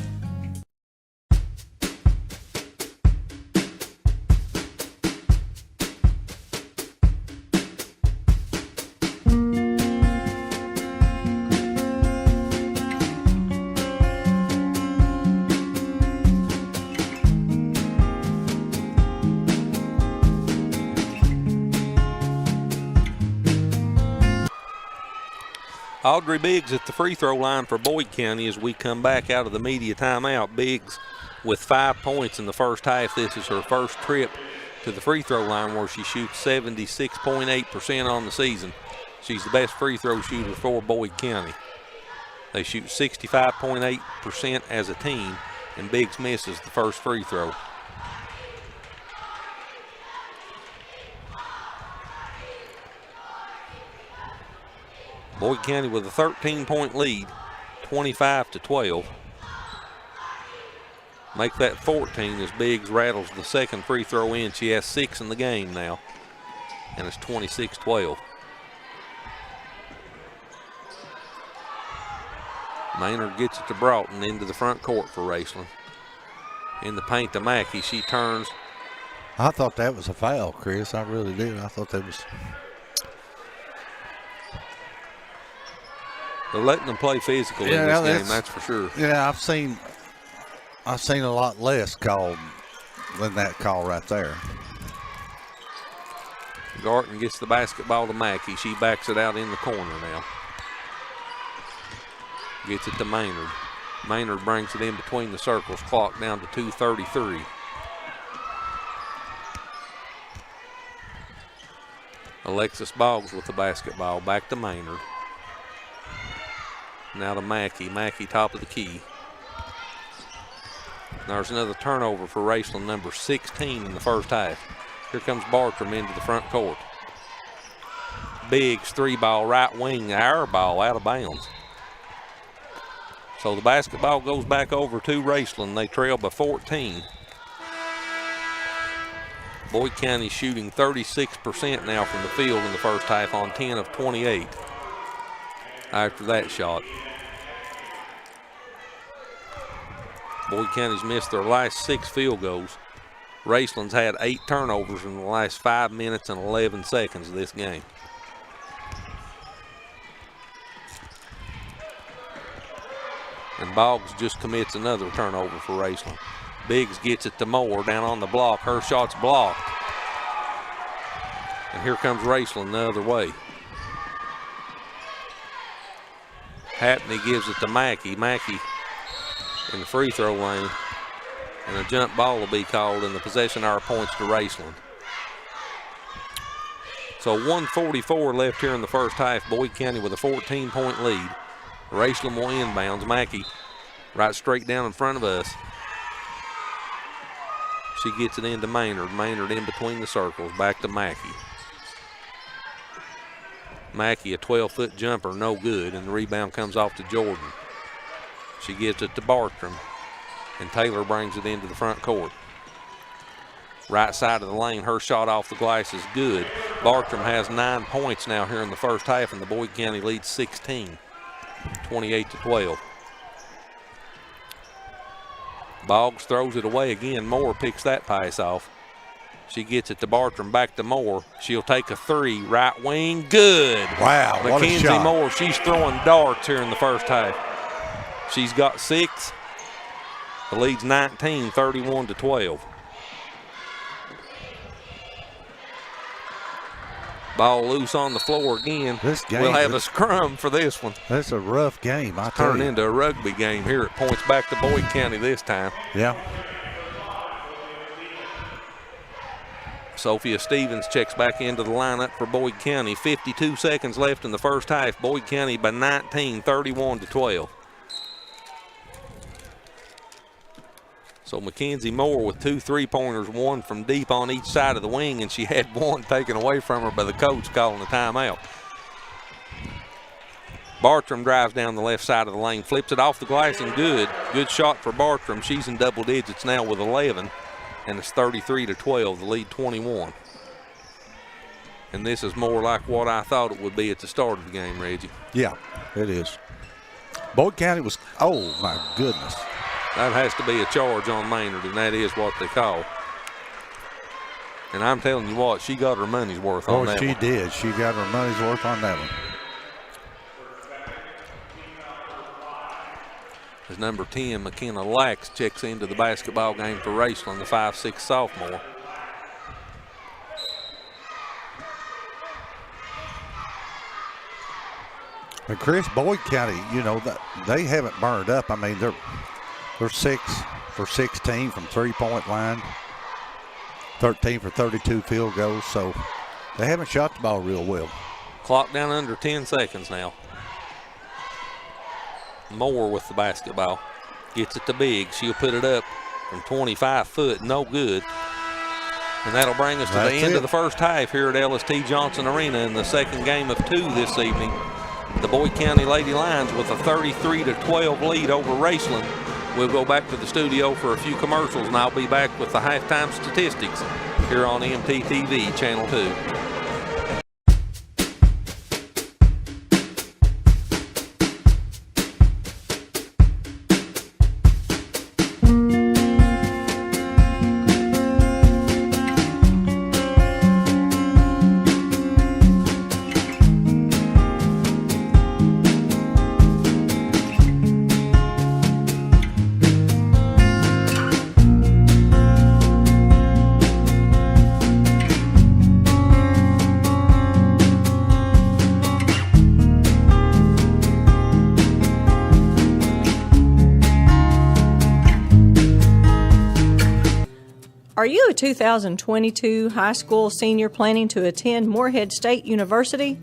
Audrey Biggs at the free throw line for Boyd County as we come back out of the media timeout. Biggs with 5 points in the first half. This is her first trip to the free throw line where she shoots 76.8% on the season. She's the best free throw shooter for Boyd County. They shoot 65.8% as a team, and Biggs misses the first free throw. Boyd County with a 13-point lead, 25-12. Make that 14 as Biggs rattles the second free throw in. She has 6 in the game now, and it's 26-12. Maynard gets it to Broughton into the front court for Raceland. In the paint to Mackey, she turns. I thought that was a foul, Chris. I really did. I thought that was... They're letting them play physical in this game, that's for sure. Yeah, I've seen a lot less called than that call right there. Garton gets the basketball to Mackey. She backs it out in the corner now. Gets it to Maynard. Maynard brings it in between the circles. Clock down to 2:33. Alexis Boggs with the basketball. Back to Maynard. Now to Mackey. Mackey top of the key. There's another turnover for Raceland, number 16 in the first half. Here comes Bartram into the front court. Biggs 3-ball right wing, air ball out of bounds. So the basketball goes back over to Raceland. They trail by 14. Boyd County shooting 36% now from the field in the first half on 10 of 28 after that shot. Boyd County's missed their last 6 field goals. Raceland's had 8 turnovers in the last 5 minutes and 11 seconds of this game. And Boggs just commits another turnover for Raceland. Biggs gets it to Moore down on the block. Her shot's blocked. And here comes Raceland the other way. Hatney gives it to Mackey. Mackey in the free throw lane. And a jump ball will be called, and the possession hour points to Raceland. So 1:44 left here in the first half. Boyd County with a 14-point lead. Raceland will inbounds. Mackey right straight down in front of us. She gets it into Maynard. Maynard in between the circles. Back to Mackey. Mackey, a 12-foot jumper, no good, and the rebound comes off to Jordan. She gives it to Bartram, and Taylor brings it into the front court. Right side of the lane, her shot off the glass is good. Bartram has 9 points now here in the first half, and the Boyd County leads 16, 28-12. Boggs throws it away again. Moore picks that pass off. She gets it to Bartram, back to Moore. She'll take a three, right wing, good. Wow, what a Mackenzie shot. Moore, she's throwing darts here in the first half. She's got 6. The lead's 19, 31-12. Ball loose on the floor again. This game, we'll have a scrum for this one. That's a rough game, I tell Turn you. into a rugby game here. It points back to Boyd County this time. Yeah. Sophia Stevens checks back into the lineup for Boyd County. 52 seconds left in the first half. Boyd County by 19, 31-12. So Mackenzie Moore with 2 3-pointers, one from deep on each side of the wing, and she had one taken away from her by the coach calling a timeout. Bartram drives down the left side of the lane, flips it off the glass and good. Good shot for Bartram. She's in double digits now with 11. And it's 33-12, the lead 21. And this is more like what I thought it would be at the start of the game, Reggie. Yeah, it is. Boyd County was, oh my goodness. That has to be a charge on Maynard, and that is what they call. And I'm telling you what, she got her money's worth on that one. Oh, she did. She got her money's worth on that one. As number 10, McKenna Lax, checks into the basketball game for Raceland, the 5'6" sophomore. And Chris, Boyd County, you know, they haven't burned up. I mean, they're 6 for 16 from three-point line, 13 for 32 field goals, so they haven't shot the ball real well. Clock down under 10 seconds now. Moore with the basketball. Gets it to Biggs. She'll put it up from 25 foot. No good. And that'll bring us to the end of the first half here at LST Johnson Arena in the second game of 2 this evening. The Boyd County Lady Lions with a 33-12 lead over Raceland. We'll go back to the studio for a few commercials, and I'll be back with the halftime statistics here on MTTV Channel 2. Are you a 2022 high school senior planning to attend Morehead State University?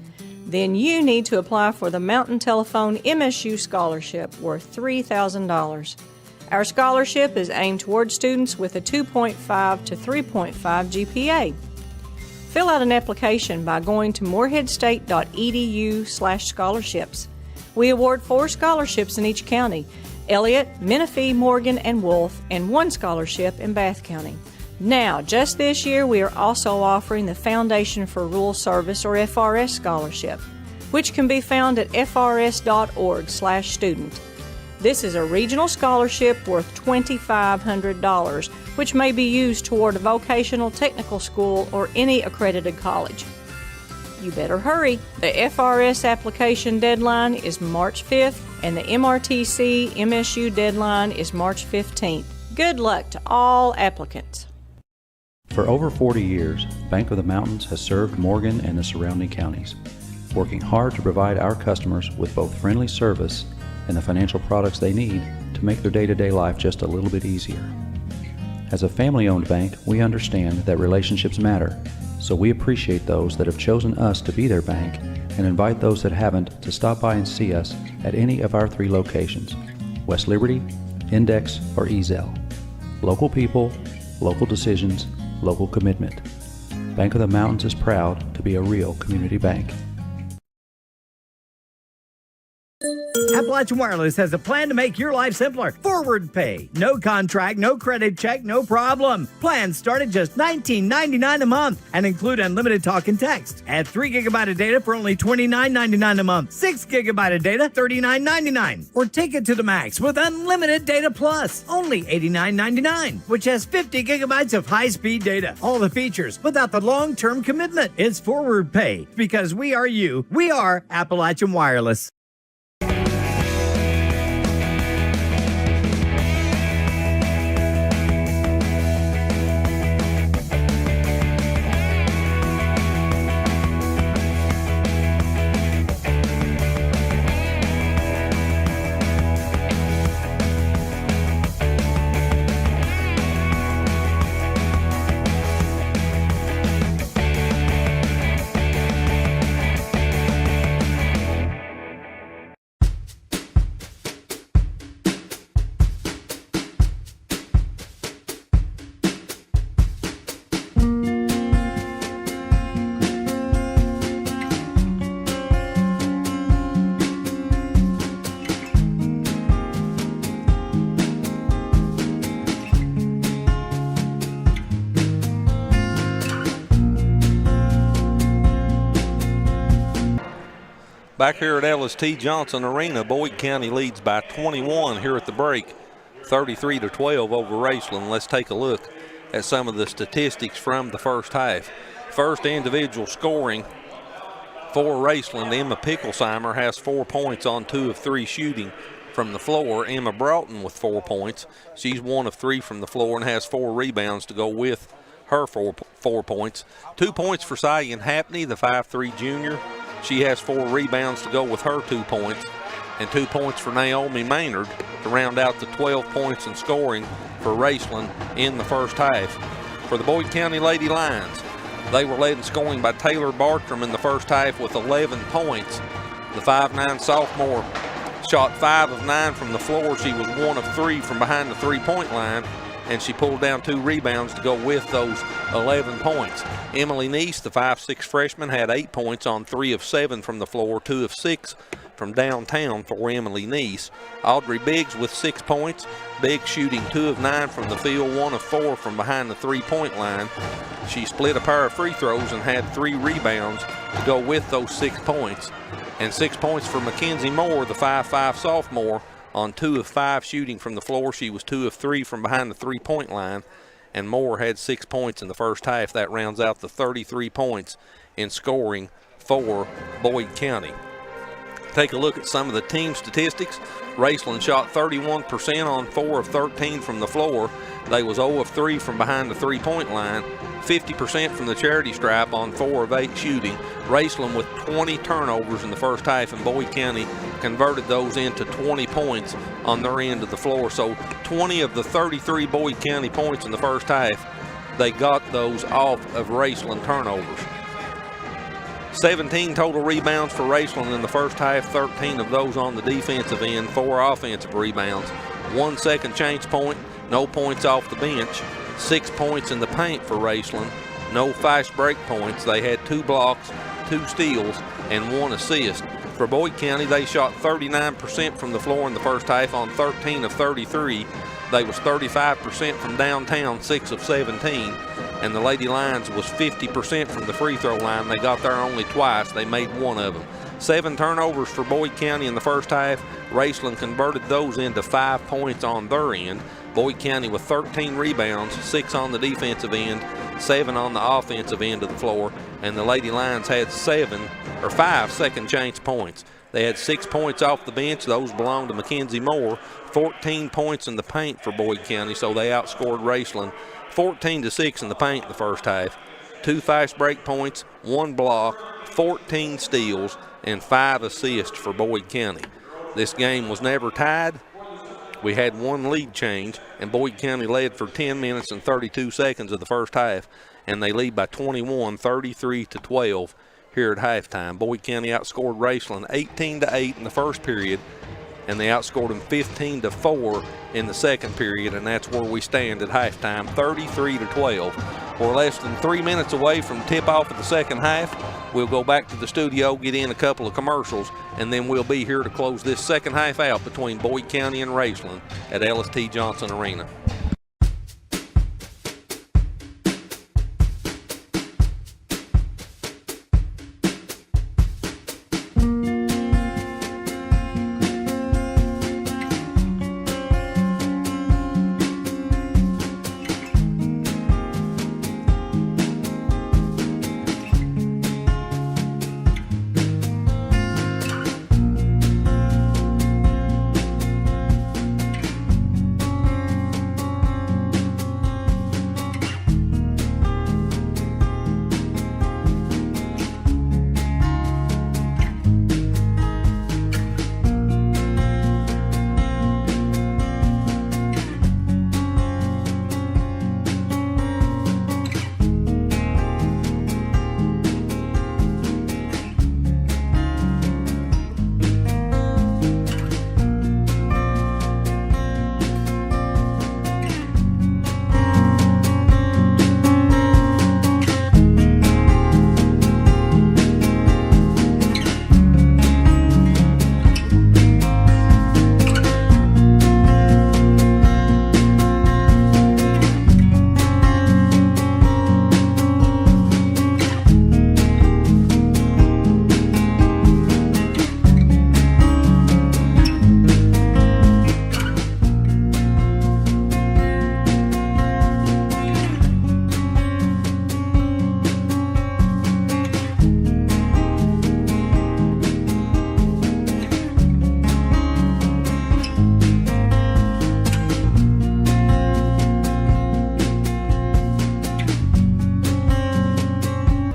Then you need to apply for the Mountain Telephone MSU Scholarship worth $3,000. Our scholarship is aimed toward students with a 2.5 to 3.5 GPA. Fill out an application by going to moreheadstate.edu/scholarships. We award 4 scholarships in each county: Elliott, Menifee, Morgan, and Wolfe, and 1 scholarship in Bath County. Now, just this year, we are also offering the Foundation for Rural Service, or FRS Scholarship, which can be found at frs.org/student. This is a regional scholarship worth $2,500, which may be used toward a vocational technical school or any accredited college. You better hurry. The FRS application deadline is March 5th, and the MRTC MSU deadline is March 15th. Good luck to all applicants. For over 40 years, Bank of the Mountains has served Morgan and the surrounding counties, working hard to provide our customers with both friendly service and the financial products they need to make their day-to-day life just a little bit easier. As a family-owned bank, we understand that relationships matter, so we appreciate those that have chosen us to be their bank and invite those that haven't to stop by and see us at any of our 3 locations: West Liberty, Index, or Ezell. Local people, local decisions, local commitment. Bank of the Mountains is proud to be a real community bank. Appalachian Wireless has a plan to make your life simpler. Forward pay. No contract, no credit check, no problem. Plans start at just $19.99 a month and include unlimited talk and text. Add 3 gigabyte of data for only $29.99 a month. 6 gigabyte of data, $39.99. Or take it to the max with unlimited data plus, only $89.99, which has 50 gigabytes of high-speed data. All the features without the long-term commitment. It's forward pay because we are you. We are Appalachian Wireless. Back here at Ellis T. Johnson Arena, Boyd County leads by 21 here at the break, 33-12 over Raceland. Let's take a look at some of the statistics from the first half. First individual scoring for Raceland, Emma Picklesheimer has 4 points on 2 of 3 shooting from the floor. Emma Broughton with 4 points. She's 1 of 3 from the floor and has 4 rebounds to go with her 4 points. 2 points for Cyan Hapney, the 5'3" junior. She has 4 rebounds to go with her 2 points, and 2 points for Naomi Maynard to round out the 12 points in scoring for Raceland in the first half. For the Boyd County Lady Lions, they were led in scoring by Taylor Bartram in the first half with 11 points. The 5'9" sophomore shot 5 of 9 from the floor. She was 1 of 3 from behind the three-point line, and she pulled down 2 rebounds to go with those 11 points. Emily Neese, the 5'6" freshman, had 8 points on 3 of 7 from the floor, 2 of 6 from downtown for Emily Neese. Audrey Biggs with 6 points. Biggs shooting 2 of 9 from the field, 1 of 4 from behind the three-point line. She split a pair of free throws and had 3 rebounds to go with those 6 points. And 6 points for Mackenzie Moore, the 5'5" sophomore, on 2 of 5 shooting from the floor. She was 2 of 3 from behind the three-point line, and Moore had 6 points in the first half. That rounds out the 33 points in scoring for Boyd County. Take a look at some of the team statistics. Raceland shot 31% on 4 of 13 from the floor. They was 0 of 3 from behind the three-point line, 50% from the charity stripe on 4 of 8 shooting. Raceland with 20 turnovers in the first half, and Boyd County converted those into 20 points on their end of the floor. So 20 of the 33 Boyd County points in the first half, they got those off of Raceland turnovers. 17 total rebounds for Raceland in the first half, 13 of those on the defensive end, 4 offensive rebounds, 1 second change point, no points off the bench, 6 points in the paint for Raceland, no fast break points. They had 2 blocks, 2 steals, and 1 assist. For Boyd County, they shot 39% from the floor in the first half on 13 of 33. They was 35% from downtown, 6 of 17. And the Lady Lions was 50% from the free throw line. They got there only twice. They made 1 of them. 7 turnovers for Boyd County in the first half. Raceland converted those into 5 points on their end. Boyd County with 13 rebounds, 6 on the defensive end, 7 on the offensive end of the floor. And the Lady Lions had 5 second chance points. They had 6 points off the bench. Those belonged to Mackenzie Moore. 14 points in the paint for Boyd County, so they outscored Raceland 14-6 in the paint in the first half. 2 fast break points, 1 block, 14 steals, and 5 assists for Boyd County. This game was never tied. We had 1 lead change, and Boyd County led for 10 minutes and 32 seconds of the first half, and they lead by 21, 33-12 here at halftime. Boyd County outscored Raceland 18-8 in the first period, and they outscored them 15-4 in the second period, and that's where we stand at halftime, 33-12. We're less than 3 minutes away from tip-off of the second half. We'll go back to the studio, get in a couple of commercials, and then we'll be here to close this second half out between Boyd County and Raceland at L.S.T. Johnson Arena.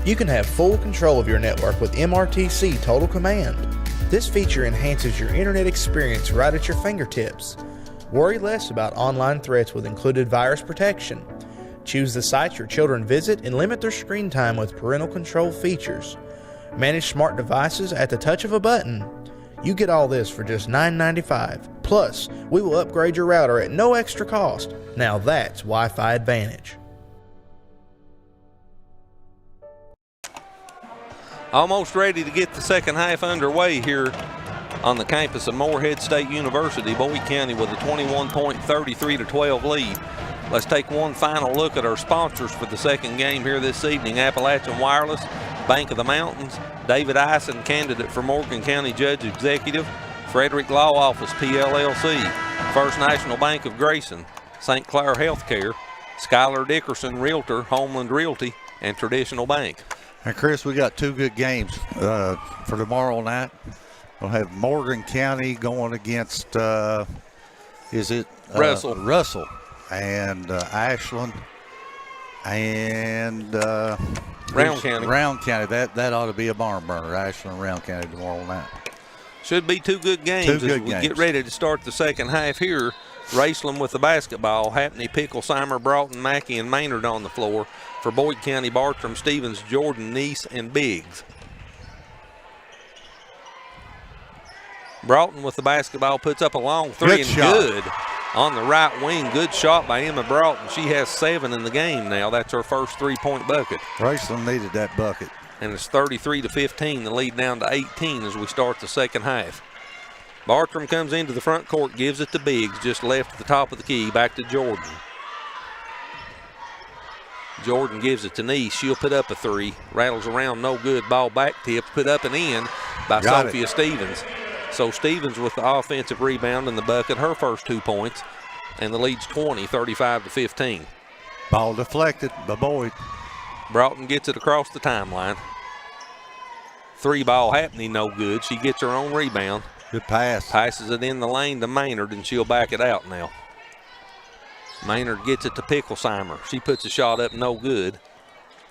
You can have full control of your network with MRTC Total Command. This feature enhances your internet experience right at your fingertips. Worry less about online threats with included virus protection. Choose the sites your children visit and limit their screen time with parental control features. Manage smart devices at the touch of a button. You get all this for just $9.95. Plus, we will upgrade your router at no extra cost. Now that's Wi-Fi Advantage. Almost ready to get the second half underway here on the campus of Morehead State University. Boyd County with a 21-point, 33-12 lead. Let's take one final look at our sponsors for the second game here this evening. Appalachian Wireless, Bank of the Mountains, David Ison, candidate for Morgan County Judge Executive, Frederick Law Office, PLLC, First National Bank of Grayson, St. Clair Healthcare, Skylar Dickerson Realtor, Homeland Realty, and Traditional Bank. And Chris, we got two good games for tomorrow night. We'll have Morgan County going against, Russell. Russell and Ashland and Round County. Round County. That ought to be a barn burner, Ashland and Round County tomorrow night. Should be two good games Two good as we games. get ready to start the second half here. Raceland with the basketball. Happney, Picklesheimer, Broughton, Mackey, and Maynard on the floor. For Boyd County, Bartram, Stevens, Jordan, Neese, and Biggs. Broughton with the basketball puts up a long three and good on the right wing. Good shot by Emma Broughton. She has 7 in the game now. That's her first three-point bucket. Raceland needed that bucket. And it's 33-15, the lead down to 18 as we start the second half. Bartram comes into the front court, gives it to Biggs, just left at the top of the key, back to Jordan. Jordan gives it to Neese. She'll put up a three. Rattles around, no good. Ball back tip, put up and in by Sophia Stevens. So Stevens with the offensive rebound in the bucket, her first 2 points, and the lead's 20, 35-15. Ball deflected by Boyd. Broughton gets it across the timeline. 3-ball happening, no good. She gets her own rebound. Good pass. Passes it in the lane to Maynard, and she'll back it out now. Maynard gets it to Picklesheimer. She puts a shot up, no good.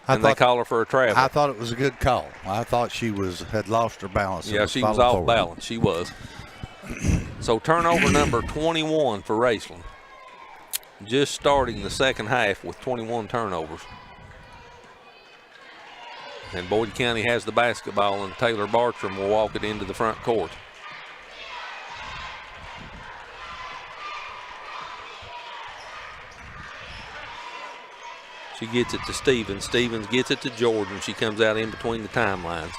And they call her for a travel. I thought it was a good call. I thought she had lost her balance. Yeah, she was off balance. She was. So turnover number 21 for Raceland. Just starting the second half with 21 turnovers. And Boyd County has the basketball, and Taylor Bartram will walk it into the front court. She gets it to Stevens. Stevens gets it to Jordan. She comes out in between the timelines.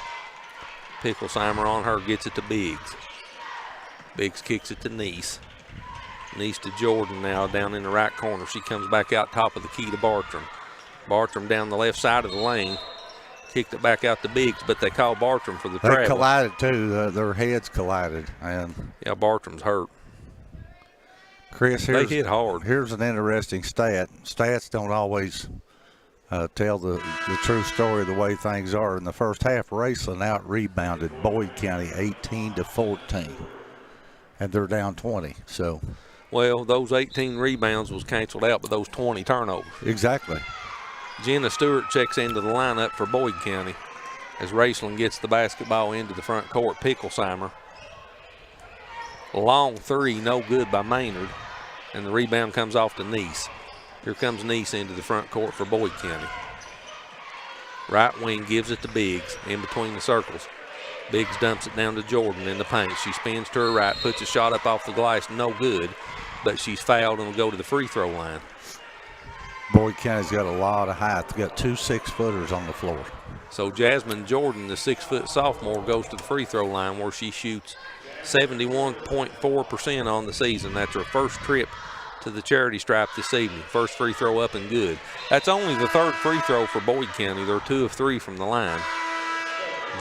Picklesheimer on her, gets it to Biggs. Biggs kicks it to Neese. Neese to Jordan now down in the right corner. She comes back out top of the key to Bartram. Bartram down the left side of the lane. Kicked it back out to Biggs, but they call Bartram for the travel. They collided too. Their heads collided. And yeah, Bartram's hurt. Chris, they hit hard. Here's an interesting stat. Stats don't always tell the true story of the way things are. In the first half, Raceland out-rebounded Boyd County 18-14, and they're down 20. So, well, those 18 rebounds was canceled out by those 20 turnovers. Exactly. Jenna Stewart checks into the lineup for Boyd County as Raceland gets the basketball into the front court. Picklesheimer. Long three, no good by Maynard, and the rebound comes off to Neese. Here comes Neese into the front court for Boyd County. Right wing gives it to Biggs in between the circles. Biggs dumps it down to Jordan in the paint. She spins to her right, puts a shot up off the glass, no good, but she's fouled and will go to the free throw line. Boyd County's got a lot of height. They've got 2 6-footers on the floor. So Jasmine Jordan, the 6-foot sophomore, goes to the free throw line where she shoots 71.4% on the season. That's her first trip to the charity stripe this evening. First free throw up and good. That's only the third free throw for Boyd County. They're 2 of 3 from the line.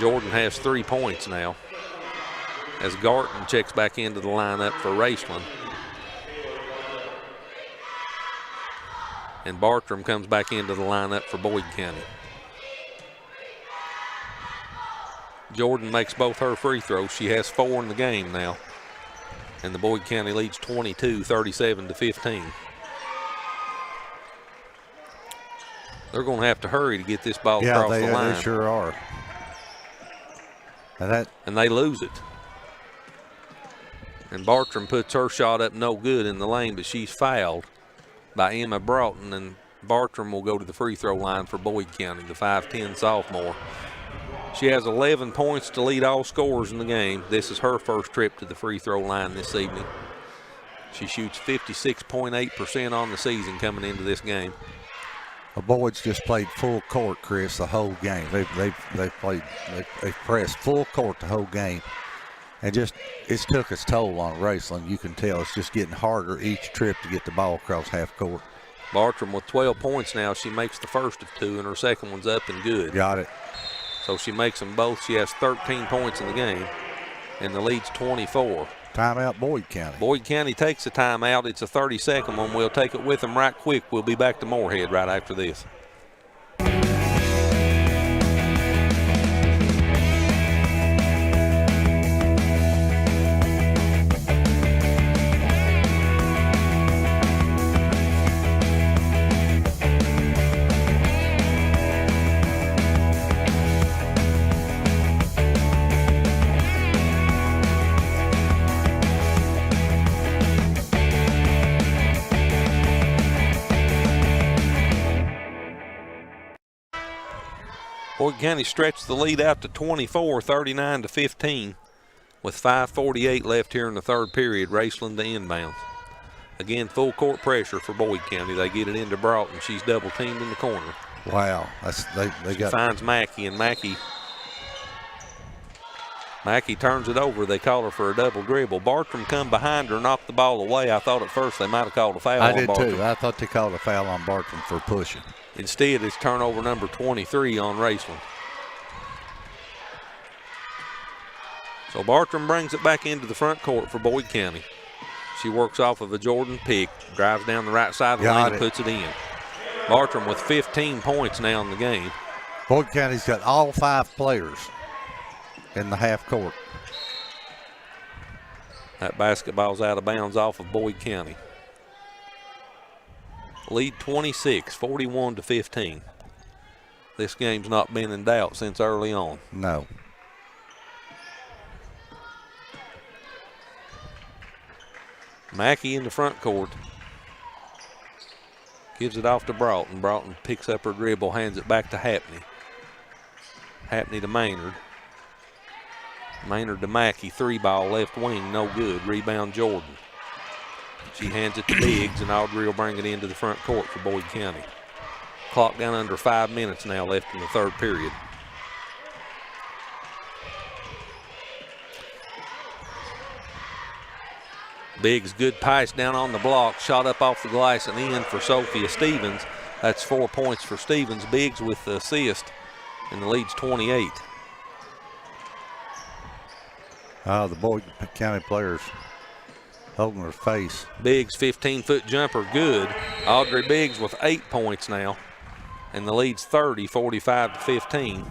Jordan has 3 points now as Garton checks back into the lineup for Raceland. And Bartram comes back into the lineup for Boyd County. Jordan makes both her free throws. She has 4 in the game now. And the Boyd County leads 22-37-15. They're going to have to hurry to get this ball across the line. Yeah, they sure are. And they lose it. And Bartram puts her shot up no good in the lane, but she's fouled by Emma Broughton, and Bartram will go to the free throw line for Boyd County, the 5'10 sophomore. She has 11 points to lead all scorers in the game. This is her first trip to the free throw line this evening. She shoots 56.8% on the season coming into this game. The Boyd's just played full court, Chris, the whole game. They've pressed full court the whole game. And it's took its toll on Raceland. You can tell it's just getting harder each trip to get the ball across half court. Bartram with 12 points now. She makes the first of 2, and her second one's up and good. Got it. So she makes them both. She has 13 points in the game, and the lead's 24. Timeout, Boyd County. Boyd County takes a timeout. It's a 30-second one. We'll take it with them right quick. We'll be back to Morehead right after this. Boyd County stretched the lead out to 24, 39-15, with 5:48 left here in the third period. Raceland to inbounds. Again, full court pressure for Boyd County. They get it into Broughton. She's double teamed in the corner. Wow, they got. Finds Mackey, and Mackey turns it over. They call her for a double dribble. Bartram come behind her, knocked the ball away. I thought at first they might have called a foul on Bartram. I did too. I thought they called a foul on Bartram for pushing. Instead, it's turnover number 23 on Raceland. So Bartram brings it back into the front court for Boyd County. She works off of a Jordan pick, drives down the right side of the lane and puts it in. Bartram with 15 points now in the game. Boyd County's got all 5 players in the half court. That basketball's out of bounds off of Boyd County. Lead 26, 41-15. This game's not been in doubt since early on. No. Mackey in the front court. Gives it off to Broughton. Broughton picks up her dribble, hands it back to Hapney. Hapney to Maynard. Maynard to Mackey. 3-ball left wing, no good. Rebound Jordan. She hands it to Biggs, and Audrey will bring it into the front court for Boyd County. Clock down under 5 minutes now left in the third period. Biggs, good pass down on the block, shot up off the glass and in for Sophia Stevens. That's 4 points for Stevens. Biggs with the assist, and the lead's 28. The Boyd County players holding their face. Biggs, 15-foot jumper, good. Audrey Biggs with 8 points now, and the lead's 30, 45-15.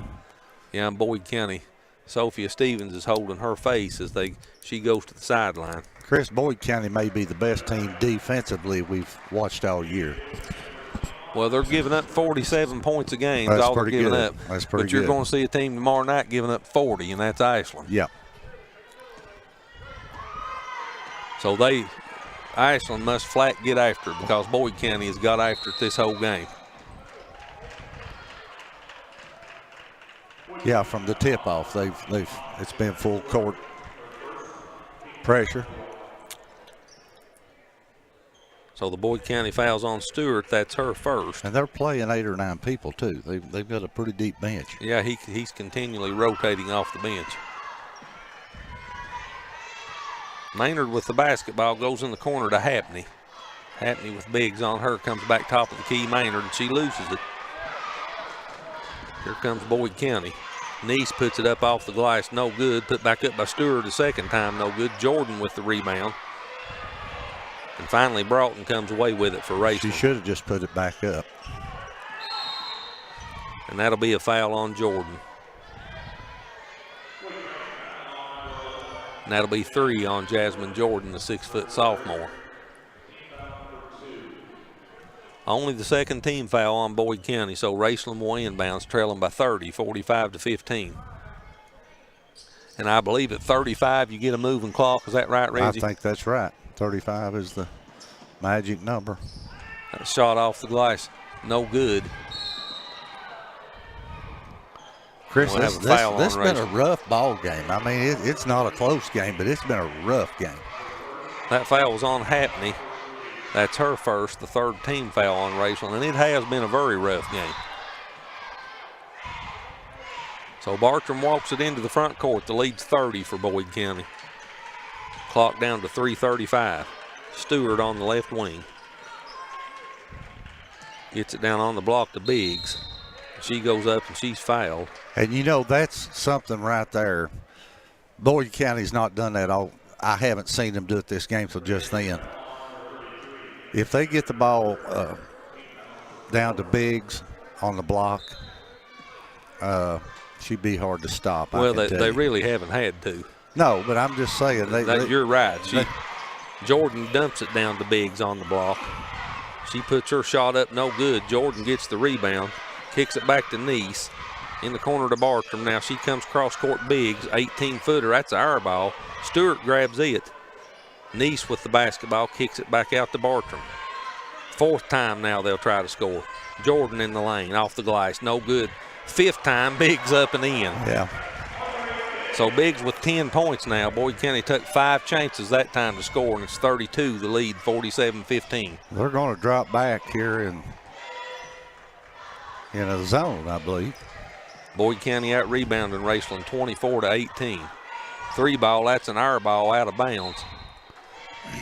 Yeah, Boyd County. Sophia Stevens is holding her face as she goes to the sideline. Chris, Boyd County may be the best team defensively we've watched all year. Well, they're giving up 47 points a game. That's all they're pretty giving good. up. That's pretty But you're good. going to see a team tomorrow night giving up 40, and that's Ashland. Yeah. So Ashland must flat get after it because Boyd County has got after it this whole game. Yeah, from the tip-off, it's been full court pressure. So the Boyd County fouls on Stewart. That's her first. And they're playing 8 or 9 people, too. They've got a pretty deep bench. Yeah, he's continually rotating off the bench. Maynard with the basketball goes in the corner to Happney. Happney with Biggs on her, comes back top of the key. Maynard, and she loses it. Here comes Boyd County. Neese puts it up off the glass, no good. Put back up by Stewart the second time, no good. Jordan with the rebound. And finally Broughton comes away with it for Raceland. She should have just put it back up. And that'll be a foul on Jordan. And that'll be 3 on Jasmine Jordan, the 6-foot sophomore. Only the second team foul on Boyd County, so Raceland will inbounds, trailing by 30, 45-15. And I believe at 35 you get a moving clock. Is that right, Reggie? I think that's right. 35 is the magic number. That shot off the glass, no good. Chris, We'll this has been a rough ball game. I mean, it's not a close game, but it's been a rough game. That foul was on Happney. That's her first, the third team foul on Raceland, and it has been a very rough game. So Bartram walks it into the front court. The lead's 30 for Boyd County. Clock down to 3:35. Stewart on the left wing. Gets it down on the block to Biggs. She goes up and she's fouled. And you know, that's something right there. Boyd County's not done that all. I haven't seen them do it this game till just then. If they get the ball down to Biggs on the block, she'd be hard to stop. Well, they really haven't had to. No, but I'm just saying. You're right. Jordan dumps it down to Biggs on the block. She puts her shot up, no good. Jordan gets the rebound, kicks it back to Neese. In the corner to Bartram. Now she comes cross court. Biggs, 18-footer. That's our ball. Stewart grabs it. Neese with the basketball, kicks it back out to Bartram. Fourth time now they'll try to score. Jordan in the lane, off the glass, no good. Fifth time, Biggs up and in. Yeah. So Biggs with 10 points now. Boyd County took 5 chances that time to score, and it's 32, the lead, 47-15. They're going to drop back here in a zone, I believe. Boyd County out rebounding Raceland 24-18. 3-ball, that's an our ball out of bounds.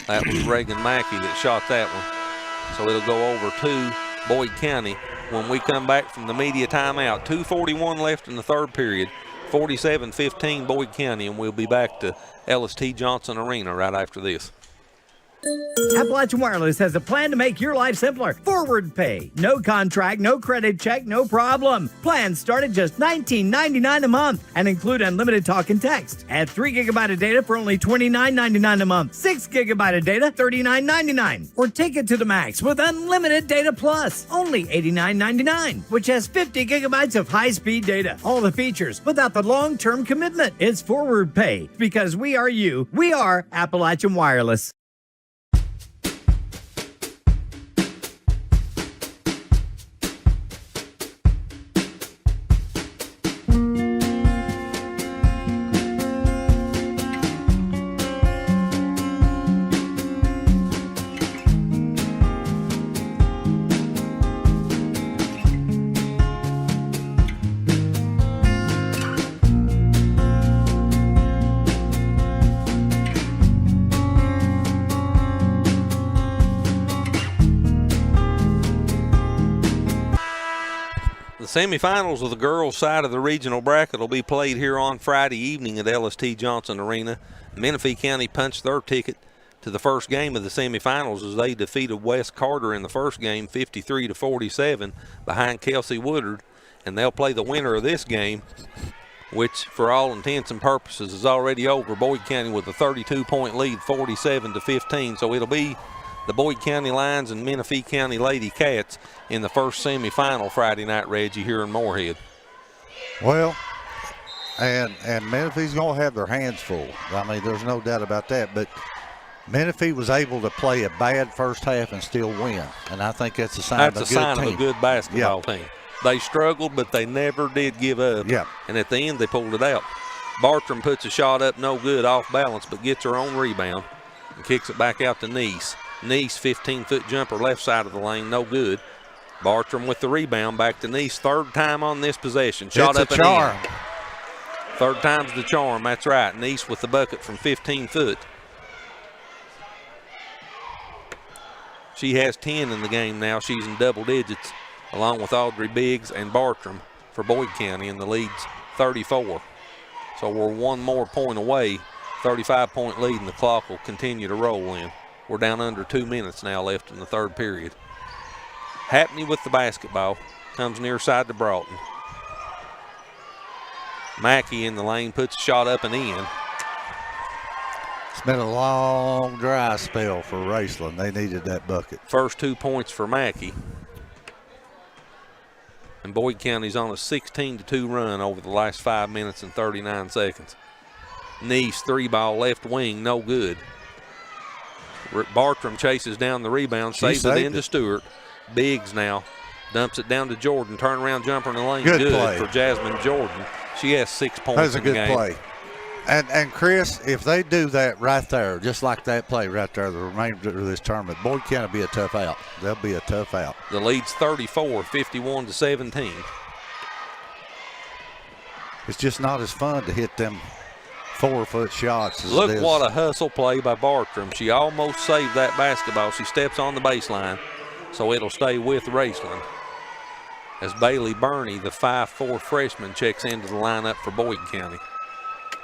That was Reagan Mackey that shot that one. So it'll go over to Boyd County when we come back from the media timeout. 2:41 left in the third period. 47-15 Boyd County, and we'll be back to LST Johnson Arena right after this. Appalachian Wireless has a plan to make your life simpler. Forward pay. No contract, no credit check, no problem. Plans start at just $19.99 a month and include unlimited talk and text. Add 3 gigabyte of data for only $29.99 a month. 6 gigabyte of data, $39.99. Or take it to the max with unlimited data plus, only $89.99, which has 50 gigabytes of high-speed data. All the features without the long-term commitment. It's forward pay because we are you. We are Appalachian Wireless. Semifinals of the girls' side of the regional bracket will be played here on Friday evening at LST Johnson Arena. Menifee County punched their ticket to the first game of the semifinals as they defeated West Carter in the first game 53-47 behind Kelsey Woodard, and they'll play the winner of this game, which for all intents and purposes is already over. Boyd County with a 32-point lead, 47-15, so it'll be the Boyd County Lions and Menifee County Ladycats in the first semifinal Friday night, Reggie, here in Morehead. Well, and Menifee's going to have their hands full. I mean, there's no doubt about that, but Menifee was able to play a bad first half and still win, and I think that's a sign of a good team. That's a sign of a good basketball team. They struggled, but they never did give up. Yeah. And at the end, they pulled it out. Bartram puts a shot up, no good, off balance, but gets her own rebound and kicks it back out to Neese. Neese, 15-foot jumper, left side of the lane, no good. Bartram with the rebound, back to Neese. Third time on this possession. Shot up and in. Third time's the charm, that's right. Neese with the bucket from 15 foot. She has 10 in the game now. She's in double digits, along with Audrey Biggs and Bartram for Boyd County, and the lead's 34. So we're one more point away. 35-point lead, and the clock will continue to roll in. We're down under 2 minutes now left in the third period. Happney with the basketball. Comes near side to Broughton. Mackey in the lane, puts a shot up and in. It's been a long dry spell for Raceland. They needed that bucket. First 2 points for Mackey. And Boyd County's on a 16-2 run over the last 5 minutes and 39 seconds. Neese, 3-ball left wing, no good. Bartram chases down the rebound, saves it into Stewart. Biggs now dumps it down to Jordan. Turnaround jumper in the lane, good play for Jasmine Jordan. She has 6 points in the game. That was a good play. And Chris, if they do that right there, just like that play right there, the remainder of this tournament, Boyd County will be a tough out. They'll be a tough out. The lead's 34, 51-17. It's just not as fun to hit them 4-foot shots as Look it is. what a hustle play by Bartram. She almost saved that basketball. She steps on the baseline, so it'll stay with Raceland. As Bailey Burney, the 5'4" freshman, checks into the lineup for Boyd County.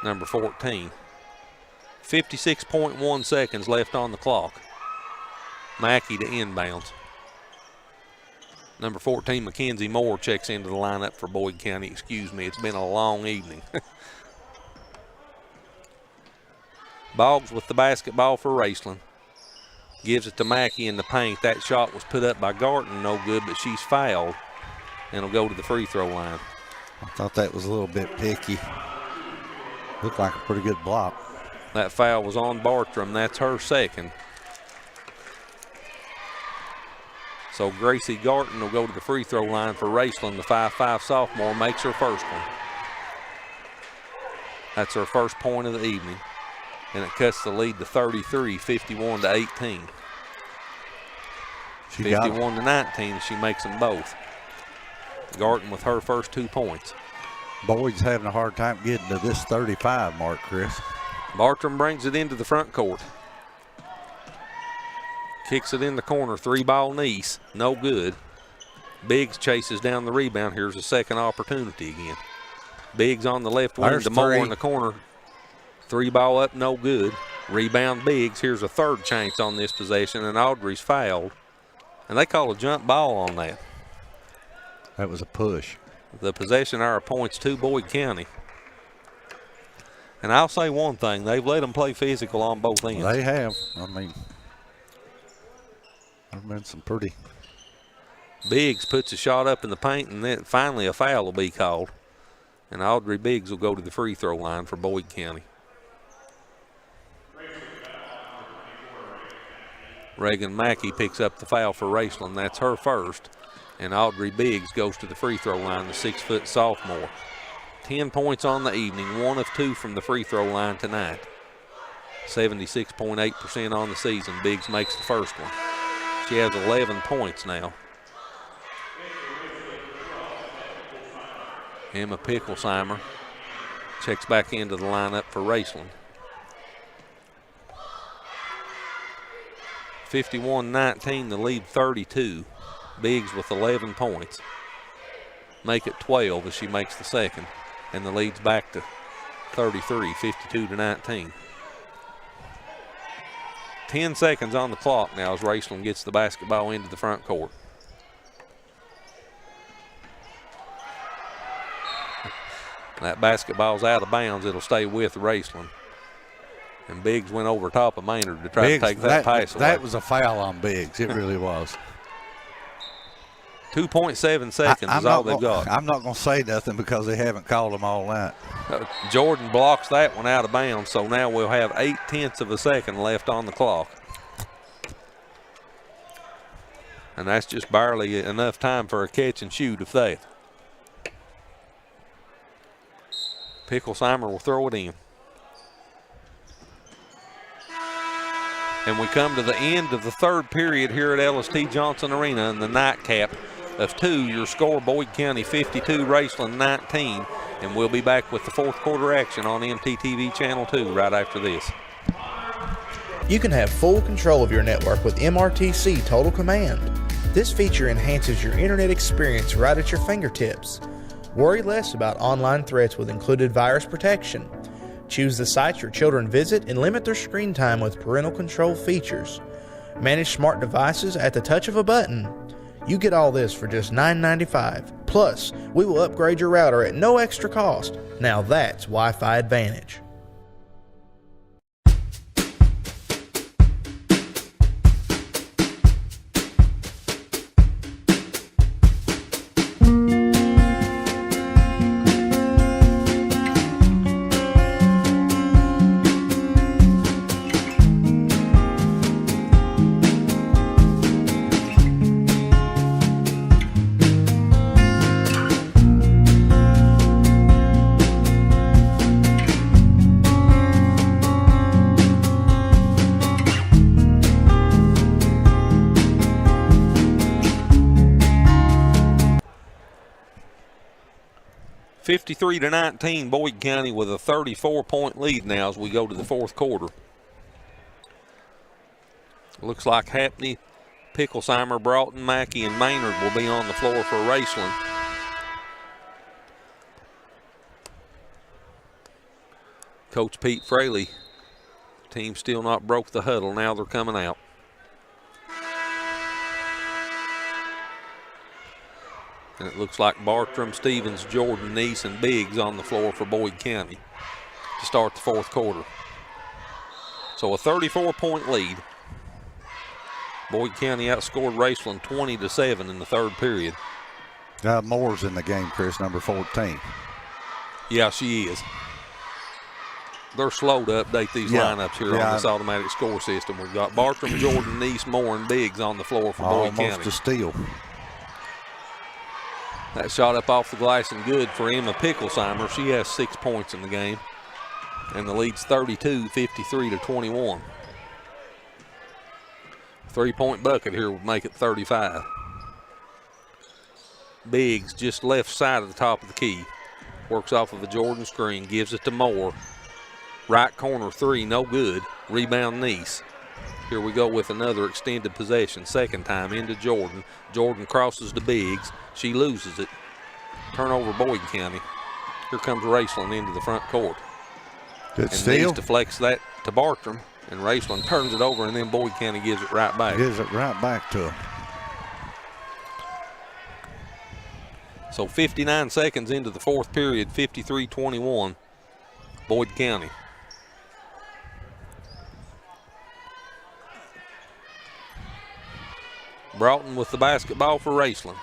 Number 14. 56.1 seconds left on the clock. Mackey to inbounds. Number 14, Mackenzie Moore, checks into the lineup for Boyd County. Excuse me, it's been a long evening. Boggs with the basketball for Raceland. Gives it to Mackey in the paint. That shot was put up by Garton, no good, but she's fouled. And will go to the free throw line. I thought that was a little bit picky. Looked like a pretty good block. That foul was on Bartram. That's her second. So Gracie Garton will go to the free throw line for Raceland. The 5'5" sophomore makes her first one. That's her first point of the evening. And it cuts the lead to 33, 51-18. 51-19, she makes them both. Garton with her first 2 points. Boyd's having a hard time getting to this 35 mark, Chris. Bartram brings it into the front court. Kicks it in the corner, 3-ball Neese, no good. Biggs chases down the rebound. Here's a second opportunity again. Biggs on the left wing, DeMoore in the corner. 3-ball up, no good. Rebound Biggs. Here's a third chance on this possession, and Audrey's fouled. And they call a jump ball on that. That was a push. The possession arrow points to Boyd County. And I'll say one thing, they've let them play physical on both ends. They have. I mean, there's been some pretty. Biggs puts a shot up in the paint, and then finally a foul will be called. And Audrey Biggs will go to the free throw line for Boyd County. Reagan Mackey picks up the foul for Raceland. That's her first. And Audrey Biggs goes to the free throw line, the 6-foot sophomore. 10 points on the evening, 1 of 2 from the free throw line tonight. 76.8% on the season. Biggs makes the first one. She has 11 points now. Emma Picklesheimer checks back into the lineup for Raceland. 51-19, the lead 32. Biggs with 11 points. make it 12 as she makes the second, and the lead's back to 33, 52-19. 10 seconds on the clock now as Raceland gets the basketball into the front court. That basketball's out of bounds. It'll stay with Raceland. And Biggs went over top of Maynard to try to take that pass away. That was a foul on Biggs. It really was. 2.7 seconds is all they've got. I'm not going to say nothing because they haven't called them all night. Jordan blocks that one out of bounds, so now we'll have 0.8 of a second left on the clock. And that's just barely enough time for a catch and shoot of that. Picklesheimer will throw it in. And we come to the end of the third period here at LST Johnson Arena in the nightcap of 2. Your score, Boyd County 52, Raceland 19. And we'll be back with the fourth quarter action on MTTV Channel 2 right after this. You can have full control of your network with MRTC Total Command. This feature enhances your internet experience right at your fingertips. Worry less about online threats with included virus protection. Choose the sites your children visit and limit their screen time with parental control features. Manage smart devices at the touch of a button. You get all this for just $9.95. Plus, we will upgrade your router at no extra cost. Now that's Wi-Fi Advantage. (53-19), Boyd County with a 34-point lead now as we go to the fourth quarter. Looks like Hapney, Picklesheimer, Broughton, Mackey, and Maynard will be on the floor for Raceland. Coach Pete Fraley, team still not broke the huddle. Now they're coming out. And it looks like Bartram, Stevens, Jordan, Neese, and Biggs on the floor for Boyd County to start the fourth quarter. So a 34-point lead. Boyd County outscored Raceland 20-7 in the third period. Moore's in the game, Chris, number 14. Yeah, she is. They're slow to update these lineups here on this automatic score system. We've got Bartram, Jordan, Neese, Moore, and Biggs on the floor for Boyd County. Almost a steal. That shot up off the glass and good for Emma Picklesheimer. She has 6 points in the game. And the lead's 32, 53-21. 3-point bucket here would make it 35. Biggs just left side of the top of the key. Works off of the Jordan screen, gives it to Moore. Right corner three, no good. Rebound Neese. Here we go with another extended possession. Second time into Jordan. Jordan crosses to Biggs. She loses it. Turnover Boyd County. Here comes Raceland into the front court. Good and steal. Neese deflects that to Bartram. And Raceland turns it over, and then Boyd County gives it right back. Gives it right back to him. So 59 seconds into the fourth period, 53-21, Boyd County. Broughton with the basketball for Raceland.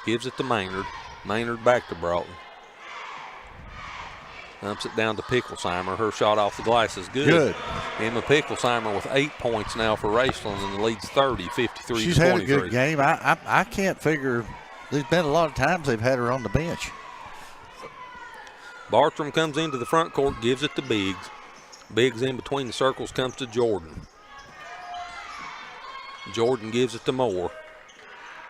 Gives it to Maynard. Maynard back to Broughton. Dumps it down to Picklesheimer. Her shot off the glass is good. Good. Emma Picklesheimer with 8 points now for Raceland, and the lead's 30, 53-23. She's had a good game. I can't figure. There's been a lot of times they've had her on the bench. Bartram comes into the front court, gives it to Biggs. Biggs in between the circles comes to Jordan. Jordan gives it to Moore.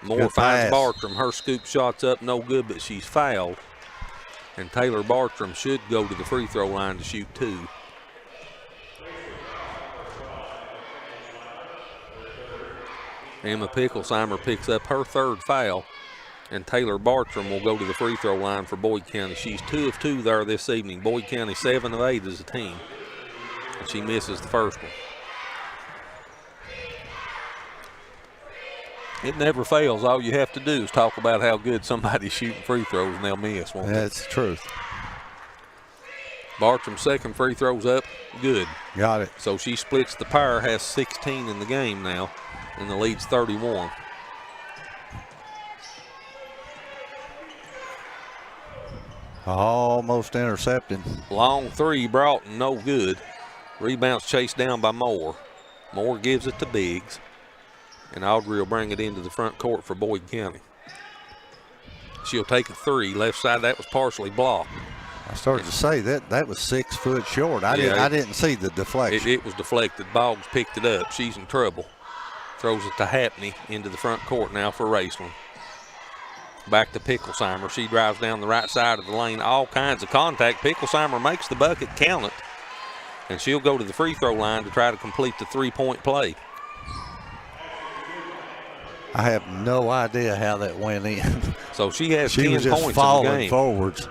Moore Good finds pass. Bartram. Her scoop shot's up, no good, but she's fouled. And Taylor Bartram should go to the free throw line to shoot two. Emma Picklesheimer picks up her 3rd foul, and Taylor Bartram will go to the free throw line for Boyd County. She's 2 of 2 there this evening. Boyd County 7 of 8 as a team, and she misses the first one. It never fails. All you have to do is talk about how good somebody's shooting free throws, and they'll miss, won't they? That's the truth. Bartram's 2nd free throw's up, good. Got it. So she splits the pair, has 16 in the game now, and the lead's 31. Almost intercepted. Long 3, Broughton, no good. Rebounds chased down by Moore. Moore gives it to Biggs, and Audrey will bring it into the front court for Boyd County. She'll take a 3, left side, that was partially blocked. I started to say that was 6 foot short. I didn't see the deflection. It was deflected. Boggs picked it up. She's in trouble. Throws it to Happney into the front court now for Raceland. Back to Picklesheimer. She drives down the right side of the lane. All kinds of contact. Picklesheimer makes the bucket, count it. And she'll go to the free throw line to try to complete the 3-point play. I have no idea how that went in. So she has 10 was just points falling in the game. Forwards.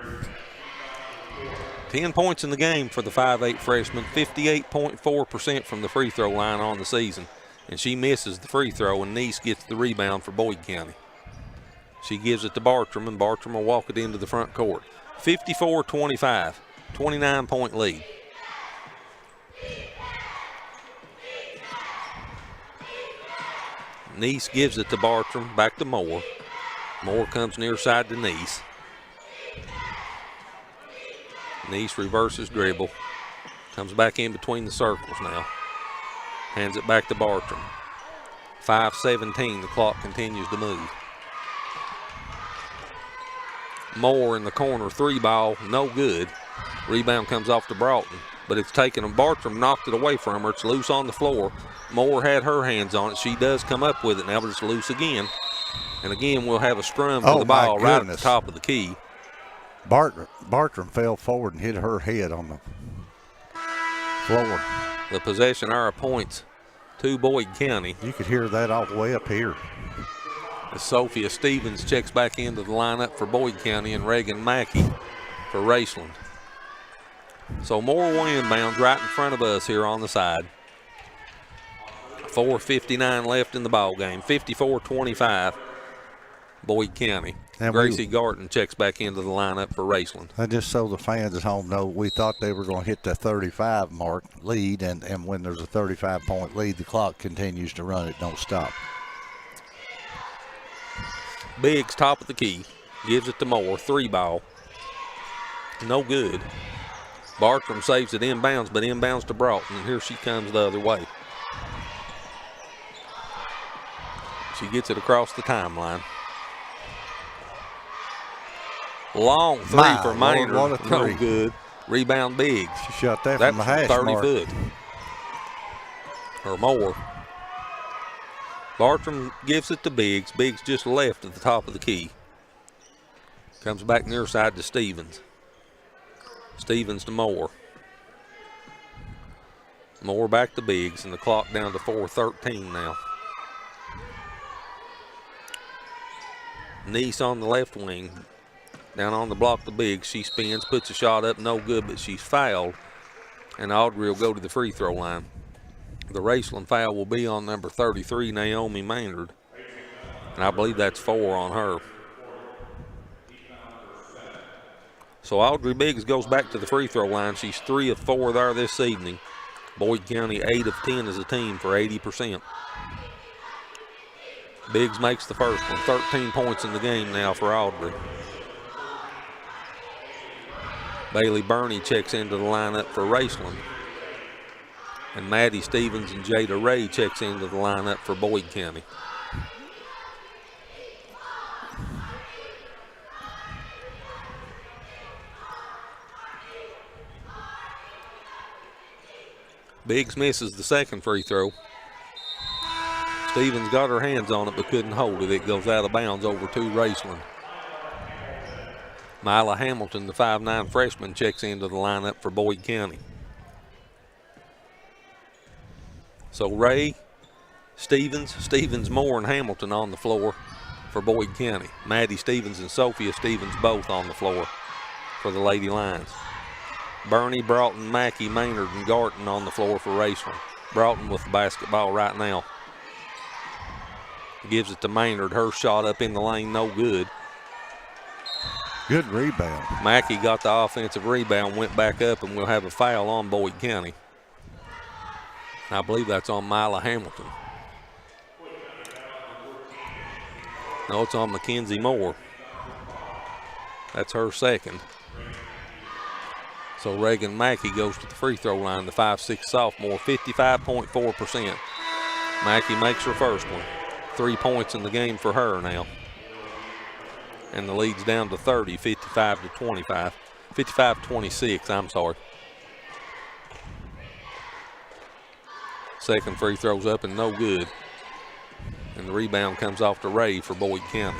10 points in the game for the 5'8 freshman, 58.4% from the free throw line on the season. And she misses the free throw, and Neese gets the rebound for Boyd County. She gives it to Bartram, and Bartram will walk it into the front court. 54-25, 29-point lead. Neese gives it to Bartram, back to Moore. Moore comes near side to Neese. Neese reverses dribble. Comes back in between the circles now. Hands it back to Bartram. 5:17, the clock continues to move. Moore in the corner, 3-ball, no good. Rebound comes off to Broughton, but it's taken him. Bartram knocked it away from her. It's loose on the floor. Moore had her hands on it. She does come up with it now, but it's loose again. And again, we'll have a scrum for the ball right at the top of the key. Bartram fell forward and hit her head on the floor. The possession arrow points to Boyd County. You could hear that all the way up here. As Sophia Stevens checks back into the lineup for Boyd County, and Reagan Mackey for Raceland. So Moore will inbound right in front of us here on the side. 4:59 left in the ball game. 54-25, Boyd County. And Gracie Garton checks back into the lineup for Raceland. And just so the fans at home know, we thought they were going to hit the 35 mark lead, and when there's a 35-point lead, the clock continues to run. It don't stop. Biggs, top of the key, gives it to Moore, 3-ball. No good. Bartram saves it inbounds, but inbounds to Broughton, and here she comes the other way. She gets it across the timeline. Long 3 for Maynard. What a three. No good. Rebound Biggs. She shot that from the hash 30 mark. foot. Or more. Bartram gives it to Biggs. Biggs just left at the top of the key. Comes back near side to Stevens. Stevens to Moore. Moore back to Biggs, and the clock down to 4:13 now. Neese on the left wing. Down on the block to Biggs. She spins, puts a shot up, no good, but she's fouled. And Audrey will go to the free throw line. The Raceland foul will be on number 33, Naomi Maynard. And I believe that's 4 on her. So Audrey Biggs goes back to the free throw line. She's 3 of 4 there this evening. Boyd County 8 of 10 as a team for 80%. Biggs makes the first one. 13 points in the game now for Audrey. Bailey Burney checks into the lineup for Raceland. And Maddie Stevens and Jada Ray checks into the lineup for Boyd County. Biggs misses the second free throw. Stevens got her hands on it but couldn't hold it. It goes out of bounds over to Raceland. Mila Hamilton, the 5'9 freshman, checks into the lineup for Boyd County. So Ray, Stevens, Moore, and Hamilton on the floor for Boyd County. Maddie Stevens and Sophia Stevens both on the floor for the Lady Lions. Bernie, Broughton, Mackey, Maynard, and Garton on the floor for Raceland. Broughton with the basketball right now. Gives it to Maynard. Her shot up in the lane, no good. Good rebound. Mackey got the offensive rebound, went back up, and we'll have a foul on Boyd County. I believe that's on Mila Hamilton. No, it's on Mackenzie Moore. That's her second. So Reagan Mackey goes to the free throw line, the 5'6" sophomore, 55.4%. Mackey makes her first one. 3 points in the game for her now. And the lead's down to 30, 55-26, I'm sorry. Second free throw's up and no good. And the rebound comes off to Ray for Boyd County.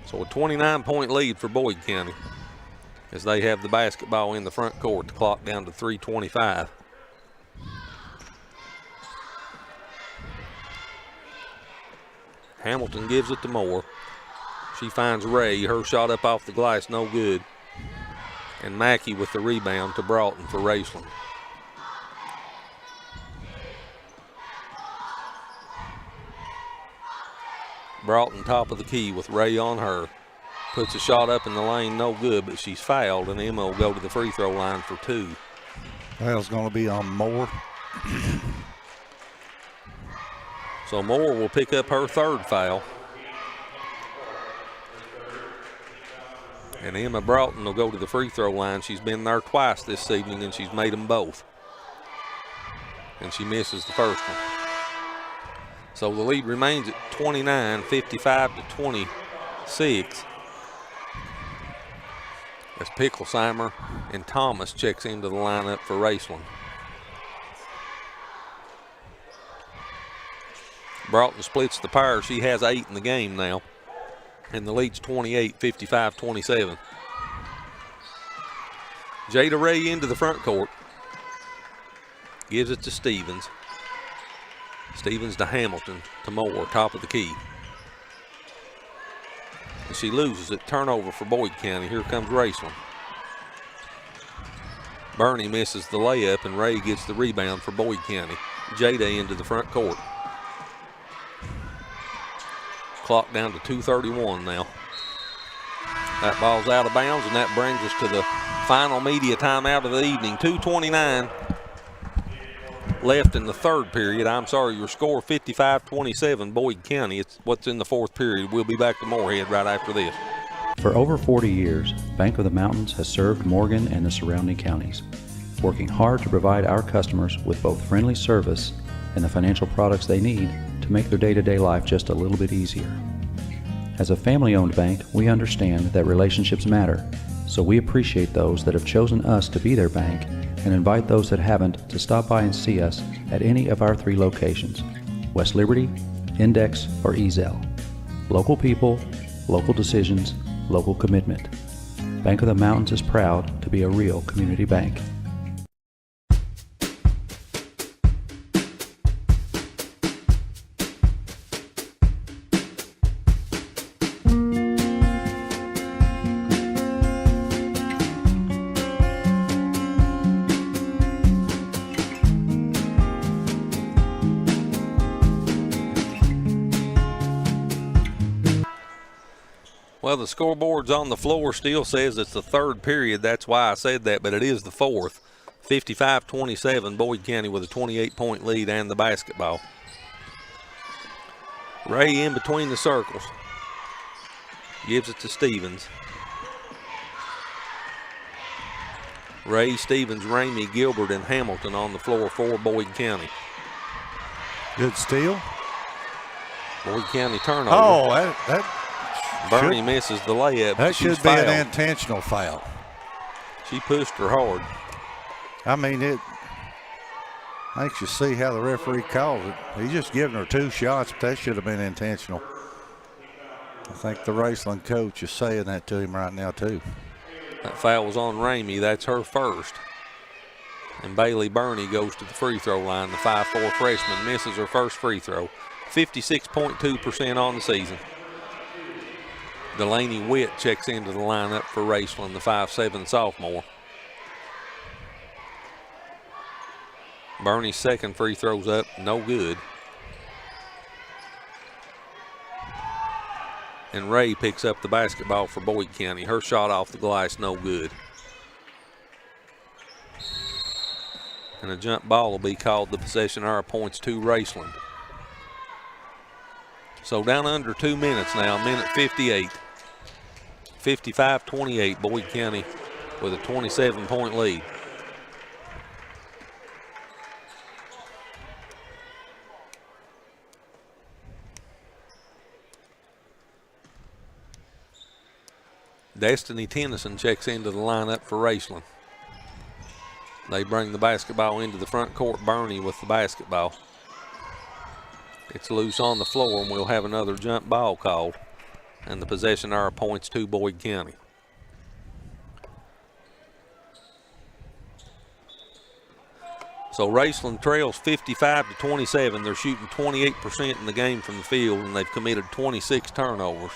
So a 29-point lead for Boyd County as they have the basketball in the front court. The clock down to 3:25. Hamilton gives it to Moore. She finds Ray. Her shot up off the glass, no good. And Mackey with the rebound to Broughton for Raceland. Broughton top of the key with Ray on her. Puts a shot up in the lane, no good, but she's fouled, and Emma will go to the free throw line for 2. Foul's going to be on Moore. So Moore will pick up her third foul. And Emma Broughton will go to the free throw line. She's been there twice this evening, and she's made them both. And she misses the first one. So the lead remains at 29, 55-26. As Picklesheimer and Thomas checks into the lineup for Raceland. Broughton splits the pair. She has 8 in the game now. And the lead's 28, 55-27. Jada Ray into the front court. Gives it to Stevens. Stevens to Hamilton, to Moore, top of the key. And she loses it. Turnover for Boyd County. Here comes Raceland. Bernie misses the layup, and Ray gets the rebound for Boyd County. Jada into the front court. Clock down to 2:31 now. That ball's out of bounds, and that brings us to the final media timeout of the evening. 2:29 left in the third period. I'm sorry, your score 55-27 Boyd County. It's what's in the fourth period. We'll be back to Morehead right after this. For over 40 years, Bank of the Mountains has served Morgan and the surrounding counties, working hard to provide our customers with both friendly service and the financial products they need to make their day-to-day life just a little bit easier. As a family-owned bank, we understand that relationships matter, so we appreciate those that have chosen us to be their bank and invite those that haven't to stop by and see us at any of our 3 locations, West Liberty, Index, or Ezell. Local people, local decisions, local commitment. Bank of the Mountains is proud to be a real community bank. Well, the scoreboard's on the floor still says it's the third period. That's why I said that, but it is the fourth. 55-27, Boyd County with a 28-point lead and the basketball. Ray in between the circles. Gives it to Stevens. Ray, Stevens, Ramey, Gilbert, and Hamilton on the floor for Boyd County. Good steal. Boyd County turnover. Oh, that Bernie misses the layup. That should be fouled. an intentional foul. She pushed her hard. I mean, it makes you see how the referee calls it. He's just giving her 2 shots, but that should have been intentional. I think the Raceland coach is saying that to him right now, too. That foul was on Ramey. That's her first. And Bailey Burney goes to the free throw line. The 5'4" freshman misses her first free throw. 56.2% on the season. Delaney Witt checks into the lineup for Raceland, the 5'7" sophomore. Burney's second free throw's up, no good. And Ray picks up the basketball for Boyd County. Her shot off the glass, no good. And a jump ball will be called. The possession arrow points to Raceland. So down under 2 minutes now, minute 58. 55-28, Boyd County with a 27-point lead. Destiny Tennyson checks into the lineup for Raceland. They bring the basketball into the front court. Burney with the basketball. It's loose on the floor, and we'll have another jump ball called. And the possession arrow points to Boyd County. So Raceland trails 55-27. They're shooting 28% in the game from the field, and they've committed 26 turnovers.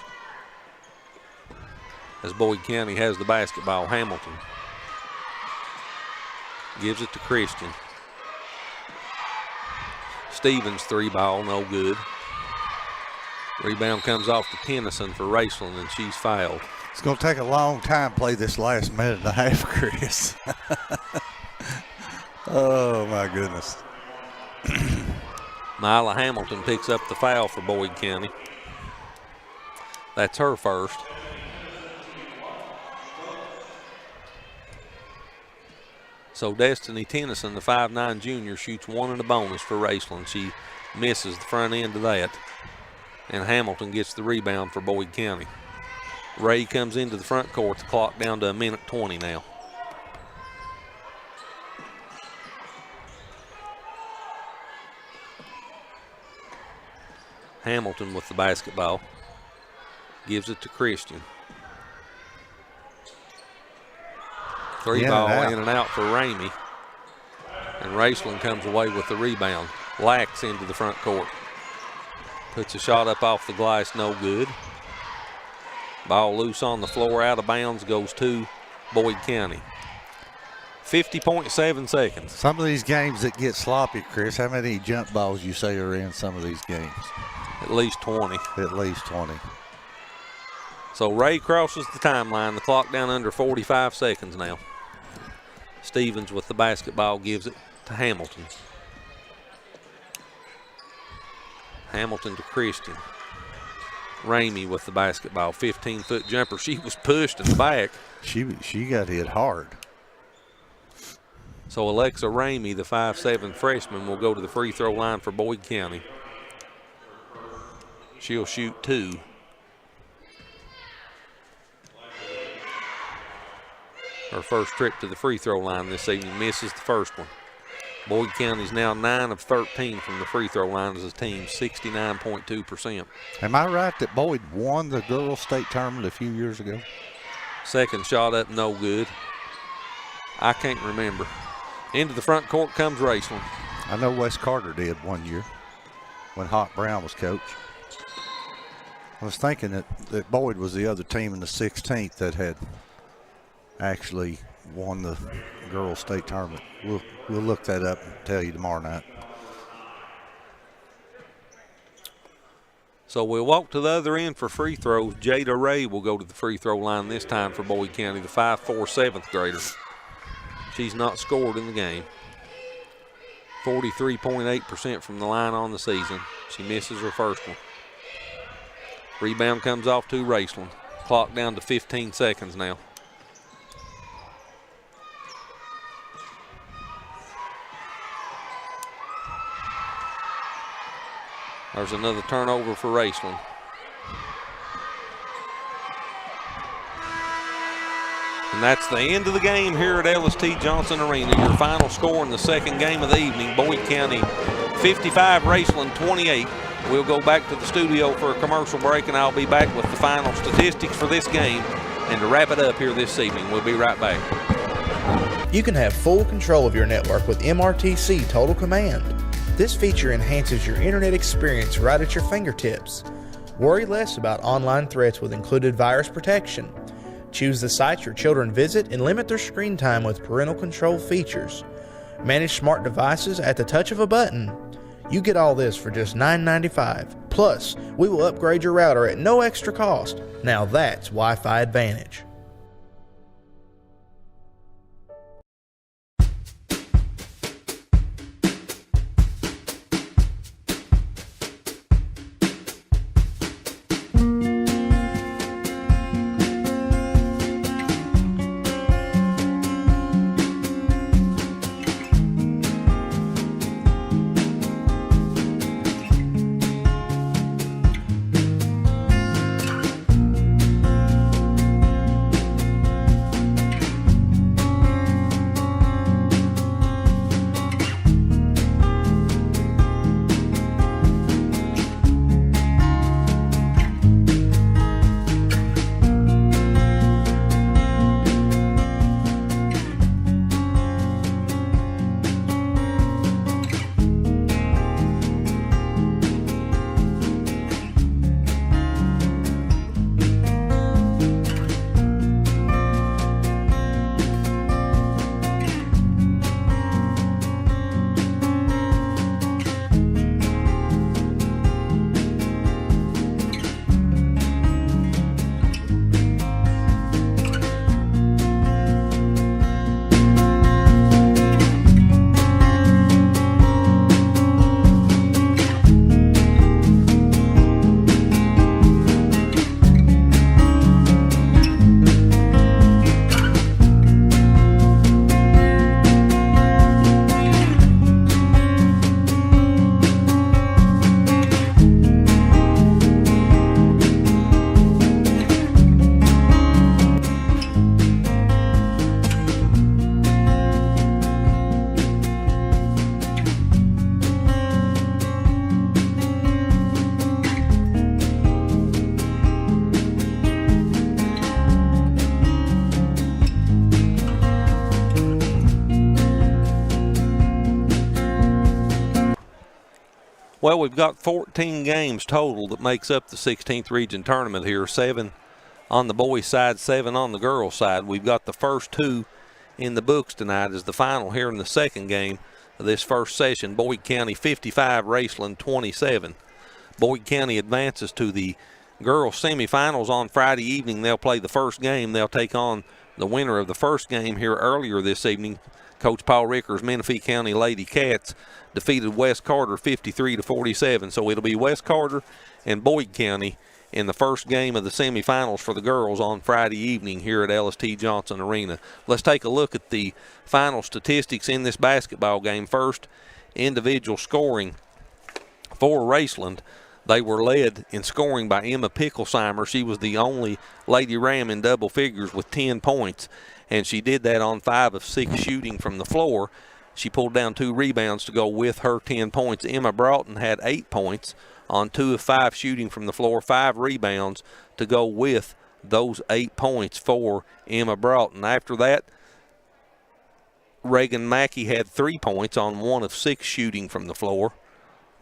As Boyd County has the basketball, Hamilton gives it to Christian. Stevens three ball, no good. Rebound comes off to Tennyson for Raceland, and she's fouled. It's going to take a long time to play this last minute and a half, Chris. Oh, my goodness. Nyla Hamilton picks up the foul for Boyd County. That's her first. So Destiny Tennyson, the 5'9" junior, shoots one in the bonus for Raceland. She misses the front end of that. And Hamilton gets the rebound for Boyd County. Ray comes into the front court. The clock down to a minute 20 now. Hamilton with the basketball. Gives it to Christian. Three ball in and out for Ramey. And Raceland comes away with the rebound. Lax into the front court. Puts a shot up off the glass, no good. Ball loose on the floor, out of bounds, goes to Boyd County. 50.7 seconds. Some of these games that get sloppy, Chris, how many jump balls you say are in some of these games? At least 20. At least 20. So Ray crosses the timeline. The clock down under 45 seconds now. Stevens with the basketball gives it to Hamilton. Hamilton to Christian. Ramey with the basketball. 15-foot jumper. She was pushed in the back. She got hit hard. So Alexa Ramey, the 5'7" freshman, will go to the free throw line for Boyd County. She'll shoot two. Her first trip to the free throw line this evening, misses the first one. Boyd County's now 9 of 13 from the free throw line as a team, 69.2%. Am I right that Boyd won the girls' state tournament a few years ago? Second shot up, no good. I can't remember. Into the front court comes Raceland. I know Wes Carter did one year when Hawk Brown was coach. I was thinking that Boyd was the other team in the 16th that had actually won the girls' state tournament. We'll look that up and tell you tomorrow night. So we'll walk to the other end for free throws. Jada Ray will go to the free throw line this time for Boyd County, the 5'4" 7th grader. She's not scored in the game. 43.8% from the line on the season. She misses her first one. Rebound comes off to Raceland. Clock down to 15 seconds now. There's another turnover for Raceland. And that's the end of the game here at LST Johnson Arena. Your final score in the second game of the evening, Boyd County 55, Raceland 28. We'll go back to the studio for a commercial break, and I'll be back with the final statistics for this game and to wrap it up here this evening. We'll be right back. You can have full control of your network with MRTC Total Command. This feature enhances your internet experience right at your fingertips. Worry less about online threats with included virus protection. Choose the sites your children visit and limit their screen time with parental control features. Manage smart devices at the touch of a button. You get all this for just $9.95. Plus, we will upgrade your router at no extra cost. Now that's Wi-Fi Advantage. Well, we've got 14 games total that makes up the 16th region tournament here. 7 on the boys' side, 7 on the girls' side. We've got the first 2 in the books tonight as the final here in the second game of this first session. Boyd County 55, Raceland 27. Boyd County advances to the girls' semifinals on Friday evening. They'll play the first game. They'll take on the winner of the first game here earlier this evening. Coach Paul Ricker's Menifee County Ladycats defeated West Carter 53-47. So it'll be West Carter and Boyd County in the first game of the semifinals for the girls on Friday evening here at LST Johnson Arena. Let's take a look at the final statistics in this basketball game. First, individual scoring for Raceland. They were led in scoring by Emma Picklesheimer. She was the only Lady Ram in double figures with 10 points, and she did that on 5 of 6 shooting from the floor. She pulled down 2 rebounds to go with her 10 points. Emma Broughton had 8 points on 2 of 5 shooting from the floor, 5 rebounds to go with those 8 points for Emma Broughton. After that, Reagan Mackey had 3 points on 1 of 6 shooting from the floor.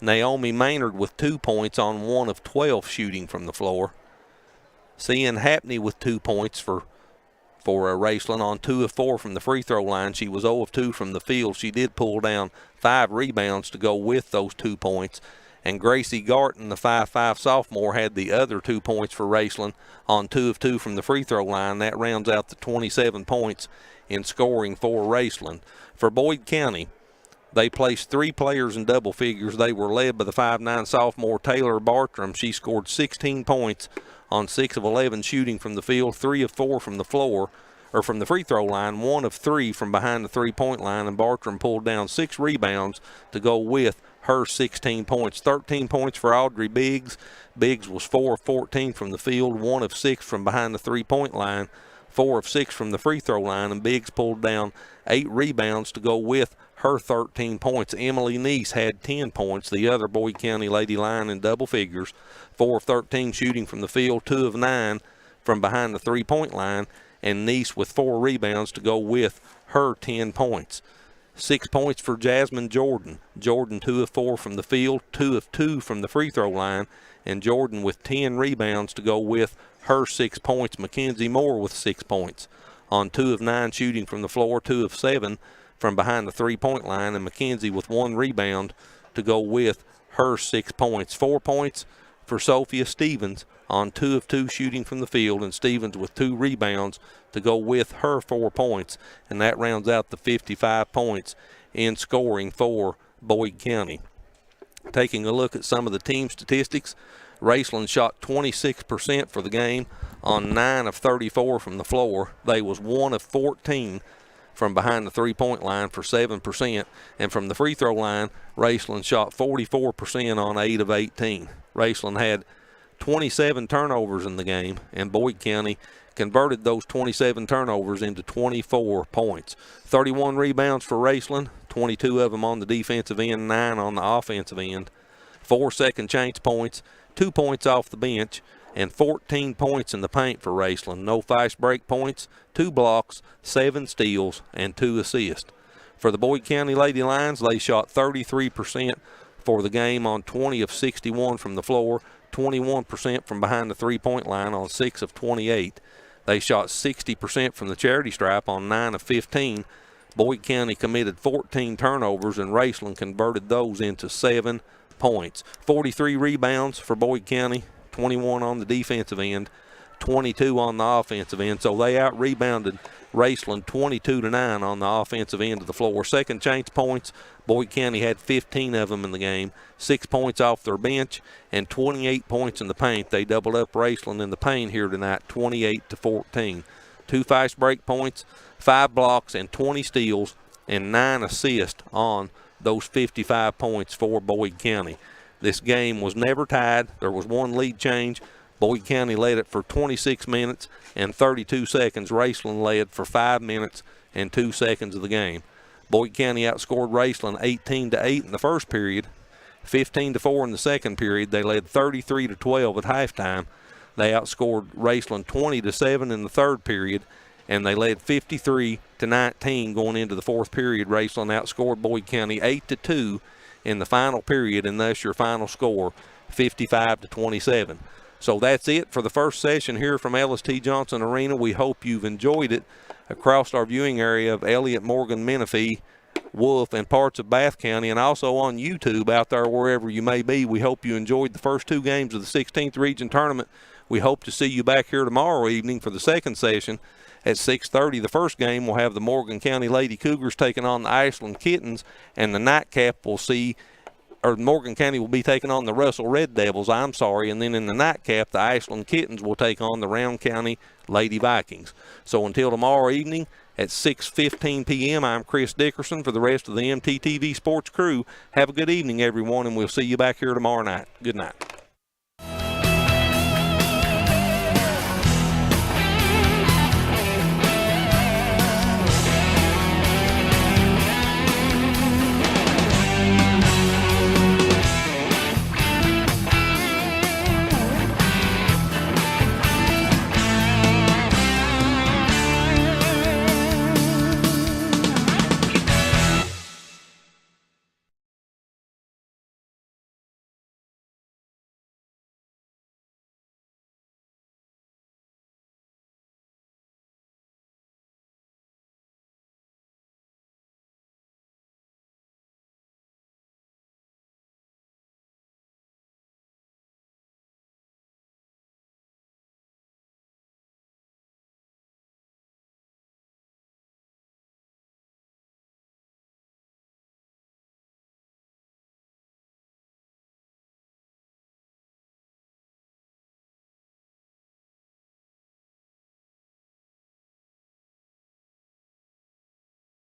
Naomi Maynard with 2 points on 1 of 12 shooting from the floor. Cian Hapney with 2 points for Raceland on 2 of 4 from the free throw line. She was 0 of 2 from the field. She did pull down 5 rebounds to go with those 2 points. And Gracie Garton, the 5'5" sophomore, had the other 2 points for Raceland on 2 of 2 from the free throw line. That rounds out the 27 points in scoring for Raceland. For Boyd County, they placed 3 players in double figures. They were led by the 5'9" sophomore Taylor Bartram. She scored 16 points on 6 of 11 shooting from the field, 3 of 4 from the floor, or from the free throw line, 1 of 3 from behind the three-point line, and Bartram pulled down 6 rebounds to go with her 16 points. 13 points for Audrey Biggs. Biggs was 4 of 14 from the field, 1 of 6 from behind the three-point line, 4 of 6 from the free throw line, and Biggs pulled down 8 rebounds to go with her 13 points. Emily Neese had 10 points, the other Boyd County Lady Lion in double figures, 4 of 13 shooting from the field, 2 of 9 from behind the three-point line, and Nice with 4 rebounds to go with her 10 points. 6 points for Jasmine Jordan. Jordan 2 of 4 from the field, 2 of 2 from the free throw line, and Jordan with 10 rebounds to go with her 6 points. Mackenzie Moore with 6 points on 2 of 9 shooting from the floor, 2 of 7 from behind the three-point line, and Mackenzie with 1 rebound to go with her 6 points. 4 points for Sophia Stevens on 2 of 2 shooting from the field, and Stevens with 2 rebounds to go with her 4 points, and that rounds out the 55 points in scoring for Boyd County. Taking a look at some of the team statistics, Raceland shot 26% for the game on 9 of 34 from the floor. They was 1 of 14 from behind the three-point line for 7%, and from the free throw line, Raceland shot 44% on 8 of 18. Raceland had 27 turnovers in the game, and Boyd County converted those 27 turnovers into 24 points. 31 rebounds for Raceland, 22 of them on the defensive end, 9 on the offensive end. 4 second chance points, 2 points off the bench, and 14 points in the paint for Raceland. No fast break points, 2 blocks, 7 steals, and 2 assists. For the Boyd County Lady Lions, they shot 33% for the game on 20 of 61 from the floor, 21% from behind the three-point line on 6 of 28. They shot 60% from the charity stripe on 9 of 15. Boyd County committed 14 turnovers, and Raceland converted those into 7 points. 43 rebounds for Boyd County, 21 on the defensive end, 22 on the offensive end. So they out-rebounded Raceland 22-9 on the offensive end of the floor. Second chance points, Boyd County had 15 of them in the game, 6 points off their bench, and 28 points in the paint. They doubled up Raceland in the paint here tonight, 28-14. 2 fast break points, 5 blocks, and 20 steals, and 9 assists on those 55 points for Boyd County. This game was never tied. There was 1 lead change. Boyd County led it for 26 minutes and 32 seconds. Raceland led for 5 minutes and 2 seconds of the game. Boyd County outscored Raceland 18-8 in the first period, 15-4 in the second period. They led 33-12 at halftime. They outscored Raceland 20-7 in the third period, and they led 53-19 going into the fourth period. Raceland outscored Boyd County 8-2 in the final period, and thus your final score, 55-27. So that's it for the first session here from L.S.T. Johnson Arena. We hope you've enjoyed it across our viewing area of Elliott, Morgan, Menifee, Wolf, and parts of Bath County, and also on YouTube out there wherever you may be. We hope you enjoyed the first 2 games of the 16th Region Tournament. We hope to see you back here tomorrow evening for the second session at 6:30. The first game will have the Morgan County Lady Cougars taking on the Ashland Kittens, and the nightcap will see, or Morgan County will be taking on the Russell Red Devils, and then in the nightcap, the Ashland Kittens will take on the Round County Lady Vikings. So until tomorrow evening at 6:15 p.m., I'm Chris Dickerson for the rest of the MTTV Sports crew. Have a good evening, everyone, and we'll see you back here tomorrow night. Good night.